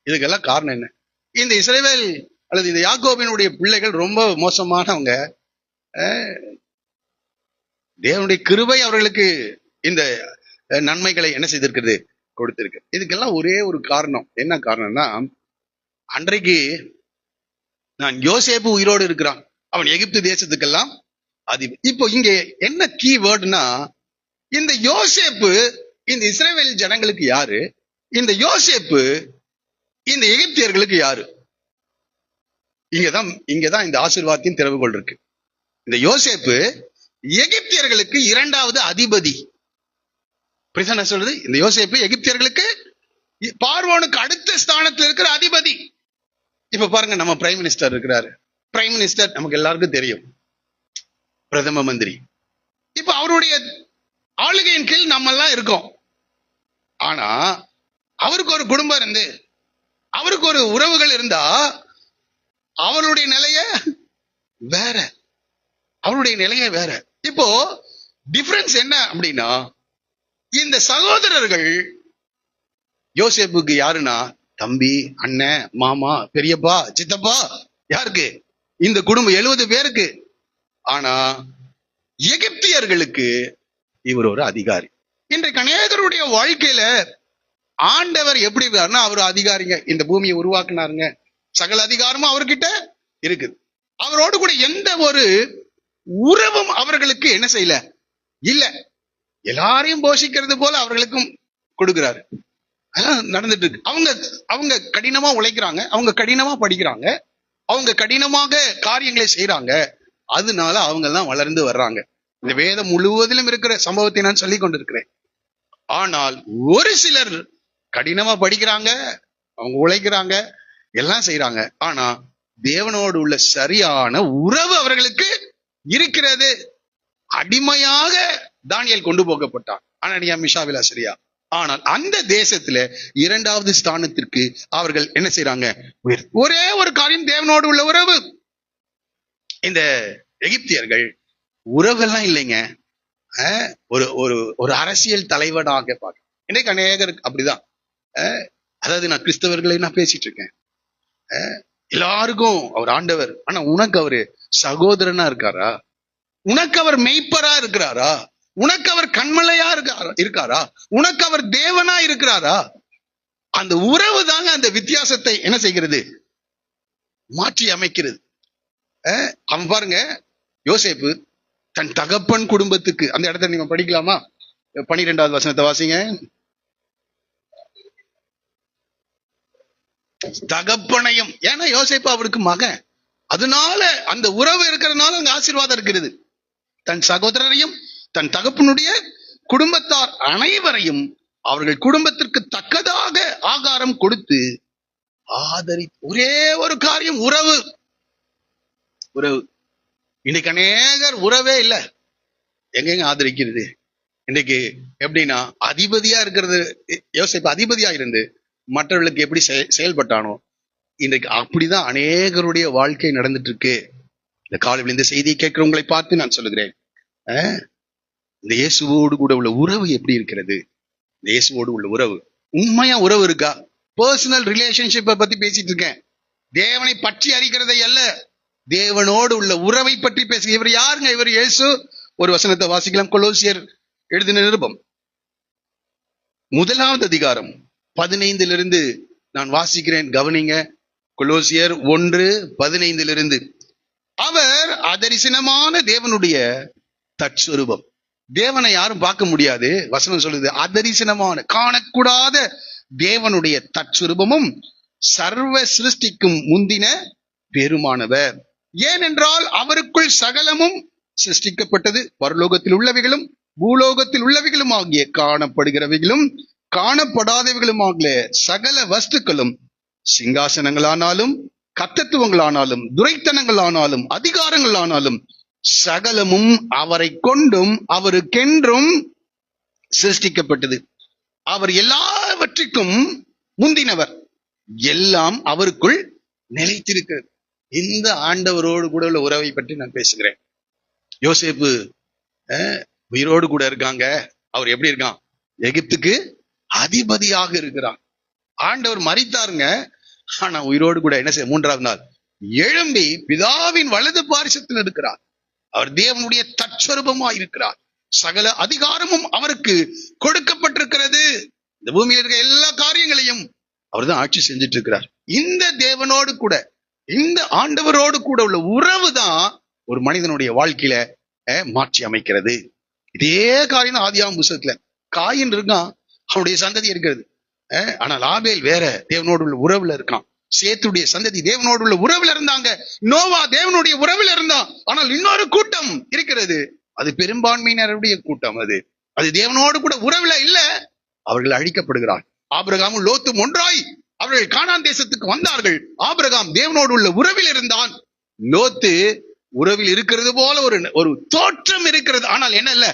இதுக்கெல்லாம் காரணம் என்ன? இந்த இஸ்ரவேல் அல்லது இந்த யாக்கோபினுடைய பிள்ளைகள் ரொம்ப மோசமானவங்க. தேவனுடைய கிருபை அவர்களுக்கு இந்த நன்மைகளை என்ன செய்திருக்கிறது? கொடுத்திருக்கு. இதுக்கெல்லாம் ஒரே ஒரு காரணம். என்ன காரணம்னா, அன்றைக்கு நான் யோசேப்பு உயிரோடு இருக்கிறான், அவன் எகிப்து தேசத்துக்கெல்லாம் அதிபதி. இப்போ இங்க என்ன கீ வேர்டுனா, இந்த யோசேப்பு இந்த இஸ்ரவேல் ஜனங்களுக்கு யாரு? இந்த யோசேப்பு இந்த எகிப்தியர்களுக்கு யாரு? இங்கதான் இந்த ஆசீர்வாதத்தின் திறவுகோல் இருக்கு. இந்த யோசேப்பு எகிப்தியர்களுக்கு 2வது அதிபதி. புரியுதா சொல்றது? இந்த யோசேப்பு எகிப்தியர்களுக்கு, பார்வோனுக்கு அடுத்த ஸ்தானத்தில் இருக்கிற அதிபதி. இப்ப பாருங்க, நம்ம பிரைம் மினிஸ்டர் இருக்கிறாரு. பிரைம் மினிஸ்டர் நமக்கு எல்லாருக்கும் தெரியும், பிரதம மந்திரி. இப்ப அவருடைய ஆளுகையின் கீழ் நம்ம எல்லாம் இருக்கோம். ஆனா அவருக்கு ஒரு குடும்பம் இருந்து, அவருக்கு ஒரு உறவுகள் இருந்தா, அவருடைய நிலைய வேற, அவருடைய நிலைய வேற. இப்போ டிஃபரன்ஸ் என்ன அப்படின்னா, இந்த சகோதரர்கள் யோசேப்புக்கு யாருன்னா தம்பி, அண்ணன், மாமா, பெரியப்பா, சித்தப்பா. யாருக்கு? இந்த குடும்பம் 70 பேருக்கு. ஆனா எகிப்தியர்களுக்கு இவர் ஒரு அதிகாரி. இன்றைக்கு அநேகருடைய வாழ்க்கையில ஆண்டவர் எப்படி இருக்காருன்னா, அவர் அதிகாரிங்க, இந்த பூமியை உருவாக்குனாருங்க, சகல அதிகாரமும் அவர்கிட்ட இருக்குது. அவரோடு கூட எந்த ஒரு உறவும் அவர்களுக்கு என்ன செய்யல, இல்ல. எல்லாரையும் போஷிக்கிறது போல அவர்களுக்கும் கொடுக்கிறாரு. அதான் நடந்துட்டு இருக்கு. அவங்க கடினமா உழைக்கிறாங்க, அவங்க கடினமா படிக்கிறாங்க, அவங்க கடினமாக காரியங்களை செய்யறாங்க. அதனால அவங்க எல்லாம் வளர்ந்து வர்றாங்க. இந்த வேதம் முழுவதிலும் இருக்கிற சம்பவத்தை நான் சொல்லிக் கொண்டிருக்கிறேன். ஆனால் ஒரு சிலர் கடினமா படிக்கிறாங்க, அவங்க உழைக்கிறாங்க, எல்லாம் செய்யறாங்க. ஆனா தேவனோடு உள்ள சரியான உறவு அவர்களுக்கு இருக்கிறது. அடிமையாக தானியேல் கொண்டு போகப்பட்டான், அனனியா மிஷாவேல் சரியா. ஆனால் அந்த தேசத்துல 2வது ஸ்தானத்திற்கு அவர்கள் என்ன செய்யறாங்க, ஒரே ஒரு காரியம், தேவனோடு உள்ள உறவு. இந்த எகிப்தியர்கள் உறவெல்லாம் இல்லைங்க, ஒரு ஒரு ஒரு அரசியல் தலைவனாக பார்க்க. இன்னைக்கு அநேகருக்கு அப்படிதான். அதாவது நான் கிறிஸ்தவர்களை நான் பேசிட்டு இருக்கேன், எல்லாருக்கும் அவர் ஆண்டவர், ஆனா உனக்கு அவரு சகோதரனா இருக்காரா? உனக்கு அவர் மெய்ப்பரா இருக்கிறாரா? உனக்கு அவர் கண்மலையா இருக்காரா? உனக்கு அவர் தேவனா இருக்கிறாரா? அந்த உறவு தாங்க அந்த வித்தியாசத்தை என்ன செய்கிறது, மாற்றி அமைக்கிறது. அவன் பாருங்க, யோசேப்பு தன் தகப்பன் குடும்பத்துக்கு, அந்த இடத்துல நீங்க படிக்கலாமா? 12வது வசனத்தை வாசிங்க. தகப்பனையும், ஏன்னா யோசேப்பு அவருக்கு மகன், அதனால அந்த உறவு இருக்கிறதுனால அங்க ஆசீர்வாதம் இருக்கிறது. தன் சகோதரரையும் தன் தகப்பனுடைய குடும்பத்தார் அனைவரையும் அவர்கள் குடும்பத்திற்கு தக்கதாக ஆகாரம் கொடுத்து ஆதரி. ஒரே ஒரு காரியம், உறவு. உறவு. இன்னைக்கு அநேகர் உறவே இல்லை, எங்கெங்க ஆதரிக்கிறது? இன்னைக்கு எப்படின்னா, அதிபதியா இருக்கிறது யோசிப்பு, அதிபதியா இருந்து மற்றவர்களுக்கு எப்படி செயல்பட்டானோ, இன்றைக்கு அப்படிதான் அநேகருடைய வாழ்க்கை நடந்துட்டு இருக்கு. இந்த காலையில் இந்த செய்தியை கேட்கிறவங்களை பார்த்து நான் சொல்லுகிறேன், இந்த இயேசுவோடு கூட உள்ள உறவு எப்படி இருக்கிறது? இந்த இயேசுவோடு உள்ள உறவு, உண்மையா உறவு இருக்கா? பர்சனல் ரிலேஷன்ஷிப்பை பத்தி பேசிட்டு இருக்கேன், தேவனை பற்றி அறிகிறதை அல்ல, தேவனோடு உள்ள உறவை பற்றி பேசுங்க. இவர் யாருங்க? இவர் இயேசு. ஒரு வசனத்தை வாசிக்கலாம். கொலோசியர் எழுதின நிருபம் 1வது அதிகாரம் 15 நான் வாசிக்கிறேன், கவனிங்க. கொலோசியர் 1:15. அவர் அதரிசனமான தேவனுடைய தற்சுரூபம். தேவனை யாரும் பார்க்க முடியாது, வசனம் சொல்லுது. அதரிசனமான, காணக்கூடாத தேவனுடைய தற்சுரூபமும் சர்வ சிருஷ்டிக்கும் முந்தின பெருமானவர். ஏனென்றால் அவருக்குள் சகலமும் சிருஷ்டிக்கப்பட்டது, பரலோகத்தில் உள்ளவைகளும் பூலோகத்தில் உள்ளவைகளும் ஆகிய காணப்படுகிறவைகளும் காணப்படாதவைகளும் ஆகிய சகல வஸ்துக்களும், சிங்காசனங்களானாலும் கர்த்தத்துவங்களானாலும் துரைத்தனங்களானாலும் அதிகாரங்களானாலும் சகலமும் அவரை கொண்டும் அவருக்கென்றும் சிருஷ்டிக்கப்பட்டது. அவர் எல்லாவற்றிற்கும் முந்தினவர், எல்லாம் அவருக்குள் நிலைத்திருக்கிறது. இந்த ஆண்டவரோடு கூட உள்ள உறவை பற்றி நான் பேசுகிறேன். யோசேப்பு உயிரோடு கூட இருக்காங்க. அவர் எப்படி இருக்கான்? எகிப்துக்கு அதிபதியாக இருக்கிறார். ஆண்டவர் மரித்தாருங்க, ஆனா உயிரோடு கூட என்ன செய்ய, 3வது நாள் எழும்பி பிதாவின் வலது பாரிசத்தில் இருக்கிறார். அவர் தேவனுடைய தற்சொரூபமாய் இருக்கிறார். சகல அதிகாரமும் அவருக்கு கொடுக்கப்பட்டிருக்கிறது. இந்த பூமியில் இருக்க எல்லா காரியங்களையும் அவர் தான் ஆட்சி செஞ்சுட்டு இருக்கிறார். இந்த தேவனோடு கூட, இந்த ஆண்டவரோடு கூட உள்ள உறவு தான் ஒரு மனிதனுடைய வாழ்க்கையில மாற்றி அமைக்கிறது. இதே காரியம் ஆதியாகமம் புத்தகத்துல காயின் இருக்கான், அவனுடைய சந்ததி இருக்கிறது. ஆனால் ஆபேல் வேற, தேவனோடு உள்ள உறவுல இருக்கான். சேத்துடைய சந்ததி தேவனோடு உள்ள உறவுல இருந்தாங்க. நோவா தேவனுடைய உறவுல இருந்தான். ஆனால் இன்னொரு கூட்டம் இருக்கிறது, அது பெரும்பான்மையினருடைய கூட்டம். அது தேவனோடு கூட உறவுல இல்ல, அவர்கள் அழிக்கப்படுகிறார். ஆபிரகாமும் லோத்தும் ஒன்றாய் அவர்கள் கானான் தேசத்துக்கு வந்தார்கள். ஆபிரகாம் தேவனோடு உள்ள உறவில் இருந்தான். லோத்து உறவில் இருக்கிறது போல ஒரு தோற்றம் இருக்கிறது, ஆனால் என்ன இல்ல,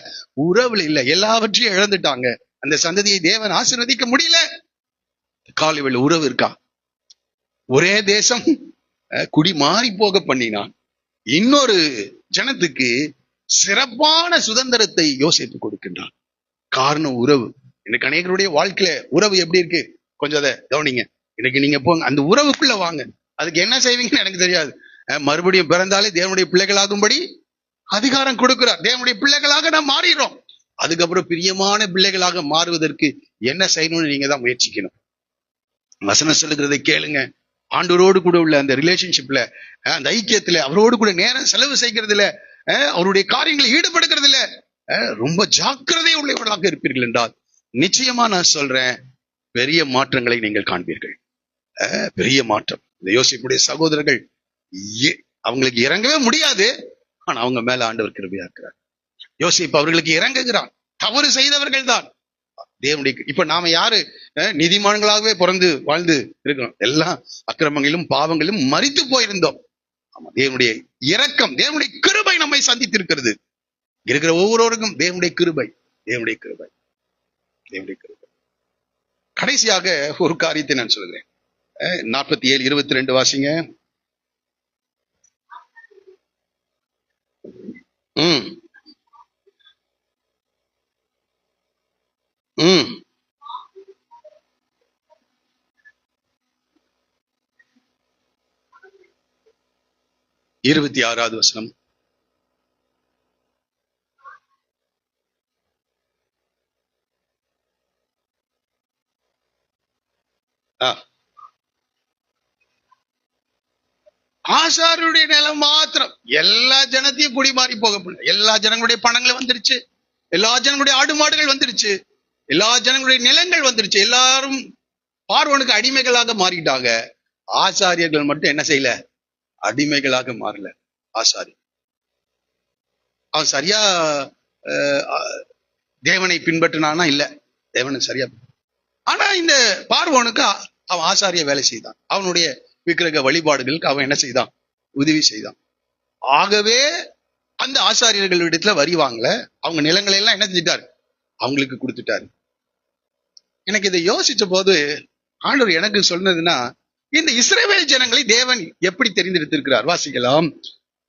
உறவுல இல்ல. எல்லாவற்றையும் இழந்துட்டாங்க. அந்த சந்ததியை தேவன் ஆசீர்வதிக்க முடியல. காலையில் உறவு இருக்கா? ஒரே தேசம் குடி மாறி போக பண்ணினான். இன்னொரு ஜனத்துக்கு சிறப்பான சுதந்திரத்தை யோசித்து கொடுக்கின்றான். காரணம் உறவு. எனக்கு அநேகருடைய வாழ்க்கையில உறவு எப்படி இருக்கு, கொஞ்சம் அதை கவனிங்க. இன்னைக்கு நீங்க போங்க, அந்த உறவுக்குள்ள வாங்க. அதுக்கு என்ன செய்வீங்கன்னு எனக்கு தெரியாது. மறுபடியும் பிறந்தாலே தேவனுடைய பிள்ளைகளாகும்படி அதிகாரம் கொடுக்கிறார். தேவனுடைய பிள்ளைகளாக நாம் மாறிடுறோம். அதுக்கப்புறம் பிரியமான பிள்ளைகளாக மாறுவதற்கு என்ன செய்யணும்னு நீங்க தான் முயற்சிக்கணும். வசனம் சொல்லுகிறதை கேளுங்க. ஆண்டவரோடு கூட உள்ள அந்த ரிலேஷன்ஷிப்ல, அந்த ஐக்கியத்துல, அவரோடு கூட நேரம் செலவு செய்கிறதுல, அவருடைய காரியங்களை ஈடுபடுகிறதுல ரொம்ப ஜாக்கிரதை உள்ளவர்களாக இருப்பீர்கள் என்றால் நிச்சயமா நான் சொல்றேன், பெரிய மாற்றங்களை நீங்கள் காண்பீர்கள். பெரிய மாற்றம். இந்த யோசிப்புடைய சகோதரர்கள் அவங்களுக்கு இறங்கவே முடியாது, ஆனா அவங்க மேல ஆண்டவர் கிருபையா இருக்கிறார். யோசிப்பு அவர்களுக்கு இறங்குகிறான். தவறு செய்தவர்கள் தான் தேவனுடைய. இப்ப நாம யாரு நீதிமான்களாகவே பிறந்து வாழ்ந்து இருக்கிறோம். எல்லாம் அக்கிரமங்களிலும் பாவங்களிலும் மரித்து போயிருந்தோம். ஆமா, தேவனுடைய இரக்கம், தேவனுடைய கிருபை நம்மை சந்தித்திருக்கிறது. இருக்கிற ஒவ்வொருவருக்கும் தேவனுடைய கிருபை, தேவனுடைய கிருபை, தேவனுடைய கிருபை. கடைசியாக ஒரு காரியத்தை நான் சொல்கிறேன். 47:22 வாசிங்க. ம் ம் 26வது வசனம். ஆசாரியருடைய நிலம் மாத்திரம் எல்லா ஜனத்தையும் குடி மாறி போக முடியல. எல்லா ஜனங்களுடைய பணங்கள் வந்துருச்சு, எல்லா ஜனங்களுடைய ஆடு மாடுகள் வந்துருச்சு, எல்லா ஜனங்களுடைய நிலங்கள் வந்துருச்சு. எல்லாரும் பார்வோனுக்கு அடிமைகளாக மாறிட்டாங்க. ஆசாரியர்கள் மட்டும் என்ன செய்யல? அடிமைகளாக மாறல. ஆசாரி அவன் சரியா தேவனை பின்பற்றினானா? இல்ல, தேவனை சரியா. ஆனா இந்த பார்வோனுக்கு அவன் ஆசாரிய வேலை செய்தான். அவனுடைய விக்கிரக வழிபாடுகளுக்கு அவன் என்ன செய்தான்? உதவி செய்தான். ஆகவே அந்த ஆசாரியர்களிடத்துல வரி வாங்கல, அவங்க நிலங்களை எல்லாம் என்ன செஞ்சிட்டாரு? அவங்களுக்கு கொடுத்துட்டாரு. எனக்கு இதை யோசிச்ச போது ஆண்டவர் எனக்கு சொன்னதுன்னா, இந்த இஸ்ரவேல் ஜனங்களை தேவன் எப்படி தெரிந்தெடுத்திருக்கிறார் வாசிக்கலாம்.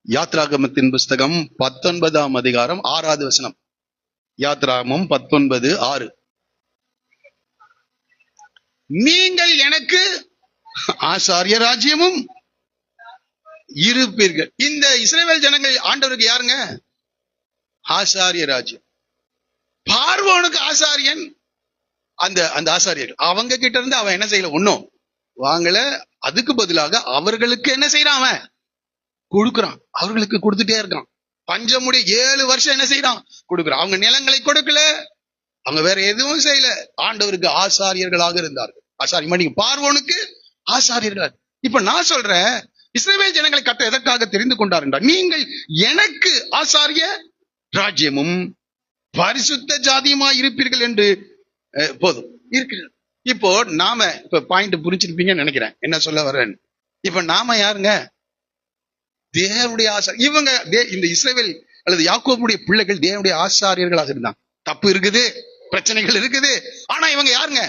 யாத்ராகமத்தின் புஸ்தகம் 19ஆம் அதிகாரம் 6வது வசனம். யாத்ராகமம் 19:6. நீங்கள் எனக்கு ஆசாரிய ராஜ்யமும் இருப்பீர்கள். இந்த இஸ்ரவேல் ஜனங்கள் ஆண்டவருக்கு யாருங்க? ஆசாரிய ராஜ்யம். பார்வோனுக்கு ஆசாரியன் அந்த ஆசாரியர்கள். அவங்க கிட்ட இருந்து அவன் என்ன செய்யல? ஒன்னும் வாங்கல. அதுக்கு பதிலாக அவர்களுக்கு என்ன செய்யறான்? அவன் கொடுக்குறான். அவர்களுக்கு கொடுத்துட்டே இருக்கான். பஞ்சமுடைய 7 வருஷம் என்ன செய்யறான்? கொடுக்குறான். அவங்க நிலங்களை கொடுக்கல, அவங்க வேற எதுவும் செய்யல. ஆண்டவருக்கு ஆசாரியர்களாக இருந்தார்கள். ஆசாரி பார்வோனுக்கு ஆசாரியர்கள். இப்ப நான் சொல்றேன், இஸ்ரவேல் ஜனங்களை கட்ட எதற்காக தெரிந்து கொண்டார் என்றால், நீங்கள் எனக்கு ஆசாரிய ராஜ்யமும் பரிசுத்த ஜாதியுமா இருப்பீர்கள் என்று போதும் இருக்கிறது. இப்போ நாம இப்ப பாயிண்ட் புரிஞ்சிருப்பீங்கன்னு நினைக்கிறேன் என்ன சொல்ல வர்றேன். இப்ப நாம யாருங்க? தேவனுடைய ஆசாரியர். இவங்க இந்த இஸ்ரவேல் அல்லது யாக்கோபுடைய பிள்ளைகள் தேவனுடைய ஆசாரியர்களாக இருந்தாங்க. தப்பு இருக்குது, பிரச்சனைகள் இருக்குது, ஆனா இவங்க யாருங்க?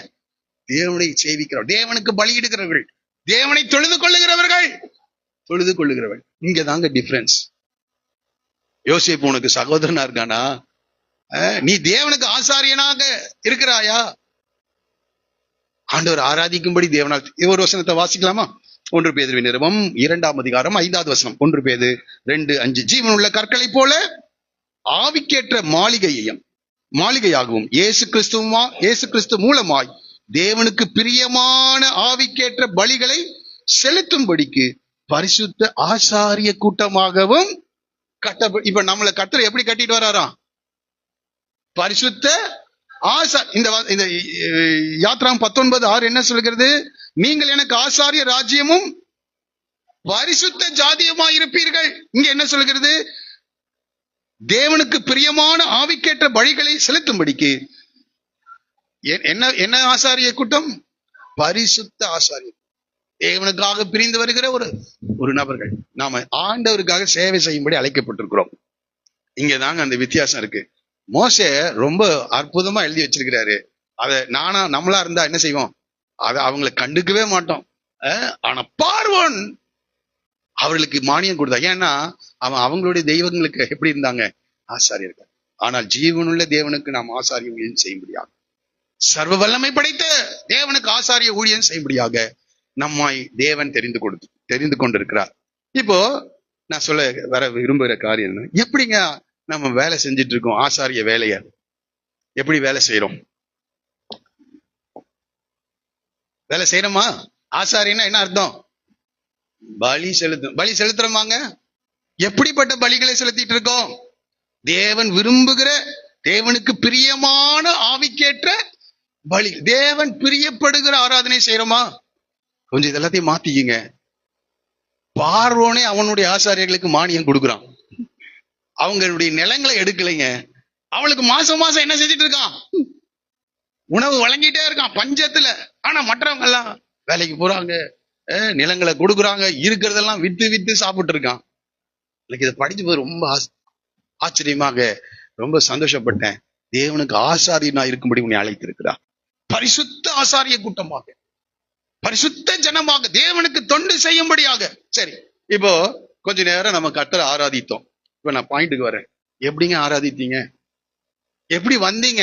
தேவனை சேவிக்கிறவர், தேவனுக்கு பலியிடுகிறவர்கள், தேவனை தொழுது கொள்ளுகிறவர்கள், தொழுது கொள்ளுகிறவர்கள். இங்க தாங்க டிஃபரன்ஸ். யோசேப்பு உனக்கு சகோதரனா இருக்கானா? நீ தேவனுக்கு ஆசாரியனாக இருக்கிறாயா? ஆண்டவர் ஆராதிக்கும்படி தேவனால். ஒரு வசனத்தை வாசிக்கலாமா? 1 பேதுரு நிருபம் 2ஆம் அதிகாரம் 5வது வசனம். 1 பேதுரு 2:5. ஜீவன் உள்ள கற்களை போல ஆவிக்கேற்ற மாளிகையாகவும் இயேசு கிறிஸ்து மூலமாய் தேவனுக்கு பிரியமான ஆவிக்கேற்ற பலிகளை செலுத்தும்படிக்கு பரிசுத்த ஆசாரிய கூட்டமாகவும் இப்ப நம்மளை கர்த்தர் எப்படி கட்டிட்டு வராராம்? பரிசுத்த இந்த யாத்ராம் 19:6 என்ன சொல்கிறது? நீங்கள் எனக்கு ஆசாரிய ராஜ்யமும் பரிசுத்த ஜாதியுமா இருப்பீர்கள். இங்க என்ன சொல்கிறது? தேவனுக்கு பிரியமான ஆவிக்கேற்ற பலிகளை செலுத்தும்படிக்கு. என்ன ஆசாரிய கூட்டம்? பரிசுத்த ஆசாரிய. தேவனுக்காக பிரிந்து வருகிற ஒரு நபர்கள். நாம ஆண்டவருக்காக சேவை செய்யும்படி அழைக்கப்பட்டிருக்கிறோம். இங்கதாங்க அந்த வித்தியாசம் இருக்கு. மோசே ரொம்ப அற்புதமா எழுதி வச்சிருக்கிறாரு. அதை நம்மளா இருந்தா என்ன செய்வோம்? அதை அவங்களை கண்டுக்கவே மாட்டோம். ஆனா பார்வோன் அவர்களுக்கு மானியம் கொடுத்தா. ஏன்னா அவங்களுடைய தெய்வங்களுக்கு எப்படி இருந்தாங்க? ஆசாரியர்கள். ஆனால் ஜீவனுள்ள தேவனுக்கு நாம் ஆசாரிய ஊழியம் செய்யும்படியாக, சர்வ வல்லமை படைத்த தேவனுக்கு ஆசாரிய ஊழியம் செய்யும்படியாக நம்மை தேவன் தெரிந்து கொண்டிருக்கிறார். இப்போ நான் சொல்ல வர விரும்புகிற காரியம் என்ன? எப்படிங்க நம்ம வேலை செஞ்சிட்டு இருக்கோம் ஆசாரிய வேலைய? எப்படி வேலை செய்யறோம்? வேலை செய்யறோமா? ஆசாரியன்னா என்ன அர்த்தம்? பலி செலுத்துறோமாங்க? எப்படிப்பட்ட பலிகளை செலுத்திட்டு இருக்கோம்? தேவன் விரும்புகிற, தேவனுக்கு பிரியமான ஆவிக்கேற்ற பலி, தேவன் பிரியப்படுகிற ஆராதனை செய்யறோமா? கொஞ்சம் இதெல்லாத்தையும் மாத்திக்கிங்க. பார்வோனே அவனுடைய ஆசாரியர்களுக்கு மானியம் கொடுக்குறான். அவங்களுடைய நிலங்களை எடுக்கலைங்க. அவளுக்கு மாசம் மாசம் என்ன செஞ்சிட்டு இருக்கான்? உணவு வழங்கிட்டே இருக்கான் பஞ்சத்துல. ஆனா மற்றவங்க எல்லாம் வேலைக்கு போறாங்க, நிலங்களை கொடுக்குறாங்க, இருக்கிறதெல்லாம் வித்து வித்து சாப்பிட்டு இருக்கான். எனக்கு இதை படிச்சு போது ரொம்ப ஆச்சரியமாக, ரொம்ப சந்தோஷப்பட்டேன். தேவனுக்கு ஆசாரியனா இருக்கும்படி உன்னை அழைத்திருக்கிறார். பரிசுத்த ஆசாரிய கூட்டமாக, பரிசுத்த ஜனமாக, தேவனுக்கு தொண்டு செய்யும்படியாக. சரி, இப்போ கொஞ்ச நேரம் நம்ம கர்த்தரை ஆராதித்தோம். இப்ப நான் பாயிண்ட்டுக்கு வரேன். எப்படிங்க ஆராதித்தீங்க? எப்படி வந்தீங்க?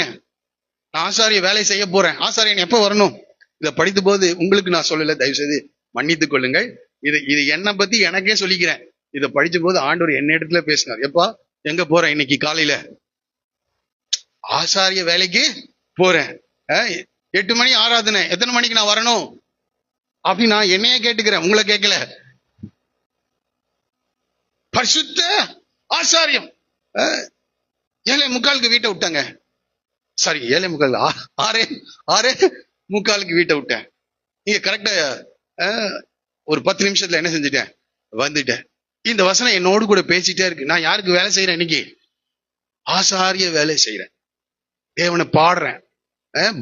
நான் ஆசாரிய வேலை செய்ய போறேன், ஆசாரியன் எப்ப வரணும்? இதை படித்த போது உங்களுக்கு நான் சொல்லல, தயவு செய்து மன்னித்துக் கொள்ளுங்கள். இது என்னை பத்தி எனக்கே சொல்லிக்கிறேன். இதை படிச்ச போது ஆண்டவர் என்ன இடத்துல பேசினார். எப்பா எங்க போறேன்? இன்னைக்கு காலையில ஆசாரிய வேலைக்கு போறேன். 8 மணி ஆராதனை, எத்தனை மணிக்கு நான் வரணும் அப்படின்னு நான் என்னையே கேட்டுக்கிறேன், உங்களை கேட்கல. பரிசுத்த ஆசாரியம். 7:45 வீட்டை விட்டாங்க. சாரி, 7:45, 6:45 வீட்டை விட்டேன். நீங்க கரெக்டா ஒரு 10 நிமிஷத்துல என்ன செஞ்சுட்டேன்? வந்துட்டேன். இந்த வசனம் என்னோடு கூட பேசிட்டே இருக்கு. நான் யாருக்கு வேலை செய்யறேன்? இன்னைக்கு ஆசாரிய வேலை செய்யறேன். தேவனை பாடுறேன்,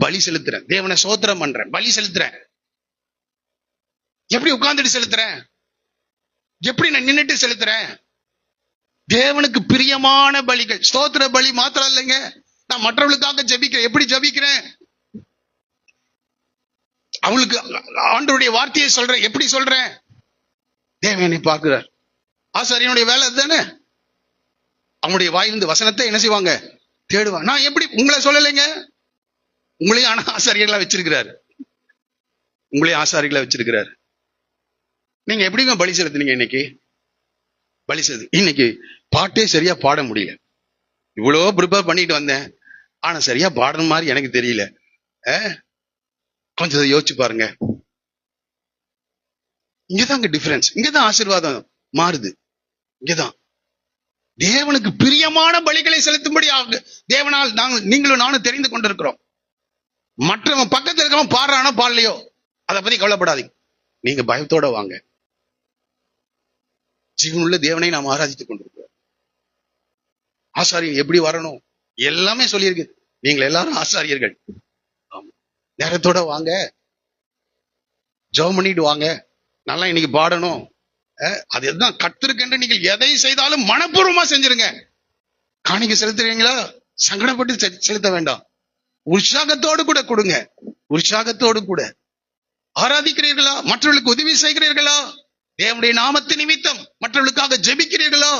பலி செலுத்துறேன், தேவனை சோத்திரம் பண்றேன், பலி செலுத்துறேன். எப்படி உட்கார்ந்துட்டு செலுத்துறேன்? எப்படி நான் நின்னுட்டு செலுத்துறேன்? தேவனுக்கு பிரியமான பலிகள், ஸ்தோத்திர பலி மாத்திரம் இல்லைங்க. நான் மற்றவர்களுக்காக ஜெபிக்கிறேன். எப்படி ஜெபிக்கிறேன்? அவளுக்கு ஆண்டவருடைய வார்த்தையை சொல்றேன். எப்படி சொல்றேன்? தேவனை பார்க்கிறார். ஆசாரியனுடைய வேலை அதுதானே. அவனுடைய வாயிலிருந்து வசனத்தை என்ன செய்வாங்க? தேடுவாங்க. நான் எப்படி உங்களை சொல்லலைங்க, உங்களையும் ஆனா ஆசாரியர்களா வச்சிருக்கிறாரு. உங்களையும் ஆசாரிகளா வச்சிருக்கிறாரு. நீங்க எப்படிங்க பலி செலுத்துனீங்க? இன்னைக்கு பலி செலுத்து. இன்னைக்கு பாட்டே சரியா பாட முடியல. இவ்வளோ ப்ரிப்பேர் பண்ணிட்டு வந்தேன், ஆனா சரியா பாடுற மாதிரி எனக்கு தெரியல. கொஞ்சம் யோசிச்சு பாருங்க. இங்கதாங்க டிஃபரன்ஸ். இங்கதான் ஆசீர்வாதம் மாறுது. இங்கதான் தேவனுக்கு பிரியமான பலிகளை செலுத்தும்படியாக தேவனால் நீங்களும் நானும் தெரிந்து கொண்டிருக்கிறோம். மற்றவன் பக்கத்தில் இருக்கிறவன் பாடுறானோ பாடலையோ அதை பத்தி கவலைப்படாதீங்க. நீங்க பயத்தோட வாங்க. ஜீவனுள்ள தேவனை நாம் ஆராதித்துக் கொண்டிருக்கிறோம். ஆசாரியன் எப்படி வரணும் எல்லாமே சொல்லியிருக்கு. நீங்கள் எல்லாரும் ஆசாரியர்கள். நேரத்தோட வாங்க, ஜெபம் பண்ணிட்டு வாங்க. நல்லா இன்னைக்கு பாடணும். அதுதான் கர்த்தருக்கென்று நீங்கள் எதை செய்தாலும் மனப்பூர்வமா செஞ்சிருங்க. காணிக்கை செலுத்துறீங்களா? சங்கடப்பட்டு செலுத்த வேண்டாம். உற்சாகத்தோடு கூட கொடுங்க. உற்சாகத்தோடு கூட ஆராதிக்கிறீர்களா? மற்றவர்களுக்கு உதவி செய்கிறீர்களா? தேவனுடைய நாமத்து நிமித்தம் மற்றவர்களுக்காக ஜெபிக்கிறீர்களா?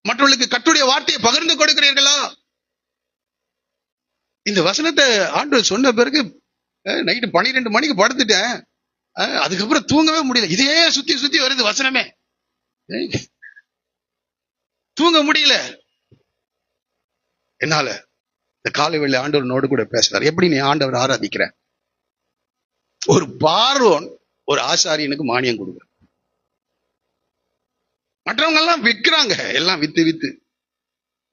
மற்றவர்களுக்கு கர்த்தருடைய வார்த்தையை பகிர்ந்து கொடுக்கிறீர்களா? இந்த வசனத்தை ஆண்டவர் சொன்ன பிறகு நைட்டு 12 மணிக்கு படுத்துட்டேன். அதுக்கப்புறம் தூங்கவே முடியல. இதே சுத்தி சுத்தி வருது வசனமே. தூங்க முடியல என்னால. இந்த காலை வேளை ஆண்டவனோடு கூட பேசுறாரு. எப்படி நீ ஆண்டவர் ஆராதிக்கிற? ஒரு பார்வோன் ஒரு ஆசாரியனுக்கு மானியம் கொடுக்குற. மற்றவங்க எல்லாம் விற்கிறாங்க, எல்லாம் வித்து வித்து.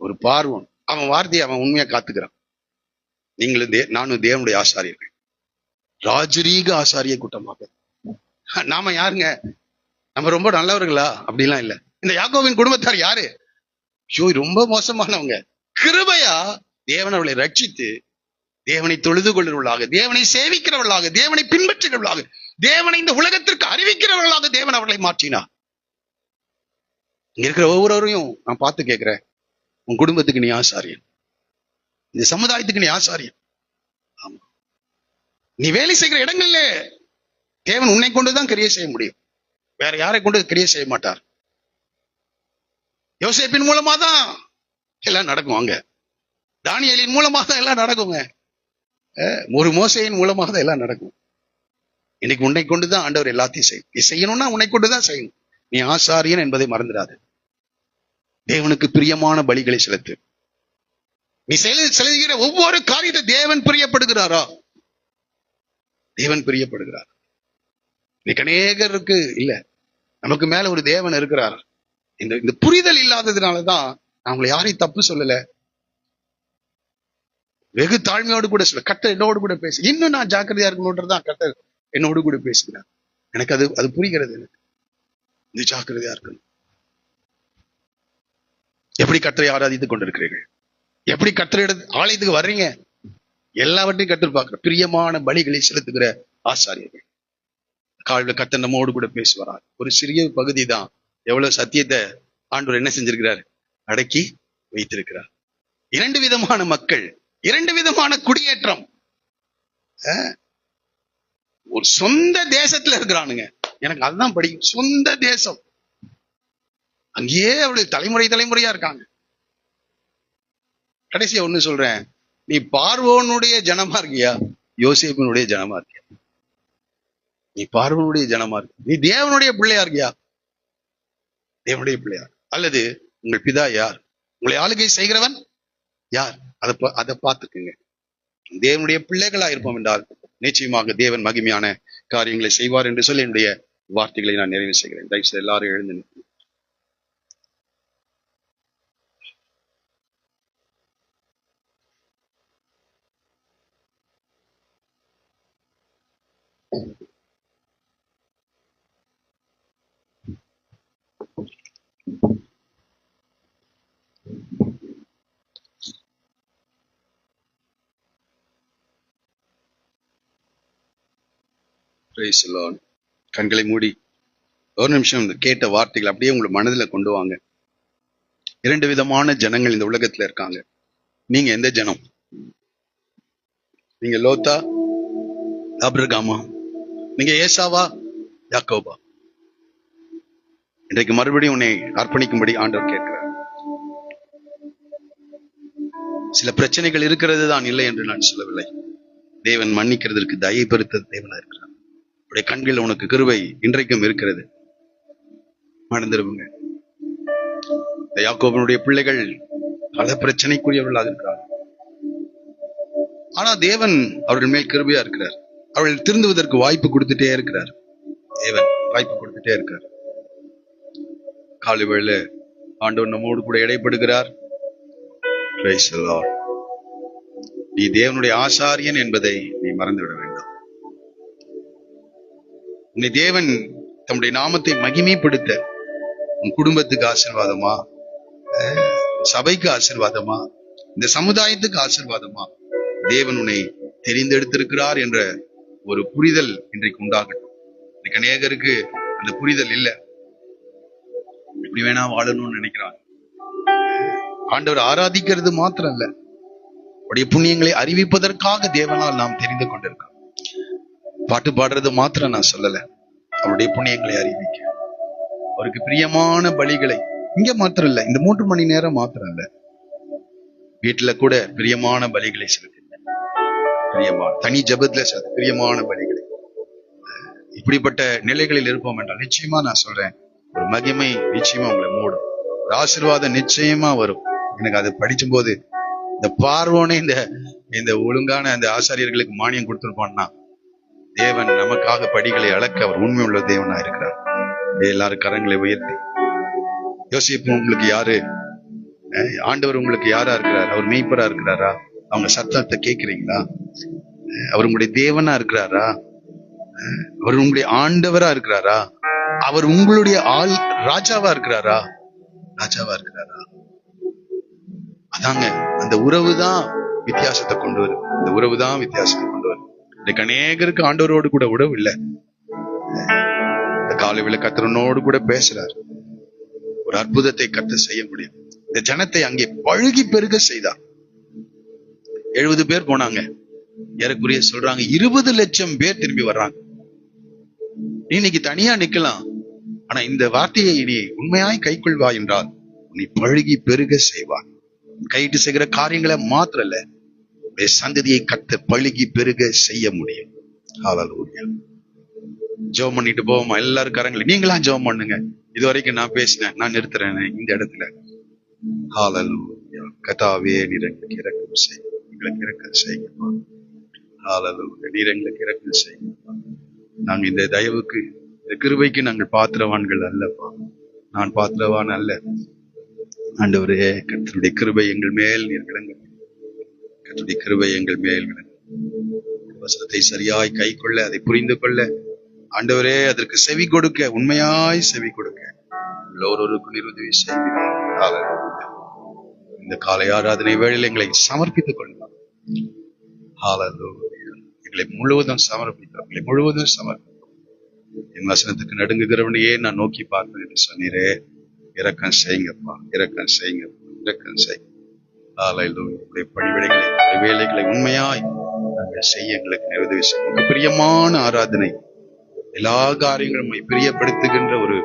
ஒரு பார்வோன் அவன் வார்த்தையை அவன் உண்மையா காத்துக்கிறான். நீங்களும் நானும் தேவனுடைய ஆசாரியர்கள், ராஜரீக ஆசாரிய கூட்டமாக. நாம யாருங்க? நம்ம ரொம்ப நல்லவர்களா? அப்படிலாம் இல்ல. இந்த யாக்கோபின் குடும்பத்தார் யாரு? ரொம்ப மோசமானவங்க. கிருபையா தேவன் அவளை ரட்சித்து தேவனை தொழுது கொள்கிறவர்களாக, தேவனை சேவிக்கிறவர்களாக, தேவனை பின்பற்றுகிறவர்களாக, தேவனை இந்த உலகத்திற்கு அறிவிக்கிறவர்களாக தேவன் அவர்களை மாற்றினார். இங்க இருக்கிற ஒவ்வொருவரையும் நான் பார்த்து கேட்கிறேன், உன் குடும்பத்துக்கு நீ ஆசாரியன், இந்த சமுதாயத்துக்கு நீ ஆசாரியன். ஆமா, நீ வேலை செய்கிற இடங்கள்ல தேவன் உன்னை கொண்டுதான் கிரியை செய்ய முடியும். வேற யாரை கொண்டு கிரியை செய்ய மாட்டார். யோசேப்பின் மூலமா தான் எல்லாம் நடக்கும். அங்க தானியேலின் மூலமா தான் எல்லாம் நடக்குங்க. ஒரு மோசேயின் மூலமாக தான் எல்லாம் நடக்கும். இன்னைக்கு உன்னை கொண்டுதான் ஆண்டவர் எல்லாத்தையும் செய்யும். நீ செய்யணும்னா உன்னை கொண்டுதான் செய்யணும். நீ ஆசாரியன் என்பதை மறந்துடாது. தேவனுக்கு பிரியமான பலிகளை செலுத்து. நீ செலுத்துகிற ஒவ்வொரு காரியத்தை தேவன் பிரியப்படுகிறாரா? தேவன் பிரியப்படுகிறார். இன்னைக்கு அநேகருக்கு இல்ல, நமக்கு மேல ஒரு தேவன் இருக்கிறார். இந்த புரிதல் இல்லாததுனாலதான் நான் உங்களை யாரையும் தப்பு சொல்லல, வெகு தாழ்மையோடு கூட சொல்ல. கர்த்தர் என்னோடு கூட பேசு, இன்னும் நான் ஜாக்கிரதையா இருக்கணும்ன்றதான் கர்த்தர் என்னோடு கூட பேசுகிறார். எனக்கு அது புரிகிறது. எனக்கு இது ஜாக்கிரதையா இருக்கணும். எப்படி கர்த்தரை ஆராதித்துக் கொண்டிருக்கிறீர்கள்? எப்படி கர்த்தரிட ஆலயத்துக்கு வர்றீங்க? எல்லாவற்றையும் கர்த்தர் பார்க்கிற பிரியமான பலிகளை செலுத்துகிற ஆசாரியர்கள். காலையில கர்த்தர் நம்மோடு கூட பேசுவார். ஒரு சிறிய பகுதி தான் எவ்வளவு சத்தியத்தை ஆண்டவர் என்ன செஞ்சிருக்கிறார்? அடக்கி வைத்திருக்கிறார். 2 விதமான மக்கள், 2 விதமான குடியேற்றம். ஒரு சொந்த தேசத்துல இருக்கிறானுங்க. எனக்கு அதுதான் படிக்கும். சொந்த தேசம், அங்கேயே அவளுக்கு தலைமுறையா இருக்காங்க. கடைசியா ஒண்ணு சொல்றேன், நீ பார்வோனுடைய ஜனமா இருக்கியா, யோசேப்பினுடைய ஜனமா இருக்கியா? நீ பார்வோனுடைய ஜனமா இருக்க, நீ தேவனுடைய பிள்ளையா இருக்கியா? தேவனுடைய பிள்ளையா? அல்லது உங்கள் பிதா யார்? உங்களை ஆளுகை செய்கிறவன் யார்? அதை பார்த்துக்குங்க. தேவனுடைய பிள்ளைகளா இருப்போம் என்றால் நிச்சயமாக தேவன் மகிமையான காரியங்களை செய்வார் என்று சொல்லி என்னுடைய வார்த்தைகளை நான் நிறைவு செய்கிறேன். தயவுசெய்து எல்லாரும் எழுந்து நிற்க. கண்களை மூடி ஒரு நிமிஷம் கேட்ட வார்த்தைகள் அப்படியே உங்களை மனதில் கொண்டு வாங்க. 2 விதமான ஜனங்கள் இந்த உலகத்துல இருக்காங்க. நீங்க எந்த ஜனம்? நீங்க லோத்தா, ஆபிரகாமா? நீங்க ஏசாவா, யாக்கோபா? இன்றைக்கு மறுபடியும் உன்னை அர்ப்பணிக்கும்படி ஆண்டவர் கேட்கிறார். சில பிரச்சனைகள் இருக்கிறது தான், இல்லை என்று நான் சொல்லவில்லை. தேவன் மன்னிக்கிறதற்கு தயை பெருத்த தேவனா இருக்கிறார். உடைய கண்கள் உனக்கு கிருபை இன்றைக்கும் இருக்கிறது. மறந்துடுவங்க. யாக்கோபனுடைய பிள்ளைகள் பல பிரச்சனைக்குரியவர்களாக இருக்கிறார். ஆனா தேவன் அவர்கள் மேல் கிருபையா இருக்கிறார். அவர்கள் திருந்துவதற்கு வாய்ப்பு கொடுத்துட்டே இருக்கிறார். தேவன் வாய்ப்பு கொடுத்துட்டே இருக்கார். காலை வேளை ஆண்டவர் நம்மோடு கூட இடைப்படுகிறார். நீ தேவனுடைய ஆசாரியன் என்பதை நீ மறந்துவிட வேண்டாம். நீ தேவன் தம்முடைய நாமத்தை மகிமைப்படுத்த உன் குடும்பத்துக்கு ஆசீர்வாதமா, சபைக்கு ஆசீர்வாதமா, இந்த சமுதாயத்துக்கு ஆசீர்வாதமா தேவன் உன்னை தெரிந்தெடுத்திருக்கிறார் என்ற ஒரு புரிதல் இன்றைக்கு உண்டாகட்டும். இன்னைக்கு அநேகருக்கு அந்த புரிதல் இல்லை. இப்படி வேணா வாழணும்னு நினைக்கிறான். ஆண்டவர் ஆராதிக்கிறது மாத்திரம் இல்ல, உடைய புண்ணியங்களை அறிவிப்பதற்காக தேவனால் நாம் தெரிந்து கொண்டிருக்கோம். பாட்டு பாடுறது மாத்திரம் நான் சொல்லல, அவருடைய புண்ணியங்களை அறிவிக்க, அவருக்கு பிரியமான பலிகளை இங்க மாத்திரம் இல்ல, இந்த 3 மணி நேரம் மாத்திரம் இல்ல, வீட்டுல கூட பிரியமான பலிகளை செலுத்துங்க. பிரியமான தனி ஜபத்துல பிரியமான பலிகளை. இப்படிப்பட்ட நிலைகளில் இருப்போம் என்றால் நிச்சயமா நான் சொல்றேன், ஒரு மகிமை நிச்சயமா உங்களை மூடும், ஒரு ஆசீர்வாதம் நிச்சயமா வரும். எனக்கு அதை படிச்சும் போது இந்த பார்வோனே இந்த ஒழுங்கான அந்த ஆசாரியர்களுக்கு மானியம் கொடுத்திருப்பான்னா, தேவன் நமக்காக படிகளை அளக்க அவர் உண்மை உள்ள தேவனா இருக்கிறார். எல்லாரும் கரங்களை உயர்த்தி யோசிப்பு, உங்களுக்கு யாரு ஆண்டவர்? உங்களுக்கு யாரா இருக்கிறார்? அவர் மெய்ப்பரா இருக்கிறாரா? அவங்க சத்தத்தை கேட்கிறீங்களா? அவர் உங்களுடைய தேவனா இருக்கிறாரா? அவர் உங்களுடைய ஆண்டவரா இருக்கிறாரா? அவர் உங்களுடைய ராஜாவா இருக்கிறாரா? ராஜாவா இருக்கிறாரா? அதாங்க அந்த உறவு தான் வித்தியாசத்தை கொண்டு வரும். இந்த உறவு தான் வித்தியாசத்தை கொண்டு வரும். இன்னைக்கு அநேகருக்கு ஆண்டவரோடு கூட உறவு இல்லை. இந்த காலையில கர்த்தரோடு கூட பேசுறார். ஒரு அற்புதத்தை கர்த்தர் செய்ய முடியும். இந்த ஜனத்தை அங்கே பழுகி பெருக செய்தார். 70 பேர் போனாங்க, ஏறக்குறைய சொல்றாங்க 20 லட்சம் பேர் திரும்பி வர்றாங்க. இன்னைக்கு தனியா நிக்கலாம், ஆனா இந்த வார்த்தையை நீ உண்மையாய் கைக்கொள்வா என்றால் நீ பழுகி பெருக செய்வார். கைட்டு செய்கிற காரியங்களை மாத்திரம் இல்ல, சந்ததியை கத்த பழுகி பெருக செய்ய முடியும். ஹல்லேலூயா. ஜெபம் பண்ணிட்டு போவோமா? எல்லாரும் கரங்களை நீங்களா ஜெபம் பண்ணுங்க. இதுவரைக்கும் நான் பேசினேன், நான் நிறுத்துறேன் இந்த இடத்துல. ஹல்லேலூயா. கர்த்தாவே நீர் எங்களுக்கு இரக்கம் செய்யுங்க, எங்களுக்கு இரக்கம் செய்யுங்கப்பா. ஹalleluya. நீர் எங்களுக்கு இரக்கம் செய்யுங்க. நாங்க இந்த தயவுக்கு, இந்த கிருபைக்கு நாங்கள் பாத்திரவான்கள் அல்லப்பா. நான் பாத்திரவான் அல்ல ஆண்டவரே. கர்த்தருடைய கிருபை எங்கள் மேல் நீர் விளங்க, கர்த்தருடைய கிருபை எங்கள் மேல் விளங்க. வசனத்தை சரியாய் கை கொள்ள, அதை புரிந்து கொள்ள ஆண்டவரே, அதற்கு செவி கொடுக்க, உண்மையாய் செவி கொடுக்க எல்லோருக்கும் நீர் உதவி செய்வீர். இந்த காலை ஆராதனை வேளையில் எங்களை சமர்ப்பித்துக் கொள்ளலாம். எங்களை முழுவதும் சமர்ப்பிக்கிறோம், எங்களை முழுவதும் சமர்ப்பிக்கிறோம். என் வசனத்துக்கு நடுங்குகிறவனையே நான் நோக்கி பார்ப்பேன் என்று சொன்னீரே, இரக்கம் செய்யுங்கப்பா, இரக்கம் செய்யுங்கப்பா, இரக்கம் செய்யுங்க. உங்களுடைய பணிவிடைகளை, வேலைகளை உண்மையாய் நாங்கள் செய்ய எங்களுக்கு உதவி செய்யும். உங்களுக்கு பிரியமான ஆராதனை, எல்லா காரியங்களும் பிரியப்படுத்துகின்ற ஒரு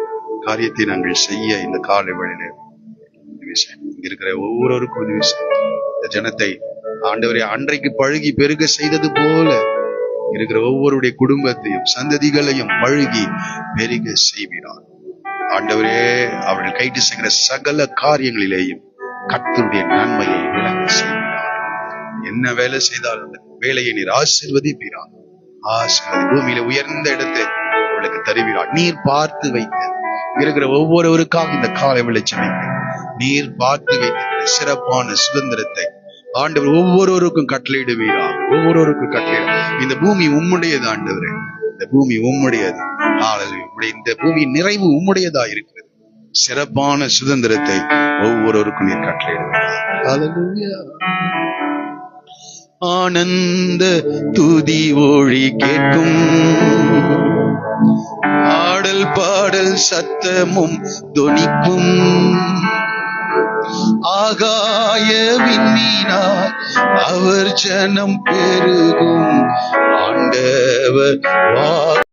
காரியத்தை நாங்கள் செய்ய இந்த காலை வேளையிலே உதவி செய்யும். இங்க இருக்கிற ஒவ்வொருவருக்கும் உதவி செய்யும். இந்த ஜனத்தை ஆண்டவரே அன்றைக்கு பழகி பெருக செய்தது போல இருக்கிற ஒவ்வொருடைய குடும்பத்தையும் சந்ததிகளையும் பழகி பெருக செய்கிறார். ஆண்டவரே, அவர்கள் கைட்டு செய்கிற சகல காரியங்களிலேயும் கர்த்தருடைய நன்மையை விளங்க செய்கிறார். என்ன வேலை செய்தால் அந்த வேலையை நீர் ஆசீர்வதிப்பீரார். பூமியில உயர்ந்த இடத்தை அவளுக்கு தருவீரார். நீர் பார்த்து வைத்த இருக்கிற ஒவ்வொருவருக்காக இந்த காலை வெளிச்சமைக்க நீர் பார்த்து வைத்த சிறப்பான சுதந்திரத்தை ஆண்டவர் ஒவ்வொருவருக்கும் கட்டளையிடுவீரார். ஒவ்வொருவருக்கும் கட்டளையிட. இந்த பூமி உம்முடையது ஆண்டவரே, இந்த பூமி உம்முடையது. இந்த பூமியின் நிறைவு உம்முடையதா இருக்கிறது. சிறப்பான சுதந்திரத்தை ஒவ்வொருவருக்கும் நீர் கட்டளையிடுவீரார். ஆனந்த துதி ஒளி கேட்கும், ஆடல் பாடல் சத்தமும் தொனிக்கும், ஆகாய விண்மீனாய் அவர் ஜனம் பெருகும், ஆண்டவர்